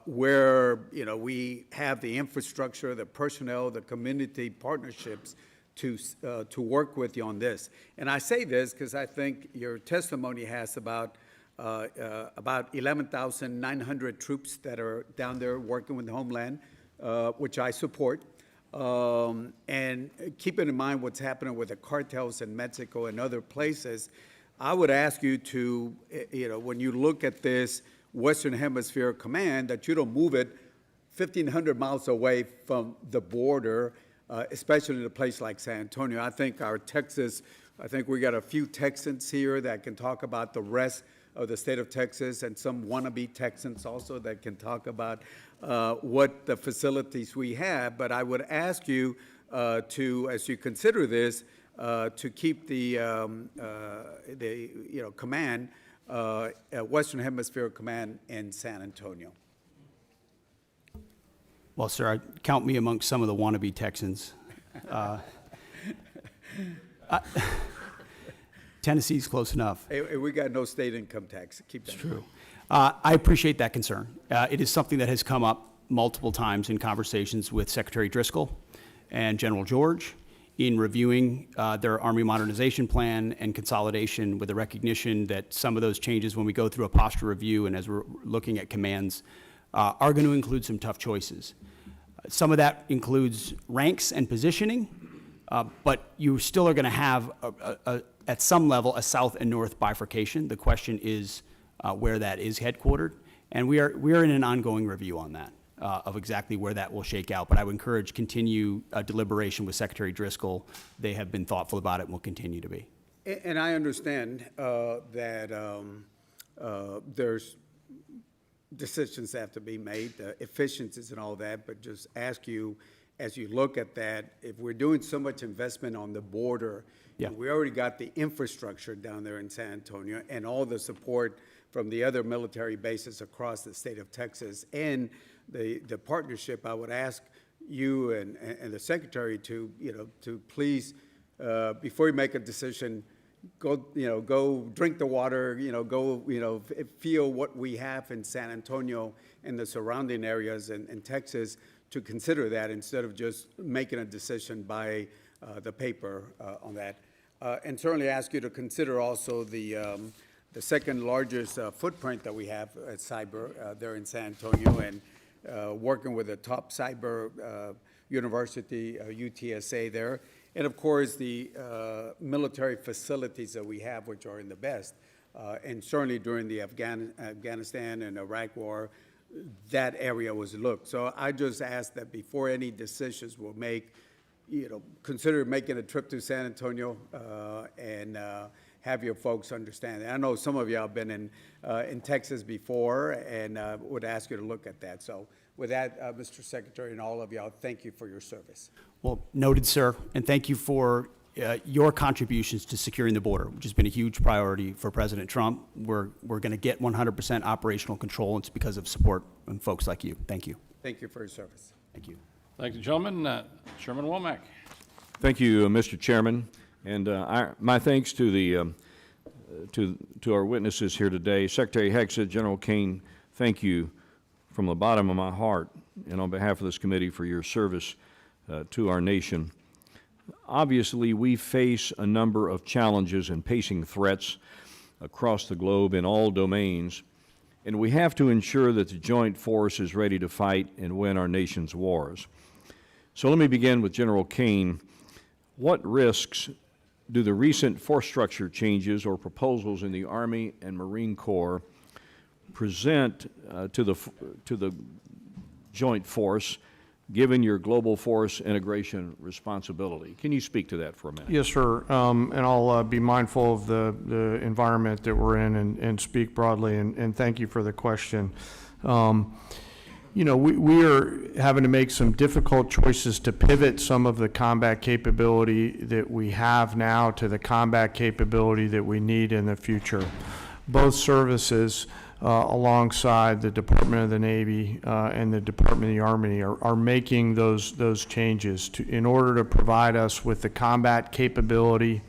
where, we have the infrastructure, the personnel, the community partnerships to work with you on this. And I say this because I think your testimony has about 11,900 troops that are down there working with the homeland, which I support. And keeping in mind what's happening with the cartels in Mexico and other places, I would ask you to, when you look at this Western Hemisphere command, that you don't move it 1,500 miles away from the border, especially in a place like San Antonio. I think we got a few Texans here that can talk about the rest of the state of Texas, and some wannabe Texans also that can talk about what the facilities we have. But I would ask you to, as you consider this, to keep the command, Western Hemisphere Command in San Antonio. Well, sir, count me amongst some of the wannabe Texans. Tennessee's close enough. Hey, we got no state income tax. Keep that. It's true. I appreciate that concern. It is something that has come up multiple times in conversations with Secretary Driscoll and General George in reviewing their Army modernization plan and consolidation, with the recognition that some of those changes, when we go through a posture review and as we're looking at commands, are going to include some tough choices. Some of that includes ranks and positioning, but you still are going to have, at some level, a south and north bifurcation. The question is where that is headquartered, and we are in an ongoing review on that, of exactly where that will shake out. But I would encourage continue deliberation with Secretary Driscoll. They have been thoughtful about it and will continue to be. And I understand that there's decisions that have to be made, efficiencies and all that, but just ask you, as you look at that, if we're doing so much investment on the border, yeah, we already got the infrastructure down there in San Antonio and all the support from the other military bases across the state of Texas and the partnership, I would ask you and the Secretary to, to please, before you make a decision, go drink the water, go, feel what we have in San Antonio and the surrounding areas in Texas, to consider that instead of just making a decision by the paper on that. And certainly ask you to consider also the second largest footprint that we have at cyber there in San Antonio, and working with a top cyber university, UTSA there. And of course, the military facilities that we have, which are in the best. And certainly during the Afghanistan and Iraq war, that area was looked. So I just ask that before any decisions were made, consider making a trip to San Antonio and have your folks understand. I know some of y'all have been in Texas before, and would ask you to look at that. So with that, Mr. Secretary, and all of y'all, thank you for your service. Well, noted, sir, and thank you for your contributions to securing the border, which has been a huge priority for President Trump. We're going to get 100% operational control, and it's because of support from folks like you. Thank you. Thank you for your service. Thank you. Thank you, gentlemen. Chairman Womack. Thank you, Mr. Chairman, and my thanks to the to our witnesses here today. Secretary Hegseth, General Kane, thank you from the bottom of my heart and on behalf of this committee for your service to our nation. Obviously, we face a number of challenges and pacing threats across the globe in all domains, and we have to ensure that the joint force is ready to fight and win our nation's wars. So let me begin with General Kane. What risks do the recent force structure changes or proposals in the Army and Marine Corps present to the joint force, given your global force integration responsibility? Can you speak to that for a minute? Yes, sir. And I'll be mindful of the environment that we're in and speak broadly, and thank you for the question. You know, we are having to make some difficult choices to pivot some of the combat capability that we have now to the combat capability that we need in the future. Both services, alongside the Department of the Navy and the Department of the Army, are making those changes in order to provide us with the combat capability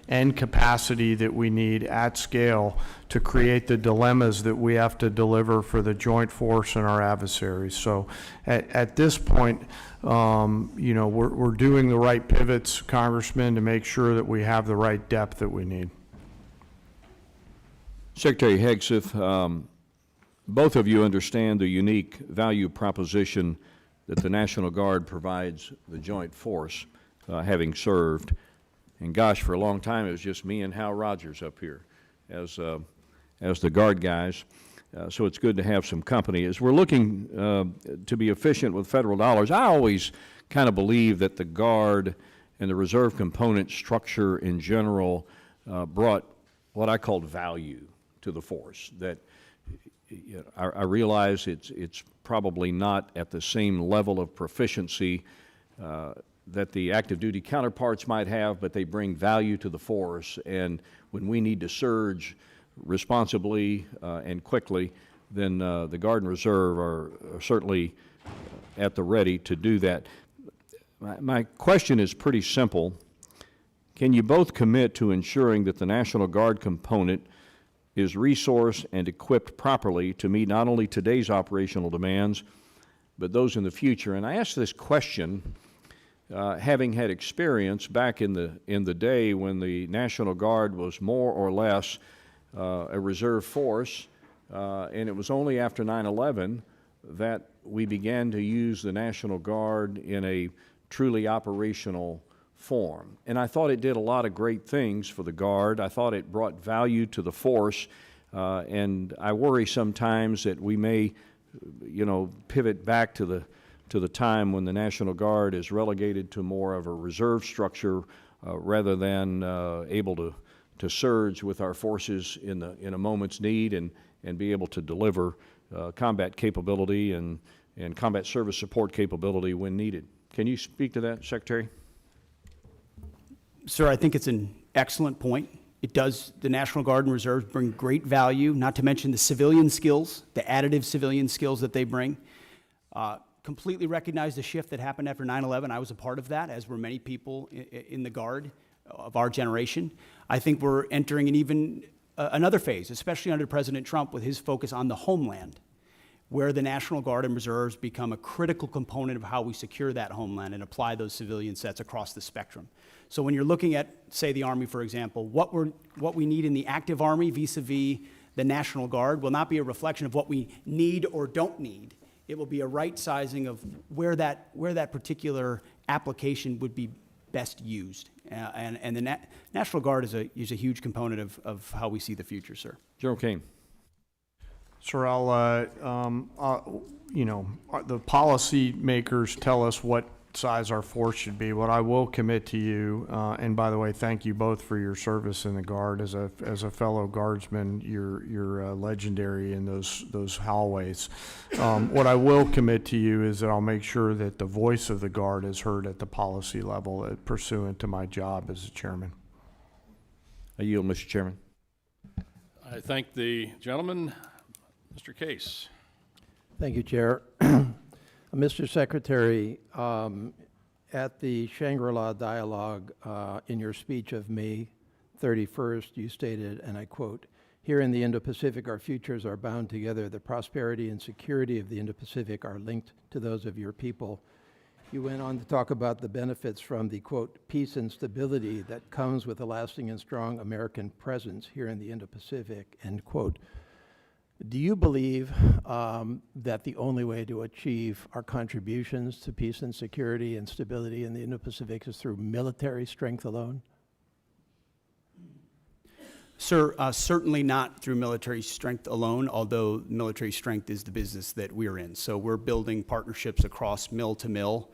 and capacity that we need at scale to create the dilemmas that we have to deliver for the joint force and our adversaries. So at this point, you know, we're doing the right pivots, Congressman, to make sure that we have the right depth that we need. Secretary Hegseth, both of you understand the unique value proposition that the National Guard provides the joint force, having served. And gosh, for a long time, it was just me and Hal Rogers up here as the Guard guys. So it's good to have some company. As we're looking to be efficient with federal dollars, I always kind of believe that the Guard and the reserve component structure in general brought what I called value to the force. That I realize it's probably not at the same level of proficiency that the active duty counterparts might have, but they bring value to the force. And when we need to surge responsibly and quickly, then the Guard and Reserve are certainly at the ready to do that. My question is pretty simple. Can you both commit to ensuring that the National Guard component is resourced and equipped properly to meet not only today's operational demands, but those in the future? And I ask this question having had experience back in the day when the National Guard was more or less a reserve force, and it was only after 9/11 that we began to use the National Guard in a truly operational form. And I thought it did a lot of great things for the Guard. I thought it brought value to the force, and I worry sometimes that we may, you know, pivot back to the time when the National Guard is relegated to more of a reserve structure rather than able to surge with our forces in a moment's need and be able to deliver combat capability and combat service support capability when needed. Can you speak to that, Secretary? Sir, I think it's an excellent point. It does, the National Guard and Reserves bring great value, not to mention the civilian skills, the additive civilian skills that they bring. Completely recognize the shift that happened after 9/11. I was a part of that, as were many people in the Guard of our generation. I think we're entering an even another phase, especially under President Trump with his focus on the homeland, where the National Guard and Reserves become a critical component of how we secure that homeland and apply those civilian sets across the spectrum. So when you're looking at, say, the Army, for example, what we need in the active Army vis-a-vis the National Guard will not be a reflection of what we need or don't need. It will be a right sizing of where that particular application would be best used. And the National Guard is a huge component of how we see the future, sir. General Kane. Sir, you know, the policy makers tell us what size our force should be. What I will commit to you, and by the way, thank you both for your service in the Guard. As a fellow Guardsman, you're legendary in those hallways. What I will commit to you is that I'll make sure that the voice of the Guard is heard at the policy level, pursuant to my job as a chairman. I yield, Mr. Chairman. I thank the gentleman. Mr. Case. Thank you, Chair. Mr. Secretary, At the Shangri-La Dialogue, in your speech of May 31st, you stated, and I quote, "Here in the Indo-Pacific, our futures are bound together. The prosperity and security of the Indo-Pacific are linked to those of your people." You went on to talk about the benefits from the, quote, "peace and stability that comes with a lasting and strong American presence here in the Indo-Pacific," end quote. Do you believe that the only way to achieve our contributions to peace and security and stability in the Indo-Pacific is through military strength alone? Sir, certainly not through military strength alone, although military strength is the business that we're in. So we're building partnerships across mill to mill,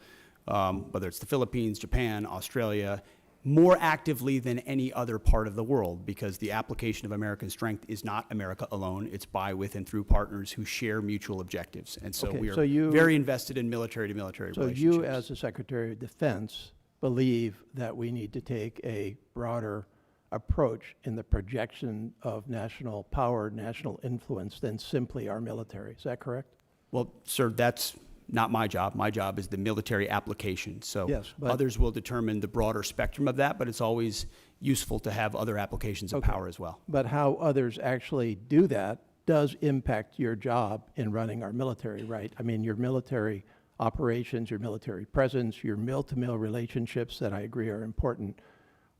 whether it's the Philippines, Japan, Australia, more actively than any other part of the world, because the application of American strength is not America alone. It's by, with, and through partners who share mutual objectives. And so Okay, we are so you- very invested in military-to-military So relationships. you, as the Secretary of Defense, believe that we need to take a broader approach in the projection of national power, national influence than simply our military. Is that correct? Well, sir, that's not my job. My job is the military application. So Yes, but- others will determine the broader spectrum of that, but it's always useful to have other applications of Okay. power as well. But how others actually do that does impact your job in running our military, right? I mean, your military operations, your military presence, your mill-to-mill relationships that I agree are important,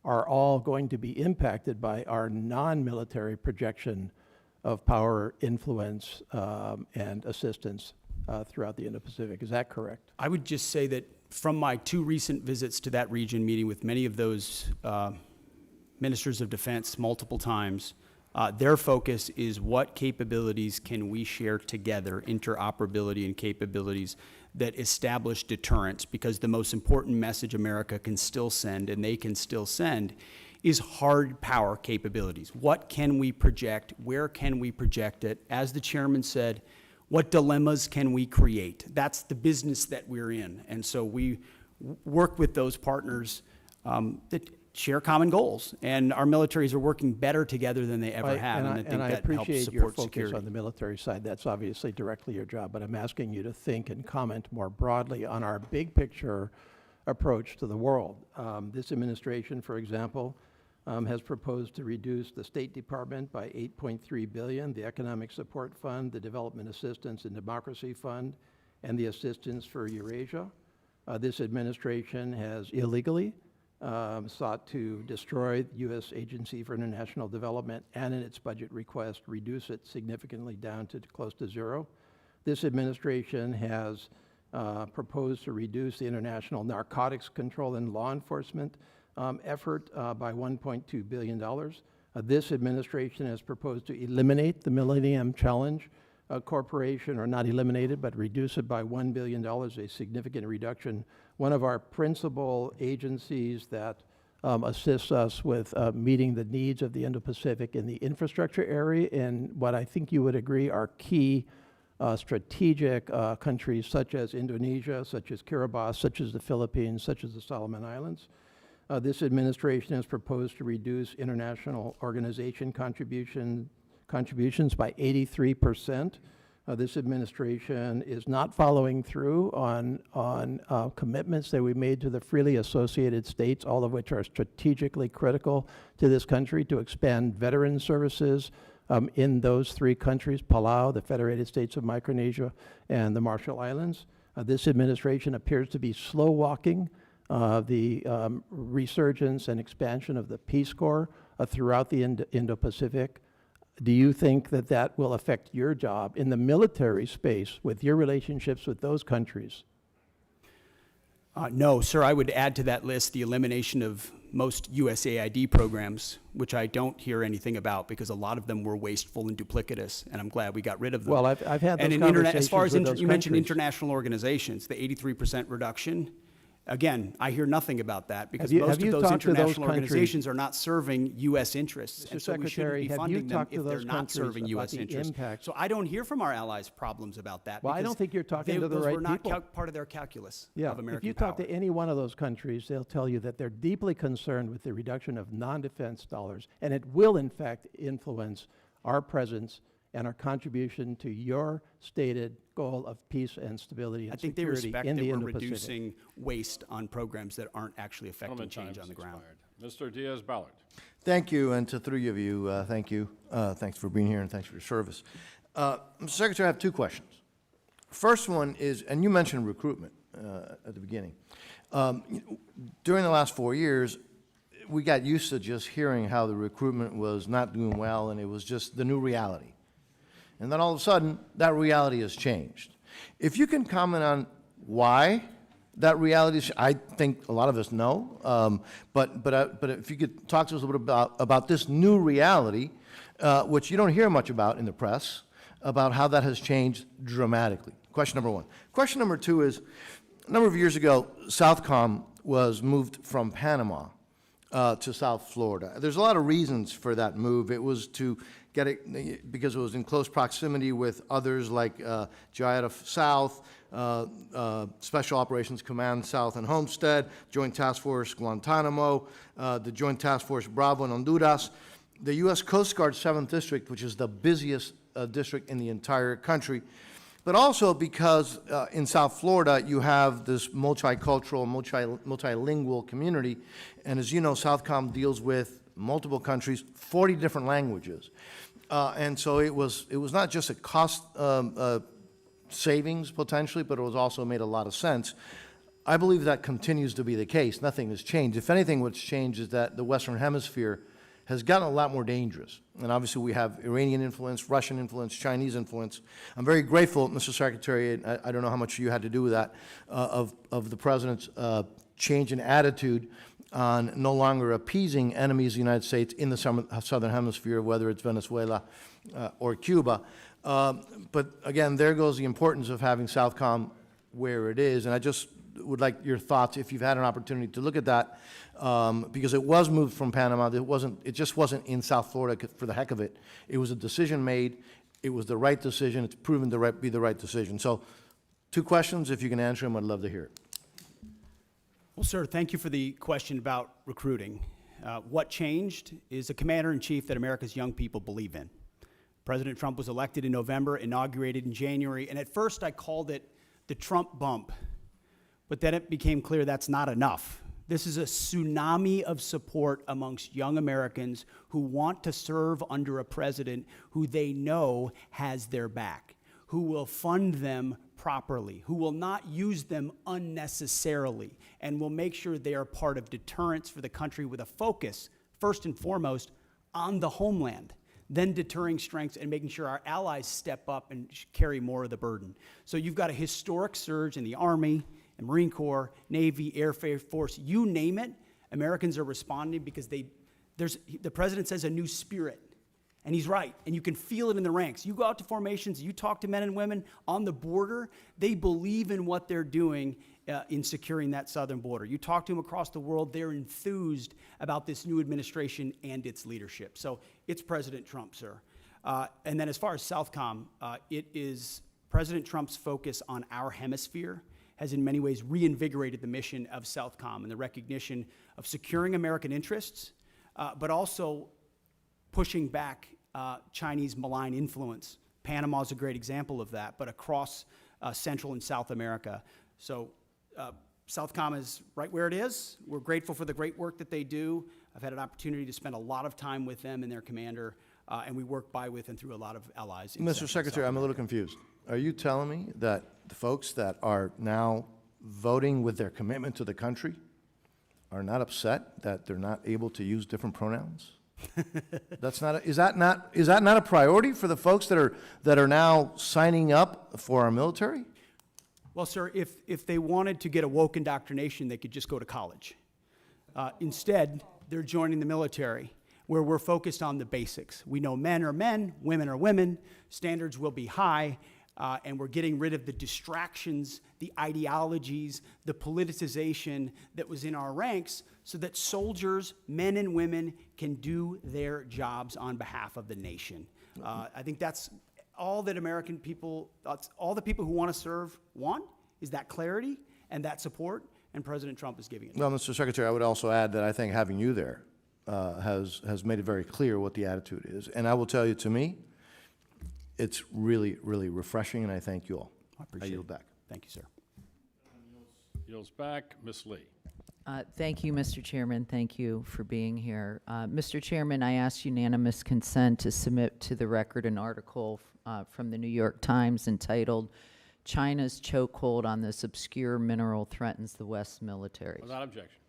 are all going to be impacted by our non-military projection of power, influence, and assistance throughout the Indo-Pacific. Is that correct? I would just say that from my 2 recent visits to that region, meeting with many of those ministers of defense multiple times, their focus is what capabilities can we share together, interoperability and capabilities that establish deterrence, because the most important message America can still send, and they can still send, is hard power capabilities. What can we project? Where can we project it? As the chairman said, what dilemmas can we create? That's the business that we're in. And so we work with those partners that share common goals. And our militaries are working better together than they ever have. And I think and I that helps appreciate your support focus security. on the military side. That's obviously directly your job, but I'm asking you to think and comment more broadly on our big picture approach to the world. This administration, for example, has proposed to reduce the State Department by $8.3 billion, the Economic Support Fund, the Development Assistance and Democracy Fund, and the Assistance for Eurasia. This administration has illegally sought to destroy the U.S. Agency for International Development, and in its budget request, reduce it significantly down to close to zero. This administration has proposed to reduce the international narcotics control and law enforcement effort by $1.2 billion. This administration has proposed to eliminate the Millennium Challenge Corporation, or not eliminate it, but reduce it by $1 billion, a significant reduction. One of our principal agencies that assists us with meeting the needs of the Indo-Pacific in the infrastructure area, and what I think you would agree are key strategic countries such as Indonesia, such as Kiribati, such as the Philippines, such as the Solomon Islands. This administration has proposed to reduce international organization contributions by 83%. This administration is not following through on commitments that we made to the freely associated states, all of which are strategically critical to this country, to expand veteran services in those 3 countries, Palau, the Federated States of Micronesia, and the Marshall Islands. This administration appears to be slow walking the resurgence and expansion of the Peace Corps throughout the Indo-Pacific. Do you think that that will affect your job in the military space with your relationships with those countries? No, sir, I would add to that list the elimination of most USAID programs, which I don't hear anything about because a lot of them were wasteful and duplicitous, and I'm glad we got rid of them. Well, I've had those and conversations as far as with those you mentioned countries. international organizations, the 83% reduction, again, I hear nothing about that because Have most you of those talked to those international countries? organizations are not serving U.S. interests, Mr. and so we shouldn't Secretary, be have you funding them talked to if they're those not countries serving about U.S. the interests. impact? So I don't hear from our allies problems about that. Well, I because don't think you're talking to the those right were not people. part of their calculus Yeah, of American if you power. talk to any one of those countries, they'll tell you that they're deeply concerned with the reduction of non-defense dollars, and it will in fact influence our presence and our contribution to your stated goal of peace and stability I and think they security respect in that the we're Indo-Pacific. reducing waste on programs that aren't actually affecting Gentleman, change time's on the ground. expired. Mr. Diaz-Ballard. Thank you, and to three of you, thank you. Thanks for being here, and thanks for your service. Mr. Secretary, I have two questions. First one is, and you mentioned recruitment at the beginning. During the last 4 years, we got used to just hearing how the recruitment was not doing well, and it was just the new reality. And then all of a sudden, that reality has changed. If you can comment on why that reality is, I think a lot of us know, but if you could talk to us a little bit about this new reality, which you don't hear much about in the press, about how that has changed dramatically. Question number one. Question number two is, a number of years ago, Southcom was moved from Panama to South Florida. There's a lot of reasons for that move. It was to get it because it was in close proximity with others like Jayada South, Special Operations Command South and Homestead, Joint Task Force Guantanamo, the Joint Task Force Bravo in Honduras, the U.S. Coast Guard 7th District, which is the busiest district in the entire country, but also because in South Florida you have this multicultural, multilingual community, and as you know, Southcom deals with multiple countries, 40 different languages, and so it was not just a cost savings potentially, but it was also made a lot of sense. I believe that continues to be the case. Nothing has changed. If anything, what's changed is that the Western Hemisphere has gotten a lot more dangerous. And obviously we have Iranian influence, Russian influence, Chinese influence. I'm very grateful, Mr. Secretary, and I don't know how much you had to do with that, of the President's change in attitude on no longer appeasing enemies of the United States in the Southern Hemisphere, whether it's Venezuela or Cuba. But again, there goes the importance of having Southcom where it is, and I just would like your thoughts, if you've had an opportunity to look at that, because it was moved from Panama. It just wasn't in South Florida for the heck of it. It was a decision made. It was the right decision. It's proven to be the right decision. So, two questions. If you can answer them, I'd love to hear it. Well, sir, thank you for the question about recruiting. What changed is a commander-in-chief that America's young people believe in. President Trump was elected in November, inaugurated in January, and at first I called it the Trump bump. But then it became clear that's not enough. This is a tsunami of support amongst young Americans who want to serve under a president who they know has their back, who will fund them properly, who will not use them unnecessarily, and will make sure they are part of deterrence for the country with a focus, first and foremost, on the homeland, then deterring strengths and making sure our allies step up and carry more of the burden. So you've got a historic surge in the Army, the Marine Corps, Navy, Air Force, you name it. Americans are responding because the president says a new spirit, and he's right, and you can feel it in the ranks. You go out to formations, you talk to men and women on the border, they believe in what they're doing in securing that southern border. You talk to them across the world, they're enthused about this new administration and its leadership. So it's President Trump, sir. And then as far as Southcom, it is President Trump's focus on our hemisphere has in many ways reinvigorated the mission of Southcom and the recognition of securing American interests, but also pushing back Chinese malign influence. Panama is a great example of that, but across Central and South America. So Southcom is right where it is. We're grateful for the great work that they do. I've had an opportunity to spend a lot of time with them and their commander, and we work by, with, and through a lot of allies. Mr. Secretary, I'm a little confused. Are you telling me that the folks that are now voting with their commitment to the country are not upset that they're not able to use different pronouns? Is that not a priority for the folks that are now signing up for our military? Well, sir, if they wanted to get a woke indoctrination, they could just go to college. Instead, they're joining the military, where we're focused on the basics. We know men are men, women are women, standards will be high, and we're getting rid of the distractions, the ideologies, the politicization that was in our ranks so that soldiers, men and women, can do their jobs on behalf of the nation. I think that's all that American people, all the people who want to serve want, is that clarity and that support, and President Trump is giving it. Well, Mr. Secretary, I would also add that I think having you there has made it very clear what the attitude is. And I will tell you, to me, it's really, really refreshing, and I thank you all. I appreciate it. yield back. Thank you, sir. Yields back. Ms. Lee. Thank you, Mr. Chairman. Thank you for being here. Mr. Chairman, I ask unanimous consent to submit to the record an article from the New York Times entitled, "China's Chokehold on This Obscure Mineral Threatens the West Military." Without objection.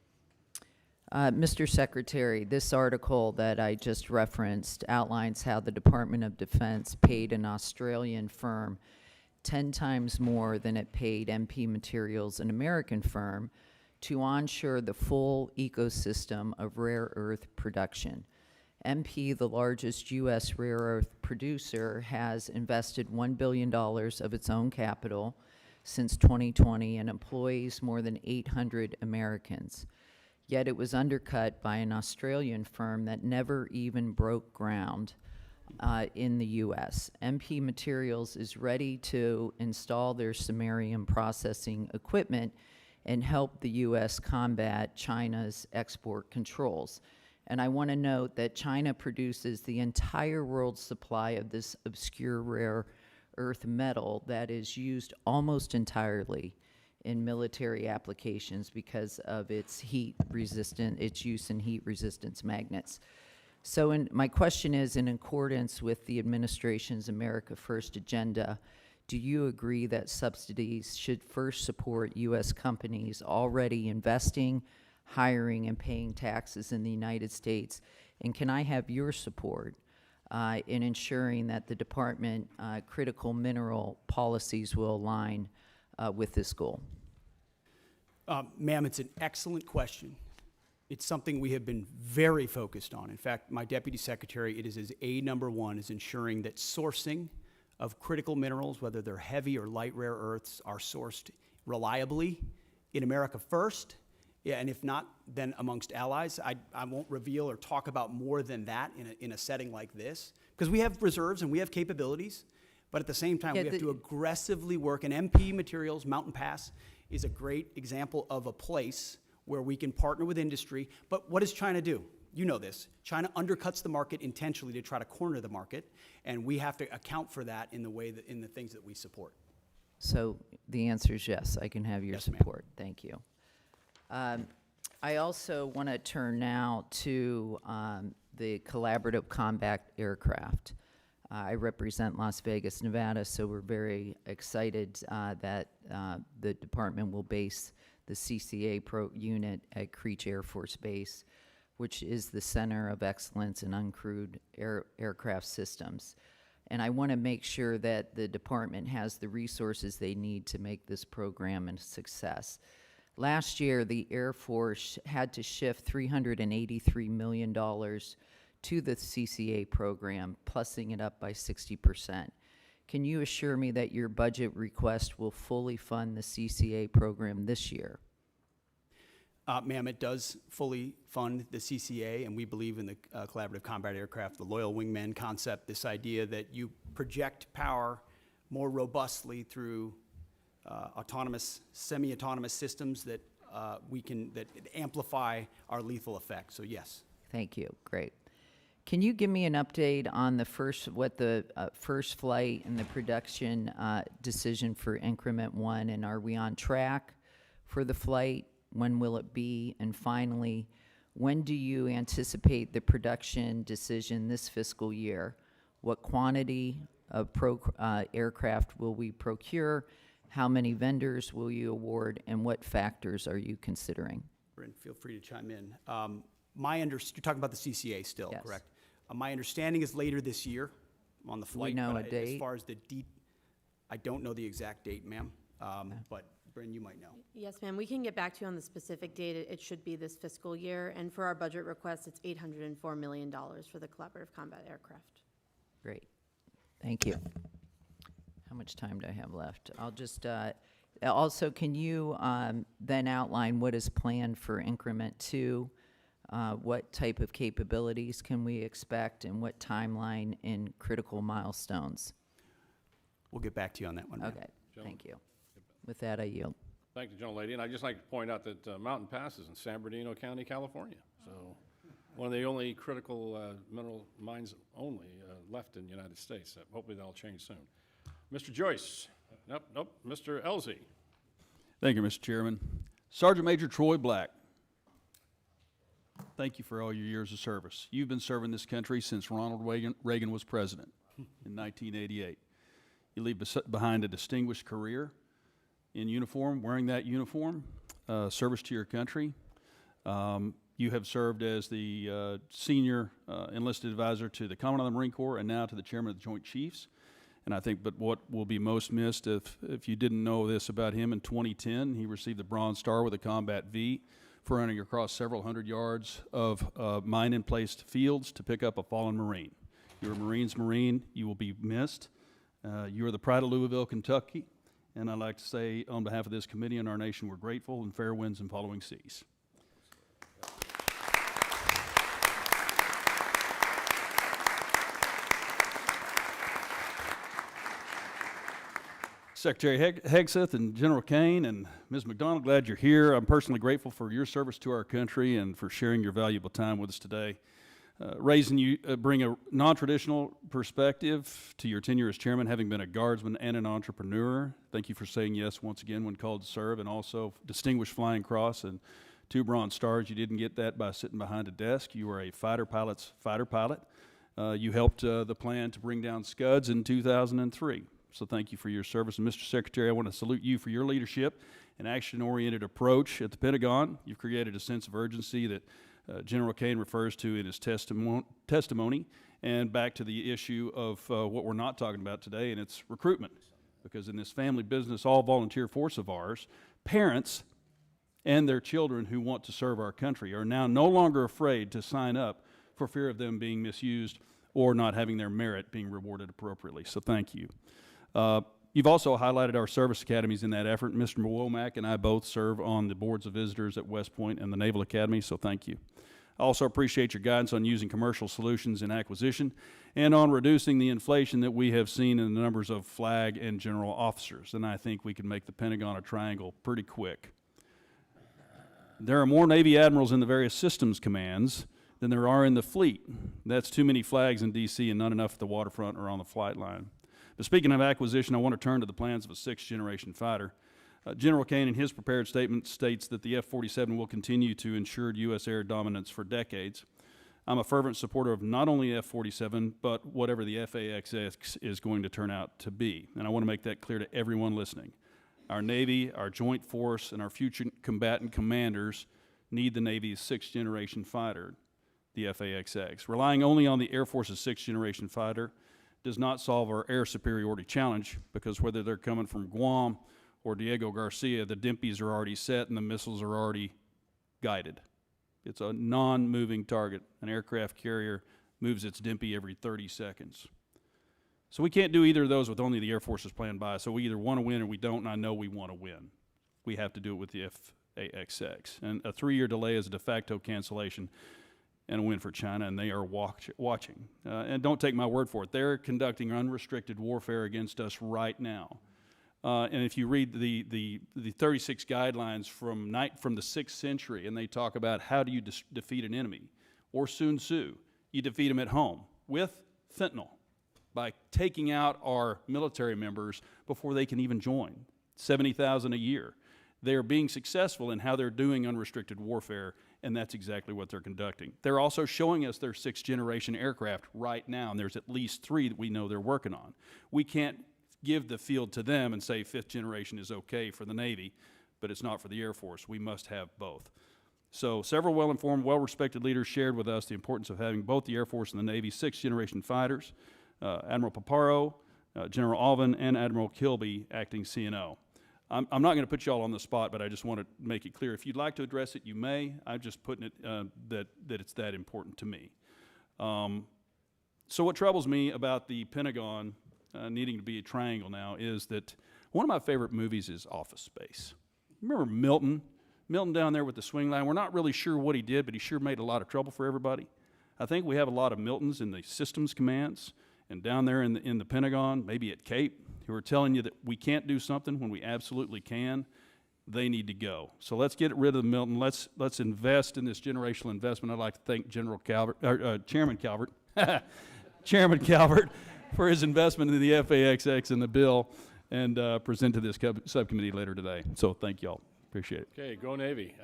Mr. Secretary, this article that I just referenced outlines how the Department of Defense paid an Australian firm 10 times more than it paid MP Materials, an American firm, to onshore the full ecosystem of rare earth production. MP, the largest U.S. rare earth producer, has invested $1 billion of its own capital since 2020 and employs more than 800 Americans. Yet it was undercut by an Australian firm that never even broke ground in the U.S. MP Materials is ready to install their samarium processing equipment and help the U.S. combat China's export controls. And I want to note that China produces the entire world's supply of this obscure rare earth metal that is used almost entirely in military applications because of its its use in heat resistance magnets. So my question is, in accordance with the administration's America First agenda, do you agree that subsidies should first support U.S. companies already investing, hiring, and paying taxes in the United States? And can I have your support in ensuring that the department critical mineral policies will align with this goal? Ma'am, it's an excellent question. It's something we have been very focused on. In fact, my deputy secretary, it is his number one, is ensuring that sourcing of critical minerals, whether they're heavy or light rare earths, are sourced reliably in America first, and if not, then amongst allies. I won't reveal or talk about more than that in a setting like this, because we have reserves and we have capabilities, but at the same time, we have to aggressively work. And MP Materials, Mountain Pass, is a great example of a place where we can partner with industry. But what does China do? You know this. China undercuts the market intentionally to try to corner the market, and we have to account for that in the things that we support. So the answer is yes, I can have your support. Thank you. I also want to turn now to the collaborative combat aircraft. I represent Las Vegas, Nevada, so we're very excited that the department will base the CCA unit at Creech Air Force Base, which is the center of excellence in uncrewed aircraft systems. And I want to make sure that the department has the resources they need to make this program a success. Last year, the Air Force had to shift $383 million to the CCA program, plussing it up by 60%. Can you assure me that your budget request will fully fund the CCA program this year? Ma'am, it does fully fund the CCA, and we believe in the collaborative combat aircraft, the loyal wingman concept, this idea that you project power more robustly through autonomous, semi-autonomous systems that that amplify our lethal effect. So yes. Thank you. Great. Can you give me an update on the first flight and the production decision for Increment 1, and are we on track for the flight? When will it be? And finally, when do you anticipate the production decision this fiscal year? What quantity of aircraft will we procure? How many vendors will you award? And what factors are you considering? Bryn, feel free to chime in. You're talking about the CCA still, Yes. correct? My understanding is later this year on the flight. We know but a date? As far as I don't know the exact date, ma'am, but Bryn, you might know. Yes, ma'am. We can get back to you on the specific date. It should be this fiscal year. And for our budget request, it's $804 million for the collaborative combat aircraft. Great. Thank you. How much time do I have left? I'll just, also, can you then outline what is planned for Increment 2? What type of capabilities can we expect, and what timeline in critical milestones? We'll get back to you on that one, ma'am. Okay, thank you. With that, I yield. Thank you, gentlelady. And I'd just like to point out that Mountain Pass is in San Bernardino County, California. So one of the only critical mineral mines left in the United States. Hopefully that'll change soon. Mr. Joyce. Nope, Mr. Elzey. Thank you, Mr. Chairman. Sergeant Major Troy Black, thank you for all your years of service. You've been serving this country since Ronald Reagan was president in 1988. You leave behind a distinguished career in uniform, wearing that uniform, service to your country. You have served as the senior enlisted advisor to the Commandant of the Marine Corps and now to the Chairman of the Joint Chiefs. And I think, but what will be most missed, if you didn't know this about him, in 2010, he received the Bronze Star with a Combat V for running across several hundred yards of mine-in-placed fields to pick up a fallen Marine. You're a Marine's Marine. You will be missed. You are the pride of Louisville, Kentucky. And I'd like to say, on behalf of this committee and our nation, we're grateful, and fair winds and following seas. Secretary Hegseth and General Kane and Ms. McDonald, glad you're here. I'm personally grateful for your service to our country and for sharing your valuable time with us today. Bring a non-traditional perspective to your tenure as chairman, having been a guardsman and an entrepreneur. Thank you for saying yes once again when called to serve, and also distinguished Flying Cross and 2 Bronze Stars. You didn't get that by sitting behind a desk. You were a fighter pilot's fighter pilot. You helped the plan to bring down Scuds in 2003. So thank you for your service. And Mr. Secretary, I want to salute you for your leadership and action-oriented approach at the Pentagon. You've created a sense of urgency that General Kane refers to in his testimony, and back to the issue of what we're not talking about today, and it's recruitment. Because in this family business, all volunteer force of ours, parents and their children who want to serve our country are now no longer afraid to sign up for fear of them being misused or not having their merit being rewarded appropriately. So thank you. You've also highlighted our service academies in that effort. Mr. Womack and I both serve on the boards of visitors at West Point and the Naval Academy, so thank you. I also appreciate your guidance on using commercial solutions in acquisition and on reducing the inflation that we have seen in the numbers of flag and general officers. And I think we can make the Pentagon a triangle pretty quick. There are more Navy admirals in the various systems commands than there are in the fleet. That's too many flags in D.C. and not enough at the waterfront or on the flight line. But speaking of acquisition, I want to turn to the plans of a 6th-generation fighter. General Kane, in his prepared statement, states that the F-47 will continue to ensure U.S. air dominance for decades. I'm a fervent supporter of not only F-47, but whatever the FAXX is going to turn out to be. And I want to make that clear to everyone listening. Our Navy, our Joint Force, and our future combatant commanders need the Navy's 6th-generation fighter, the FAXX. Relying only on the Air Force's 6th-generation fighter does not solve our air superiority challenge, because whether they're coming from Guam or Diego Garcia, the DIMPs are already set and the missiles are already guided. It's a non-moving target. An aircraft carrier moves its DIMP every 30 seconds. So we can't do either of those with only the Air Force's plan by. So we either want to win or we don't, and I know we want to win. We have to do it with the FAXX. And a 3-year delay is a de facto cancellation and a win for China, and they are watching. And don't take my word for it. They're conducting unrestricted warfare against us right now. And if you read the 36 guidelines from the 6th century, and they talk about how do you defeat an enemy, or Sun Tzu, you defeat them at home with fentanyl, by taking out our military members before they can even join, 70,000 a year. They are being successful in how they're doing unrestricted warfare, and that's exactly what they're conducting. They're also showing us their 6th-generation aircraft right now, and there's at least 3 that we know they're working on. We can't give the field to them and say 5th generation is okay for the Navy, but it's not for the Air Force. We must have both. So several well-informed, well-respected leaders shared with us the importance of having both the Air Force and the Navy 6th-generation fighters, Admiral Paparo, General Alvin, and Admiral Kilby, acting CNO. I'm not going to put you all on the spot, but I just want to make it clear. If you'd like to address it, you may. I'm just putting it that it's that important to me. So what troubles me about the Pentagon needing to be a triangle now is that one of my favorite movies is Office Space. Remember Milton? Milton down there with the swing line. We're not really sure what he did, but he sure made a lot of trouble for everybody. I think we have a lot of Miltons in the systems commands and down there in the Pentagon, maybe at Cape, who are telling you that we can't do something when we absolutely can. They need to go. So let's get rid of the Milton. Let's invest in this generational investment. I'd like to thank Chairman Calvert, Chairman Calvert, for his investment in the FAXX and the bill. and present to this subcommittee later today. So thank y'all. Appreciate it. Okay, go Navy.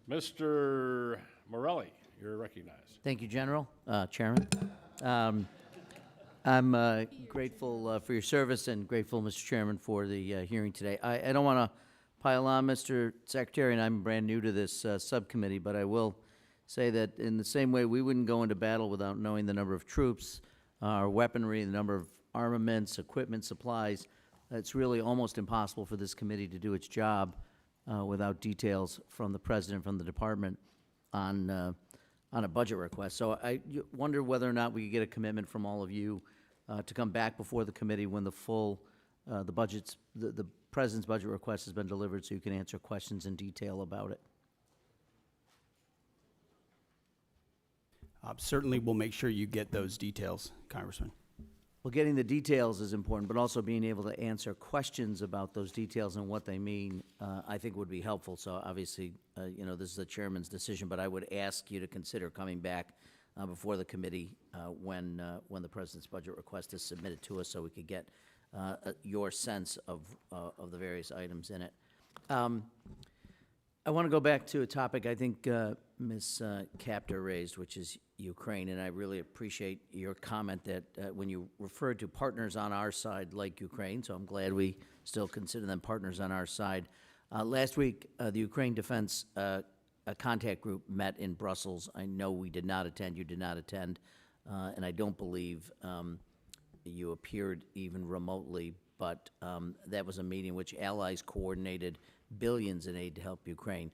Mr. Morelli, you're recognized. Thank you, General, Chairman. I'm grateful for your service and grateful, Mr. Chairman, for the hearing today. I don't want to pile on, Mr. Secretary, and I'm brand new to this subcommittee, but I will say that in the same way we wouldn't go into battle without knowing the number of troops, our weaponry, the number of armaments, equipment, supplies, it's really almost impossible for this committee to do its job without details from the President, from the Department on a budget request. So I wonder whether or not we could get a commitment from all of you to come back before the committee when the full, the President's budget request has been delivered so you can answer questions in detail about it. Certainly, we'll make sure you get those details, Congressman. Well, getting the details is important, but also being able to answer questions about those details and what they mean, I think would be helpful. So obviously, you know, this is the chairman's decision, but I would ask you to consider coming back before the committee when the President's budget request is submitted to us so we could get your sense of the various items in it. I want to go back to a topic I think Ms. Kaptur raised, which is Ukraine, and I really appreciate your comment that when you referred to partners on our side like Ukraine, so I'm glad we still consider them partners on our side. Last week, the Ukraine Defense Contact Group met in Brussels. I know we did not attend, you did not attend, and I don't believe you appeared even remotely, but that was a meeting which allies coordinated billions in aid to help Ukraine.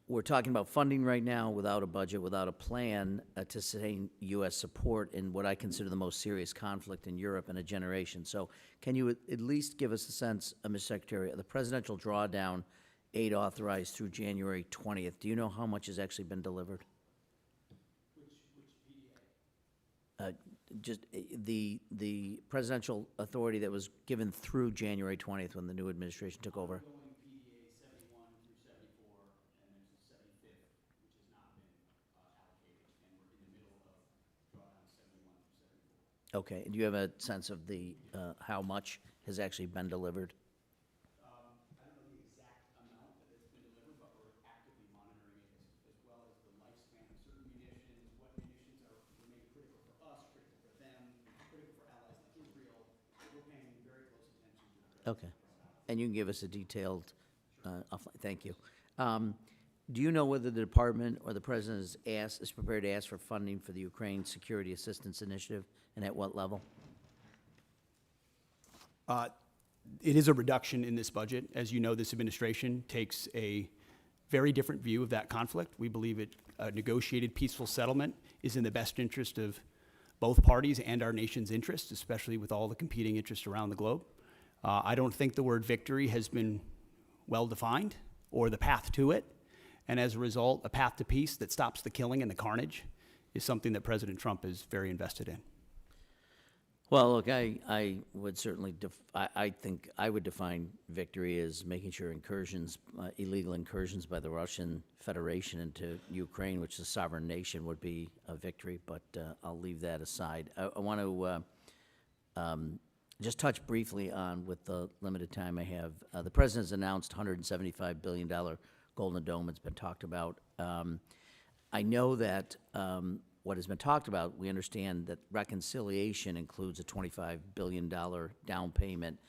We're talking about funding right now without a budget, without a plan to sustain U.S. support in what I consider the most serious conflict in Europe in a generation. So can you at least give us a sense, Mr. Secretary, of the presidential drawdown aid authorized through January 20th? Do you know how much has actually been delivered? Just the presidential authority that was given through January 20th when the new administration took over. Okay, and do you have a sense of the how much has actually been delivered? I don't know the exact amount that has been delivered, but we're actively monitoring it as well as the lifespan of certain munitions, what munitions remain critical for us, critical for them, critical for allies like Israel. We're paying very close attention to the Okay, and you can give us a detailed, thank you. Do you know whether the department or the president is prepared to ask for funding for the Ukraine Security Assistance Initiative, and at what level? It is a reduction in this budget. As you know, this administration takes a very different view of that conflict. We believe a negotiated peaceful settlement is in the best interest of both parties and our nation's interests, especially with all the competing interests around the globe. I don't think the word victory has been well defined or the path to it. And as a result, a path to peace that stops the killing and the carnage is something that President Trump is very invested in. Well, look, I would certainly, I think I would define victory as making sure incursions, illegal incursions by the Russian Federation into Ukraine, which is a sovereign nation, would be a victory, but I'll leave that aside. I want to just touch briefly on, with the limited time I have, the President's announced $175 billion Golden Dome. It's been talked about. I know that what has been talked about, we understand that reconciliation includes a $25 billion down payment.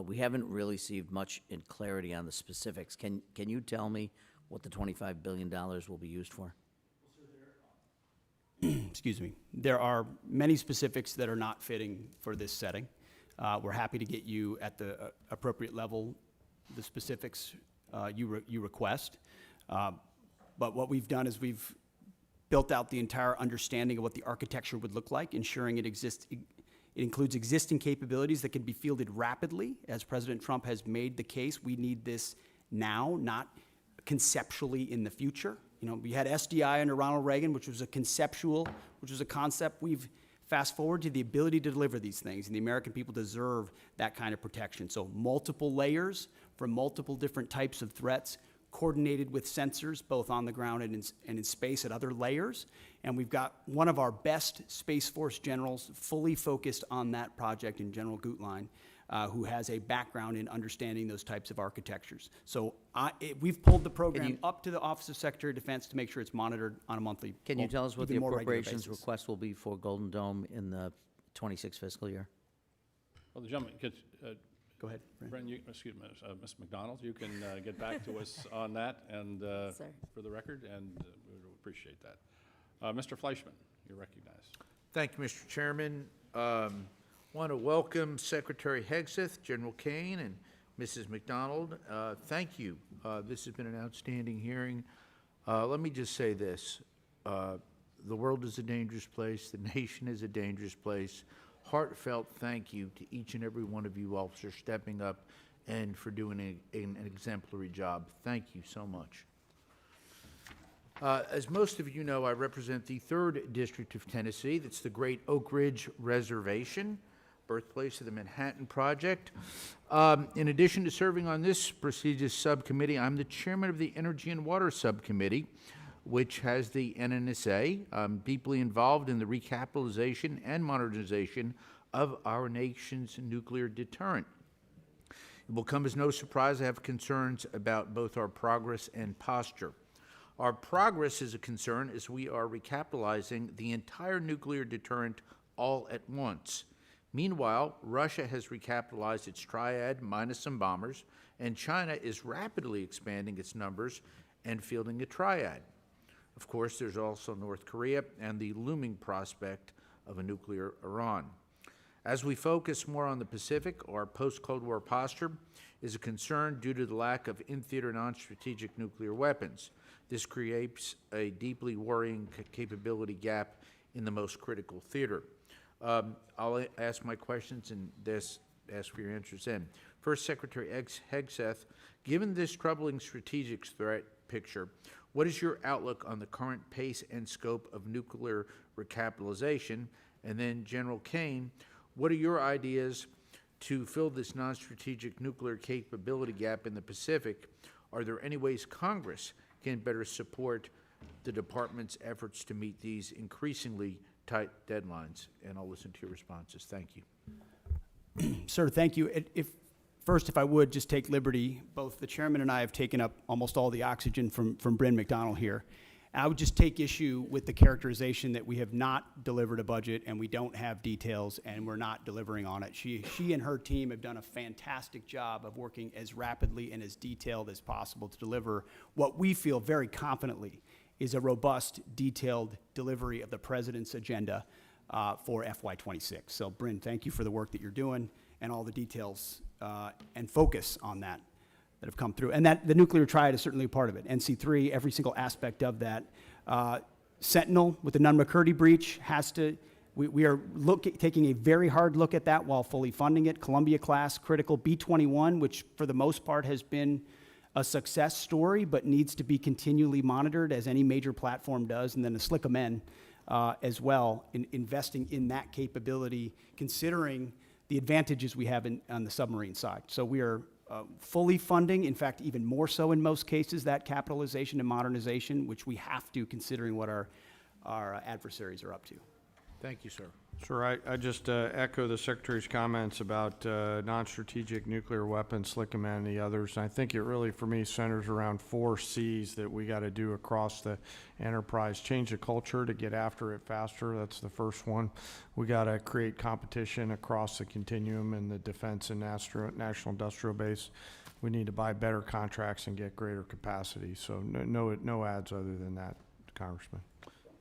We haven't really received much in clarity on the specifics. Can you tell me what the $25 billion will be used for? Excuse me. There are many specifics that are not fitting for this setting. We're happy to get you at the appropriate level the specifics you request. But what we've done is we've built out the entire understanding of what the architecture would look like, ensuring it includes existing capabilities that can be fielded rapidly. As President Trump has made the case, we need this now, not conceptually in the future. You know, we had SDI under Ronald Reagan, which was a concept. We've fast forward to the ability to deliver these things, and the American people deserve that kind of protection. So multiple layers for multiple different types of threats coordinated with sensors, both on the ground and in space at other layers. And we've got one of our best Space Force generals fully focused on that project in General Gutlein, who has a background in understanding those types of architectures. So we've pulled the program up to the Office of Secretary of Defense to make sure it's monitored on a monthly, Can you tell us what the even more regular appropriations basis. request will be for Golden Dome in the 26 fiscal year? Well, the gentleman, Go ahead, Brent. Bren, excuse me, Ms. McDonald, you can get back to us on that and for the record, and we would appreciate that. Mr. Fleischman, you're recognized. Thank you, Mr. Chairman. Want to welcome Secretary Hegseth, General Kane, and Mrs. McDonald. Thank you. This has been an outstanding hearing. Let me just say this. The world is a dangerous place. The nation is a dangerous place. Heartfelt thank you to each and every one of you officers stepping up and for doing an exemplary job. Thank you so much. As most of you know, I represent the 3rd District of Tennessee. That's the Great Oak Ridge Reservation, birthplace of the Manhattan Project. In addition to serving on this prestigious subcommittee, I'm the chairman of the Energy and Water Subcommittee, which has the NNSA. I'm deeply involved in the recapitalization and modernization of our nation's nuclear deterrent. It will come as no surprise I have concerns about both our progress and posture. Our progress is a concern as we are recapitalizing the entire nuclear deterrent all at once. Meanwhile, Russia has recapitalized its triad minus some bombers, and China is rapidly expanding its numbers and fielding a triad. Of course, there's also North Korea and the looming prospect of a nuclear Iran. As we focus more on the Pacific, our post-Cold War posture is a concern due to the lack of in-theater non-strategic nuclear weapons. This creates a deeply worrying capability gap in the most critical theater. I'll ask my questions and ask for your answers then. First, Secretary Hegseth, given this troubling strategic threat picture, what is your outlook on the current pace and scope of nuclear recapitalization? And then, General Kane, what are your ideas to fill this non-strategic nuclear capability gap in the Pacific? Are there any ways Congress can better support the department's efforts to meet these increasingly tight deadlines? And I'll listen to your responses. Thank you. Sir, thank you. First, if I would just take liberty, both the chairman and I have taken up almost all the oxygen from Bryn McDonald here. I would just take issue with the characterization that we have not delivered a budget and we don't have details and we're not delivering on it. She and her team have done a fantastic job of working as rapidly and as detailed as possible to deliver what we feel very confidently is a robust, detailed delivery of the president's agenda for FY26. So, Bryn, thank you for the work that you're doing and all the details and focus on that have come through. And that the nuclear triad is certainly a part of it. NC3, every single aspect of that. Sentinel with the Nunn-McCurdy breach has to, we are taking a very hard look at that while fully funding it. Columbia class, critical. B-21, which for the most part has been a success story, but needs to be continually monitored as any major platform does. And then the SLICM-N as well, investing in that capability, considering the advantages we have on the submarine side. So we are fully funding, in fact, even more so in most cases, that capitalization and modernization, which we have to, considering what our adversaries are up to. Thank you, sir. Sure, I just echo the Secretary's comments about non-strategic nuclear weapons, SLICM and the others. I think it really, for me, centers around 4 C's that we got to do across the enterprise. Change the culture to get after it faster. That's the first one. We got to create competition across the continuum in the defense and national industrial base. We need to buy better contracts and get greater capacity. So no ads other than that, Congressman.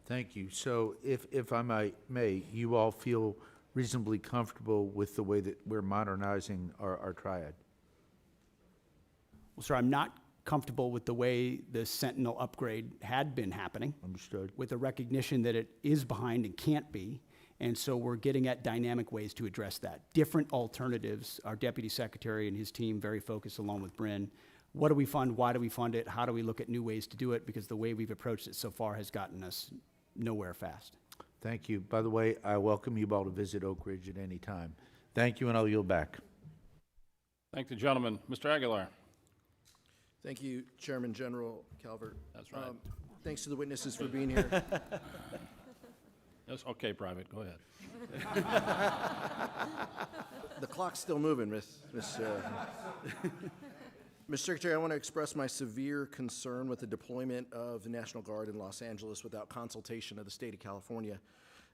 Thank you. So if I may, you all feel reasonably comfortable with the way that we're modernizing our triad? Well, sir, I'm not comfortable with the way the Sentinel upgrade had been happening. Understood. With the recognition that it is behind and can't be. And so we're getting at dynamic ways to address that. Different alternatives. Our Deputy Secretary and his team very focused along with Bryn. What do we fund? Why do we fund it? How do we look at new ways to do it? Because the way we've approached it so far has gotten us nowhere fast. Thank you. By the way, I welcome you all to visit Oak Ridge at any time. Thank you, and I'll yield back. Thank the gentleman. Mr. Aguilar. Thank you, Chairman General Calvert. That's right. Thanks to the witnesses for being here. That's okay, Private, go ahead. The clock's still moving, Mr. Secretary, I want to express my severe concern with the deployment of the National Guard in Los Angeles without consultation of the state of California.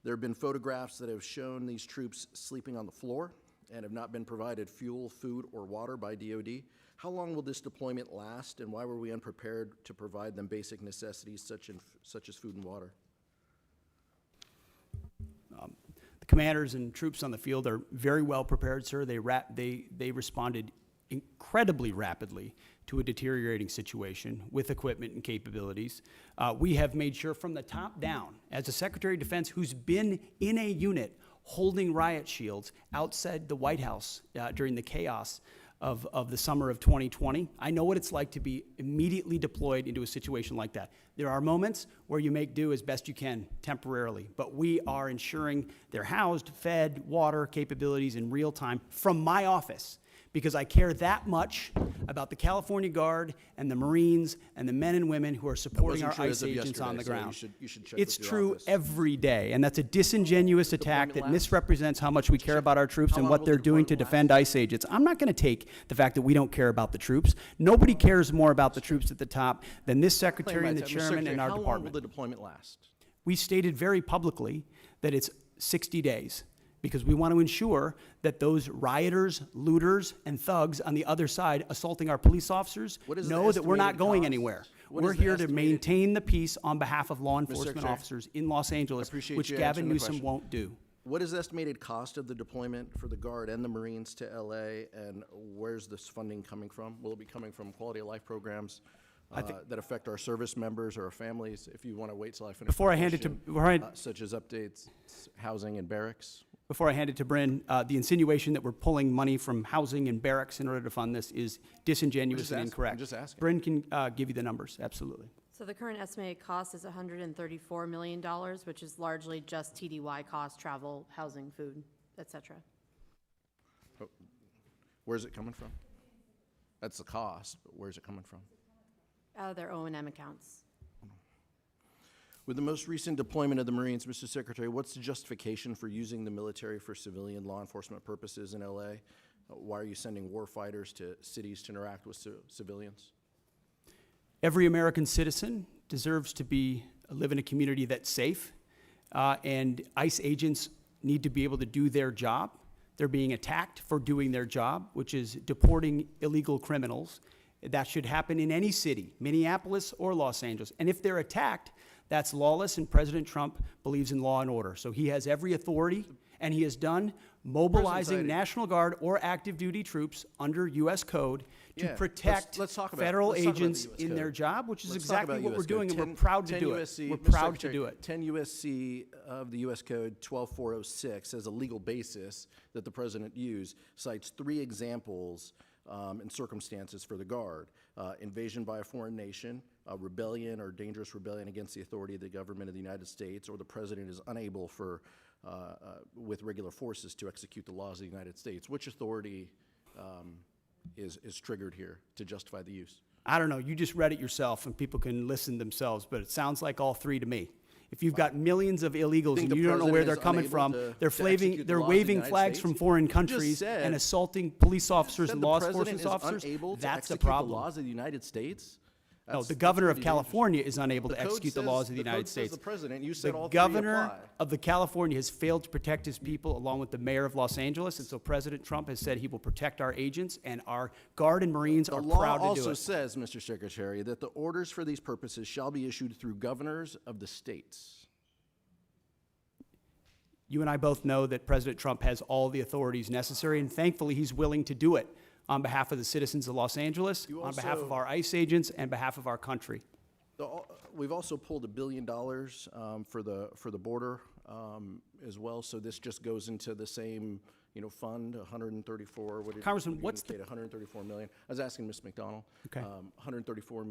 There have been photographs that have shown these troops sleeping on the floor and have not been provided fuel, food, or water by DoD. How long will this deployment last, and why were we unprepared to provide them basic necessities such as food and water? The commanders and troops on the field are very well prepared, sir. They responded incredibly rapidly to a deteriorating situation with equipment and capabilities. We have made sure from the top down, as a Secretary of Defense who's been in a unit holding riot shields outside the White House during the chaos of the summer of 2020. I know what it's like to be immediately deployed into a situation like that. There are moments where you make do as best you can temporarily, but we are ensuring they're housed, fed, water capabilities in real time from my office, because I care that much about the California Guard and the Marines and the men and women who are supporting our ICE agents on the ground. You should check It's with your true office. every day, and that's a disingenuous attack that last? misrepresents how much we care about our troops How and long what will they're the doing to deployment defend ICE agents. I'm not going to take the fact that we don't care about the troops. Nobody cares more about the troops at the top than this secretary and the Mr. chairman Secretary, and our how long will department. the deployment last? We stated very publicly that it's 60 days, because we want to ensure that those rioters, looters, and thugs on the other side assaulting our police officers What is the know that we're not estimated going cost? anywhere. What We're is the here to estimated- maintain the peace on behalf of law enforcement Secretary, officers in Los Angeles, appreciate which you Gavin answering the Newsom question. won't do. What is the estimated cost of the deployment for the Guard and the Marines to LA, and where's this funding coming from? Will it be coming from quality of life programs that affect our service members or our families? If you want to wait till I finish. Before my I hand it to- question, such as updates, housing and barracks? Before I hand it to Bryn, the insinuation that we're pulling money from housing and barracks in order to fund this is disingenuous and incorrect. I'm just asking. Bryn can give you the numbers, absolutely. So the current estimated cost is $134 million, which is largely just TDY costs, travel, housing, food, et cetera. Where's it coming from? That's the cost, but where's it coming from? Out of their O&M accounts. With the most recent deployment of the Marines, Mr. Secretary, what's the justification for using the military for civilian law enforcement purposes in LA? Why are you sending war fighters to cities to interact with civilians? Every American citizen deserves to live in a community that's safe, and ICE agents need to be able to do their job. They're being attacked for doing their job, which is deporting illegal criminals. That should happen in any city, Minneapolis or Los Angeles. And if they're attacked, that's lawless, and President Trump believes in law and order. So he has every authority, and he has done mobilizing National Guard or active duty troops under U.S. code to protect federal agents in their job, which is exactly what we're doing, and we're proud to do it. We're proud to do it. 10 U.S.C. of the U.S. Code 12406 as a legal basis that the President used cites 3 examples and circumstances for the Guard: invasion by a foreign nation, rebellion or dangerous rebellion against the authority of the government of the United States, or the President is unable with regular forces to execute the laws of the United States. Which authority is triggered here to justify the use? I don't know. You just read it yourself, and people can listen themselves, but it sounds like all 3 to me. If you've got millions of illegals and you don't know where they're coming from, they're waving flags from foreign countries and assaulting police officers and law enforcement officers, that's a problem. The laws of the United States? No, the governor of California is unable to execute the laws of the United States. The President, you said all The 3 governor apply. of the California has failed to protect his people, along with the mayor of Los Angeles, and so President Trump has said he will protect our agents, and our Guard and Marines are proud to do it. The law also says, Mr. Secretary, that the orders for these purposes shall be issued through governors of the states. You and I both know that President Trump has all the authorities necessary, and thankfully he's willing to do it on behalf of the citizens of Los Angeles, on behalf of our ICE agents, and behalf of our country. We've also pulled $1 billion for the border as well, so this just goes into the same fund, 134. What did Congressman, you what's the indicate, 134 million? I was asking Ms. McDonald. Okay. 134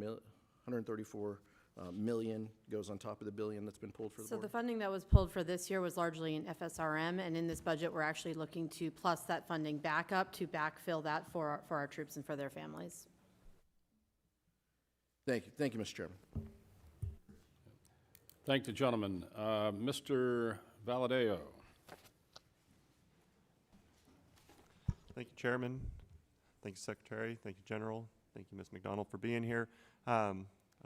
million goes on top of the billion that's been pulled for the So border. the funding that was pulled for this year was largely in FSRM, and in this budget, we're actually looking to plus that funding back up to backfill that for our troops and for their families. Thank you. Thank you, Mr. Chairman. Thank the gentleman. Mr. Valadeo. Thank you, Chairman. Thank you, Secretary. Thank you, General. Thank you, Ms. McDonald, for being here. I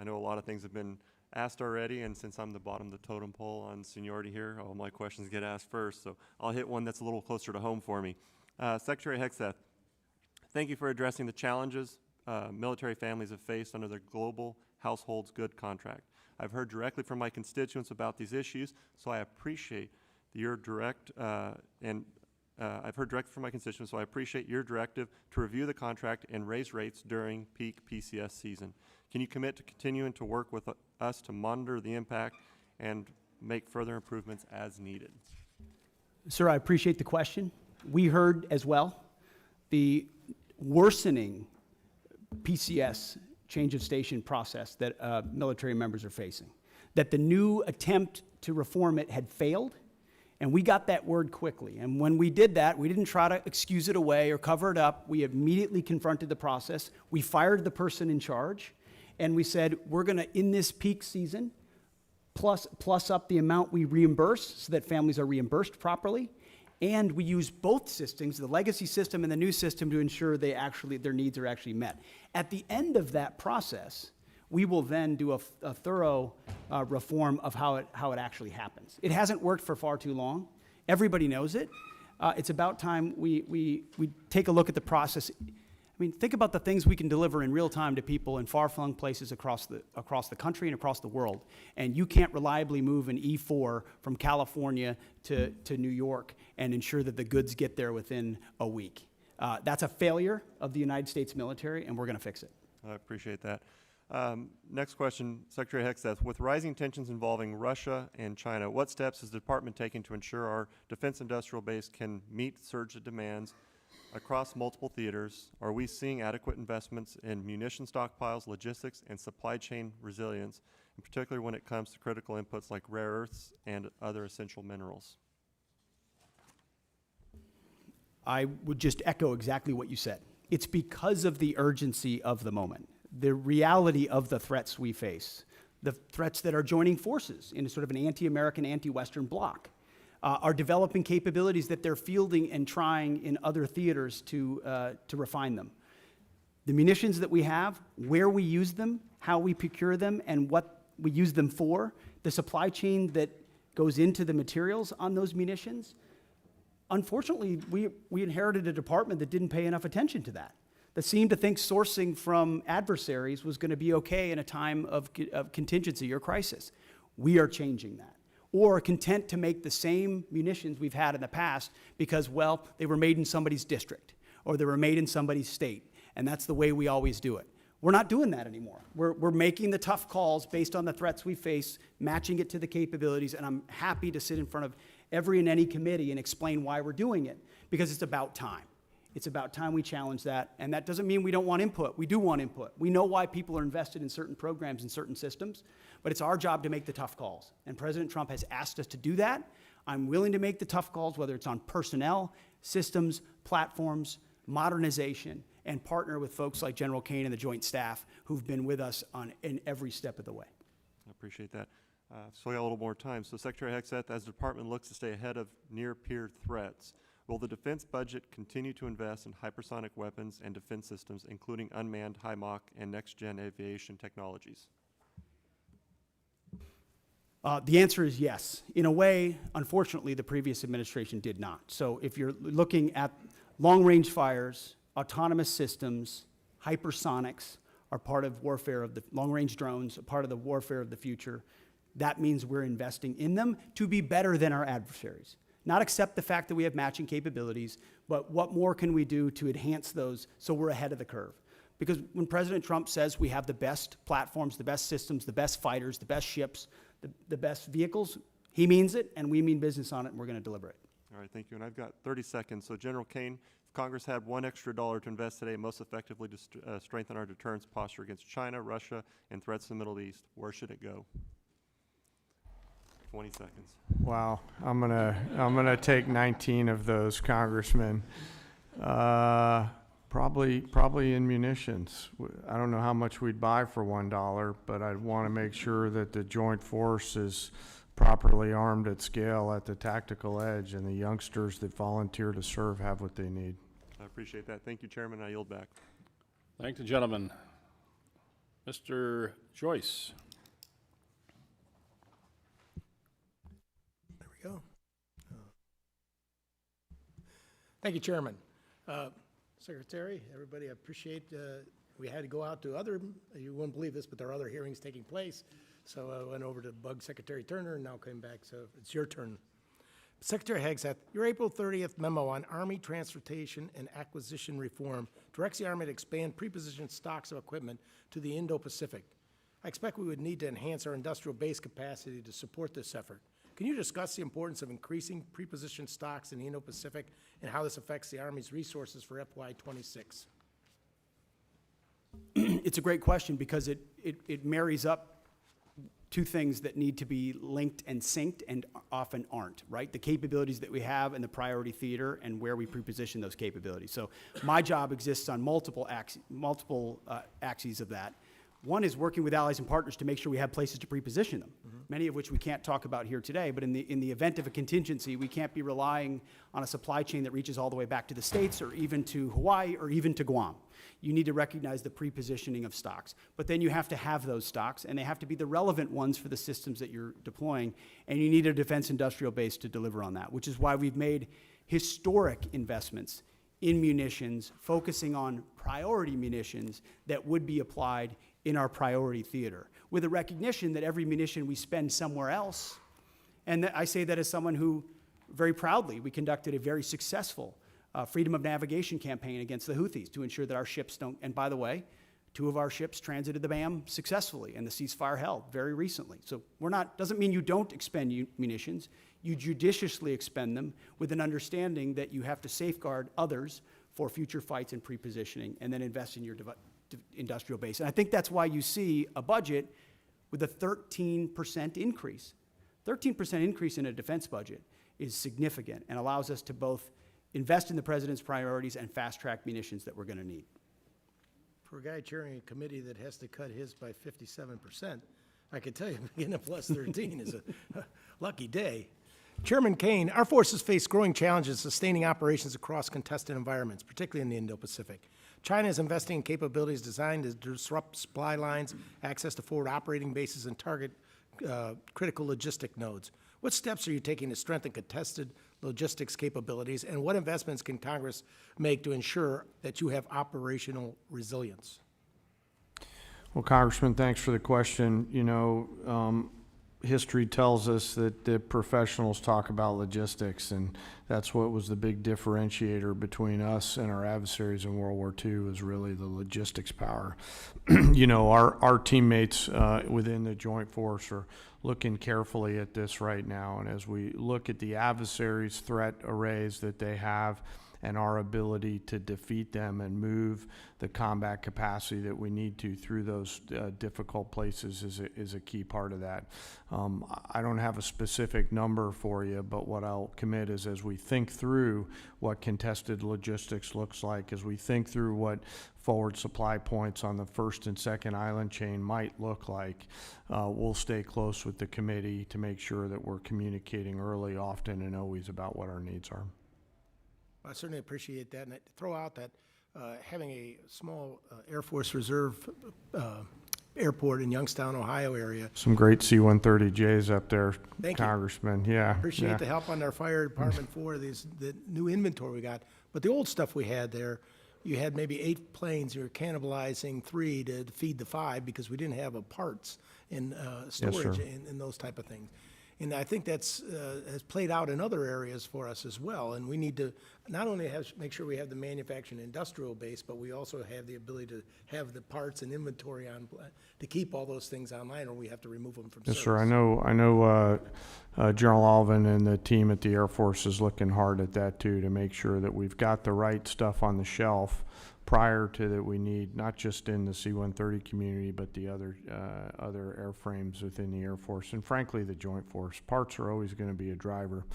know a lot of things have been asked already, and since I'm the bottom of the totem pole on seniority here, all my questions get asked first, so I'll hit one that's a little closer to home for me. Secretary Hegseth, thank you for addressing the challenges military families have faced under the Global Households Good contract. I've heard directly from my constituents about these issues, so I appreciate your I've heard directly from my constituents, so I appreciate your directive to review the contract and raise rates during peak PCS season. Can you commit to continuing to work with us to monitor the impact and make further improvements as needed? Sir, I appreciate the question. We heard as well the worsening PCS change of station process that military members are facing, that the new attempt to reform it had failed, and we got that word quickly. And when we did that, we didn't try to excuse it away or cover it up. We immediately confronted the process. We fired the person in charge, and we said, we're going to, in this peak season, plus up the amount we reimburse so that families are reimbursed properly. And we use both systems, the legacy system and the new system, to ensure their needs are actually met. At the end of that process, we will then do a thorough reform of how it actually happens. It hasn't worked for far too long. Everybody knows it. It's about time we take a look at the process. I mean, think about the things we can deliver in real time to people in far-flung places across the country and across the world. And you can't reliably move an E4 from California to New York and ensure that the goods get there within a week. That's a failure of the United States military, and we're going to fix it. I appreciate that. Next question, Secretary Hegseth. With rising tensions involving Russia and China, what steps is the department taking to ensure our defense industrial base can meet surge of demands across multiple theaters? Are we seeing adequate investments in munition stockpiles, logistics, and supply chain resilience, in particular when it comes to critical inputs like rare earths and other essential minerals? I would just echo exactly what you said. It's because of the urgency of the moment, the reality of the threats we face, the threats that are joining forces in a sort of an anti-American, anti-Western bloc, are developing capabilities that they're fielding and trying in other theaters to refine them. The munitions that we have, where we use them, how we procure them, and what we use them for, the supply chain that goes into the materials on those munitions. Unfortunately, we inherited a department that didn't pay enough attention to that seemed to think sourcing from adversaries was going to be okay in a time of contingency or crisis. We are changing that. Or content to make the same munitions we've had in the past because, well, they were made in somebody's district or they were made in somebody's state, and that's the way we always do it. We're not doing that anymore. We're making the tough calls based on the threats we face, matching it to the capabilities, and I'm happy to sit in front of every and any committee and explain why we're doing it, because it's about time. It's about time we challenge that, and that doesn't mean we don't want input. We do want input. We know why people are invested in certain programs and certain systems, but it's our job to make the tough calls, and President Trump has asked us to do that. I'm willing to make the tough calls, whether it's on personnel, systems, platforms, modernization, and partner with folks like General Kane and the Joint Staff who've been with us in every step of the way. I appreciate that. So we got a little more time. So Secretary Hegseth, as the department looks to stay ahead of near-peer threats, will the defense budget continue to invest in hypersonic weapons and defense systems, including unmanned, high Mach, and next-gen aviation technologies? The answer is yes. In a way, unfortunately, the previous administration did not. So if you're looking at long-range fires, autonomous systems, hypersonics are part of warfare of the long-range drones, a part of the warfare of the future. That means we're investing in them to be better than our adversaries. Not accept the fact that we have matching capabilities, but what more can we do to enhance those so we're ahead of the curve? Because when President Trump says we have the best platforms, the best systems, the best fighters, the best ships, the best vehicles, he means it, and we mean business on it, and we're going to deliver it. All right, thank you. And I've got 30 seconds. So General Kane, if Congress had $1 extra to invest today most effectively to strengthen our deterrence posture against China, Russia, and threats in the Middle East, where should it go? 20 seconds. Wow, I'm gonna take 19 of those, Congressman. Probably in munitions. I don't know how much we'd buy for $1, but I'd want to make sure that the joint force is properly armed at scale at the tactical edge, and the youngsters that volunteer to serve have what they need. I appreciate that. Thank you, Chairman. I yield back. Thank the gentleman. Mr. Joyce. There we go. Thank you, Chairman. Secretary, everybody, I appreciate, we had to go out to other, you wouldn't believe this, but there are other hearings taking place. So I went over to bug Secretary Turner and now came back, so it's your turn. Secretary Hegseth, your April 30th memo on Army transportation and acquisition reform directs the Army to expand prepositioned stocks of equipment to the Indo-Pacific. I expect we would need to enhance our industrial base capacity to support this effort. Can you discuss the importance of increasing prepositioned stocks in the Indo-Pacific and how this affects the Army's resources for FY26? It's a great question because it marries up two things that need to be linked and synced and often aren't, right? The capabilities that we have in the priority theater and where we preposition those capabilities. So my job exists on multiple axes of that. One is working with allies and partners to make sure we have places to preposition them, many of which we can't talk about here today, but in the event of a contingency, we can't be relying on a supply chain that reaches all the way back to the States or even to Hawaii or even to Guam. You need to recognize the prepositioning of stocks. But then you have to have those stocks, and they have to be the relevant ones for the systems that you're deploying, and you need a defense industrial base to deliver on that, which is why we've made historic investments in munitions, focusing on priority munitions that would be applied in our priority theater, with a recognition that every munition we spend somewhere else, and I say that as someone who, very proudly, we conducted a very successful freedom of navigation campaign against the Houthis to ensure that our ships don't, and by the way, 2 of our ships transited the BAM successfully, and the ceasefire held very recently. So doesn't mean you don't expend munitions, you judiciously expend them with an understanding that you have to safeguard others for future fights and prepositioning, and then invest in your industrial base. And I think that's why you see a budget with a 13% increase. 13% increase in a defense budget is significant and allows us to both invest in the president's priorities and fast-track munitions that we're going to need. For a guy chairing a committee that has to cut his by 57%, I can tell you getting a plus 13 is a lucky day. Chairman Kane, our forces face growing challenges sustaining operations across contested environments, particularly in the Indo-Pacific. China is investing in capabilities designed to disrupt supply lines, access to forward operating bases, and target critical logistic nodes. What steps are you taking to strengthen contested logistics capabilities, and what investments can Congress make to ensure that you have operational resilience? Well, Congressman, thanks for the question. You know, history tells us that the professionals talk about logistics, and that's what was the big differentiator between us and our adversaries in World War II, was really the logistics power. You know, our teammates within the Joint Force are looking carefully at this right now, and as we look at the adversaries' threat arrays that they have and our ability to defeat them and move the combat capacity that we need to through those difficult places is a key part of that. I don't have a specific number for you, but what I'll commit is, as we think through what contested logistics looks like, as we think through what forward supply points on the first and second island chain might look like, we'll stay close with the committee to make sure that we're communicating early, often, and always about what our needs are. I certainly appreciate that, and I throw out that having a small Air Force Reserve airport in Youngstown, Ohio area. Some great C-130Js up there, Thank you. Congressman. Yeah. Appreciate the help on our fire department for the new inventory we got. But the old stuff we had there, you had maybe 8 planes, you were cannibalizing 3 to feed the 5 because we didn't have parts and storage and those type of things. And I think that's has played out in other areas for us as well. And we need to not only make sure we have the manufacturing industrial base, but we also have the ability to have the parts and inventory on to keep all those things online, or we have to remove them from service. Yes, sir. I know General Alvin and the team at the Air Force is looking hard at that too, to make sure that we've got the right stuff on the shelf, prior to that we need, not just in the C-130 community, but the other airframes within the Air Force, and frankly, the Joint Force. Parts are always going to be a driver,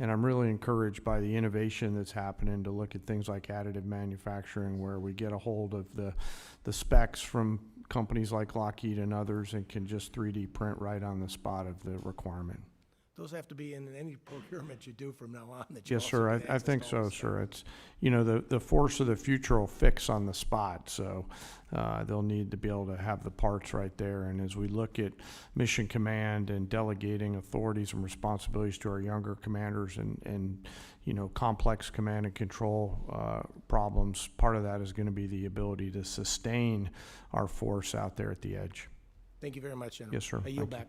and I'm really encouraged by the innovation that's happening to look at things like additive manufacturing, where we get a hold of the specs from companies like Lockheed and others and can just 3D print right on the spot of the requirement. Those have to be in any procurement you do from now on. That you Yes, also sir. get I access think to all so, this sir. It's, you know, the force of the future will fix on the spot, so they'll need to be able to have the parts right there. And as we look at mission command and delegating authorities and responsibilities to our younger commanders and you know, complex command and control problems, part of that is going to be the ability to sustain our force out there at the edge. Thank you very much, General. Yes, sir. I yield Thank back.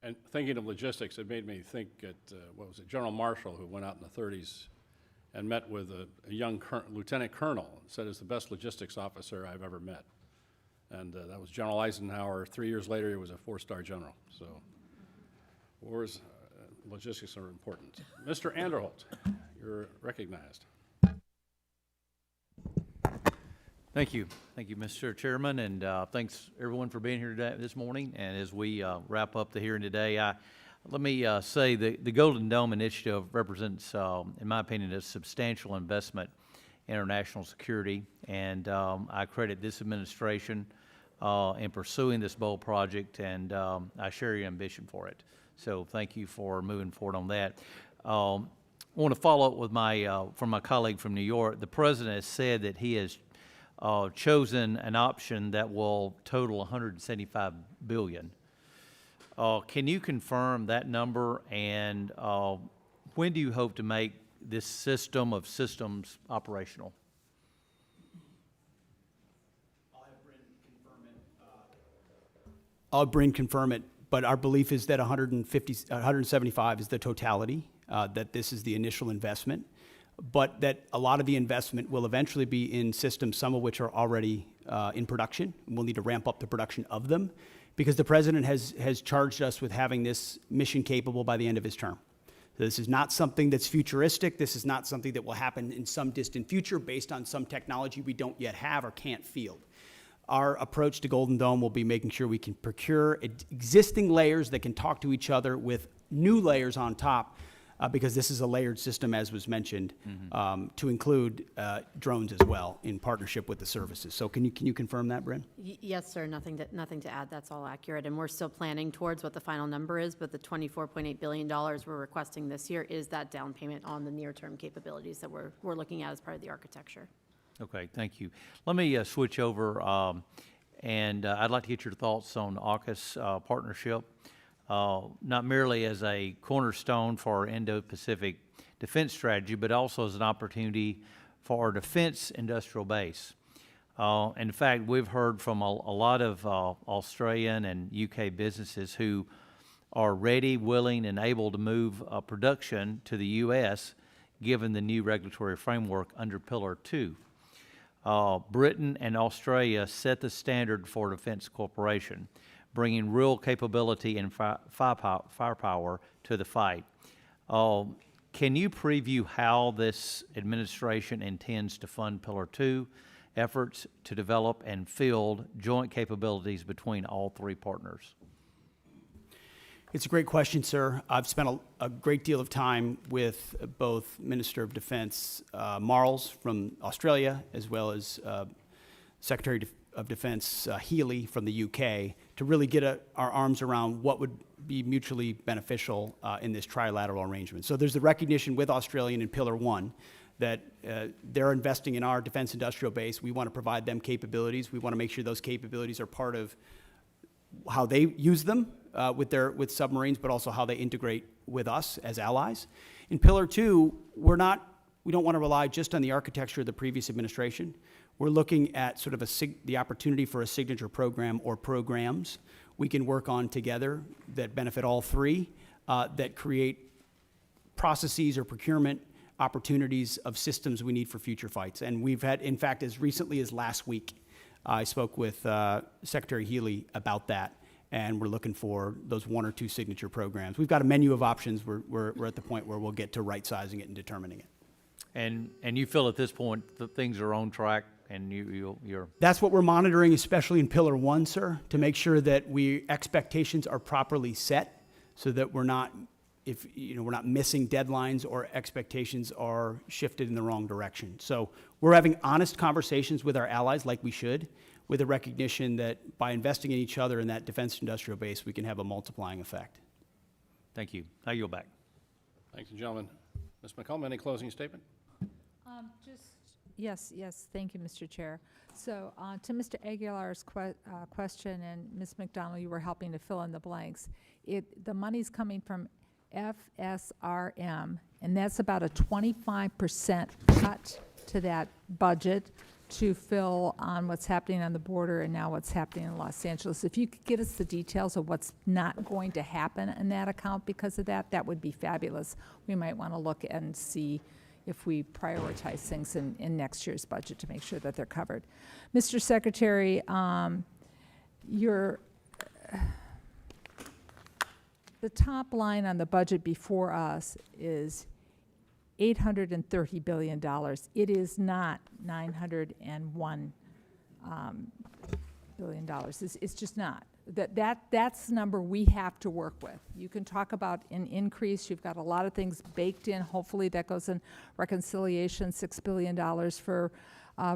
And thinking of logistics, it made me think at, what was it, General Marshall, who went out in the 30s and met with a young lieutenant colonel, and said it's the best logistics officer I've ever met. And that was General Eisenhower. 3 years later, he was a 4-star general. So wars, logistics are important. Mr. Anderholt, you're recognized. Thank you. Thank you, Mr. Chairman, and thanks everyone for being here today, this morning. And as we wrap up the hearing today, let me say the Golden Dome Initiative represents, in my opinion, a substantial investment in our national security, and I credit this administration in pursuing this bold project, and I share your ambition for it. So thank you for moving forward on that. I want to follow up with from my colleague from New York. The President has said that he has chosen an option that will total $175 billion. Can you confirm that number, and when do you hope to make this system of systems operational? I'll have Bryn confirm it, but our belief is that 175 is the totality, that this is the initial investment, but that a lot of the investment will eventually be in systems, some of which are already in production. We'll need to ramp up the production of them because the President has charged us with having this mission capable by the end of his term. So this is not something that's futuristic. This is not something that will happen in some distant future based on some technology we don't yet have or can't field. Our approach to Golden Dome will be making sure we can procure existing layers that can talk to each other with new layers on top, because this is a layered system, as was mentioned, to include drones as well in partnership with the services. So can you confirm that, Bryn? Yes, sir. Nothing to add. That's all accurate. And we're still planning towards what the final number is, but the $24.8 billion we're requesting this year is that down payment on the near-term capabilities that we're looking at as part of the architecture. Okay, thank you. Let me switch over, and I'd like to get your thoughts on AUKUS partnership, not merely as a cornerstone for our Indo-Pacific defense strategy, but also as an opportunity for our defense industrial base. In fact, we've heard from a lot of Australian and UK businesses who are ready, willing, and able to move production to the U.S. given the new regulatory framework under Pillar 2. Britain and Australia set the standard for defense cooperation, bringing real capability and firepower to the fight. Can you preview how this administration intends to fund Pillar 2 efforts to develop and field joint capabilities between all three partners? It's a great question, sir. I've spent a great deal of time with both Minister of Defense Marles from Australia, as well as Secretary of Defense Healy from the UK, to really get our arms around what would be mutually beneficial in this trilateral arrangement. So there's the recognition with Australia in Pillar 1 that they're investing in our defense industrial base. We want to provide them capabilities. We want to make sure those capabilities are part of how they use them with submarines, but also how they integrate with us as allies. In Pillar 2, we don't want to rely just on the architecture of the previous administration. We're looking at sort of the opportunity for a signature program or programs we can work on together that benefit all three, that create processes or procurement opportunities of systems we need for future fights. And we've had, in fact, as recently as last week, I spoke with Secretary Healy about that, and we're looking for those 1 or 2 signature programs. We've got a menu of options. We're at the point where we'll get to right-sizing it and determining it. And you feel at this point that things are on track And you're, That's what we're monitoring, especially in Pillar 1, sir, to make sure that expectations are properly set so that we're not missing deadlines or expectations are shifted in the wrong direction. So we're having honest conversations with our allies like we should, with a recognition that by investing in each other in that defense industrial base, we can have a multiplying effect. thank you. I yield back. Thank you, gentlemen. Ms. McCollum, any closing statement? Yes, thank you, Mr. Chair. So to Mr. Aguilar's question, and Ms. McDonald, you were helping to fill in the blanks. The money's coming from FSRM, and that's about a 25% cut to that budget to fill on what's happening on the border and now what's happening in Los Angeles. If you could get us the details of what's not going to happen in that account because of that, that would be fabulous. We might want to look and see if we prioritize things in next year's budget to make sure that they're covered. Mr. Secretary, the top line on the budget before us is $830 billion. It is not $901 billion. It's just not. That's the number we have to work with. You can talk about an increase. You've got a lot of things baked in. Hopefully that goes in reconciliation, $6 billion for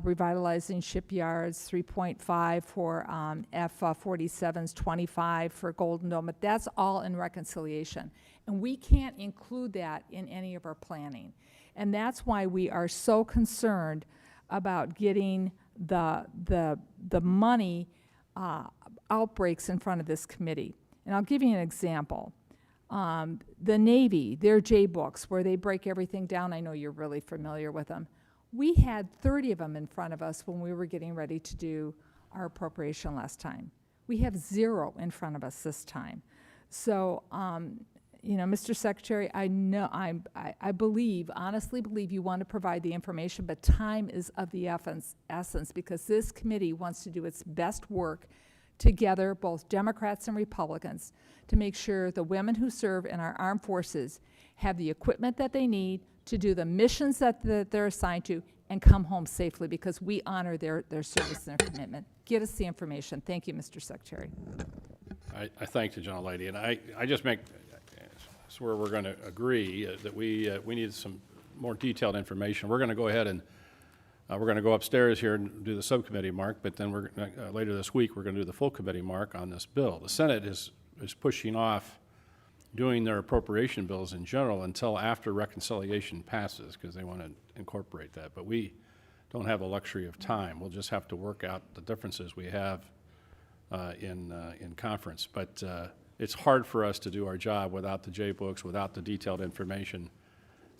revitalizing shipyards, 3.5 for F-47s, 25 for Golden Dome, but that's all in reconciliation. And we can't include that in any of our planning. And that's why we are so concerned about getting the money outbreaks in front of this committee. And I'll give you an example. The Navy, their J-books, where they break everything down, I know you're really familiar with them. We had 30 of them in front of us when we were getting ready to do our appropriation last time. We have 0 in front of us this time. So, Mr. Secretary, I believe, honestly believe you want to provide the information, but time is of the essence because this committee wants to do its best work together, both Democrats and Republicans, to make sure the women who serve in our armed forces have the equipment that they need to do the missions that they're assigned to and come home safely because we honor their service and their commitment. Get us the information. Thank you, Mr. Secretary. I thank the gentlelady, and I just make, that's where we're going to agree that we need some more detailed information. We're going to go ahead and we're going to go upstairs here and do the subcommittee mark, but then we're later this week we're going to do the full committee mark on this bill. The Senate is pushing off doing their appropriation bills in general until after reconciliation passes because they want to incorporate that. But we don't have the luxury of time. We'll just have to work out the differences we have in conference. But it's hard for us to do our job without the J-books, without the detailed information,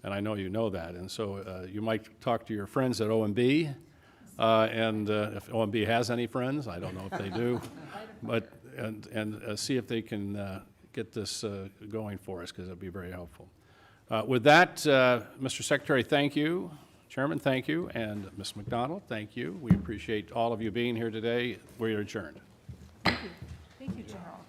and I know you know that. And so you might talk to your friends at OMB, and if OMB has any friends, I don't know if they do, but and see if they can get this going for us because it'll be very helpful. With that, Mr. Secretary, thank you. Chairman, thank you. And Ms. McDonald, thank you. We appreciate all of you being here today. We are adjourned. Thank you, General.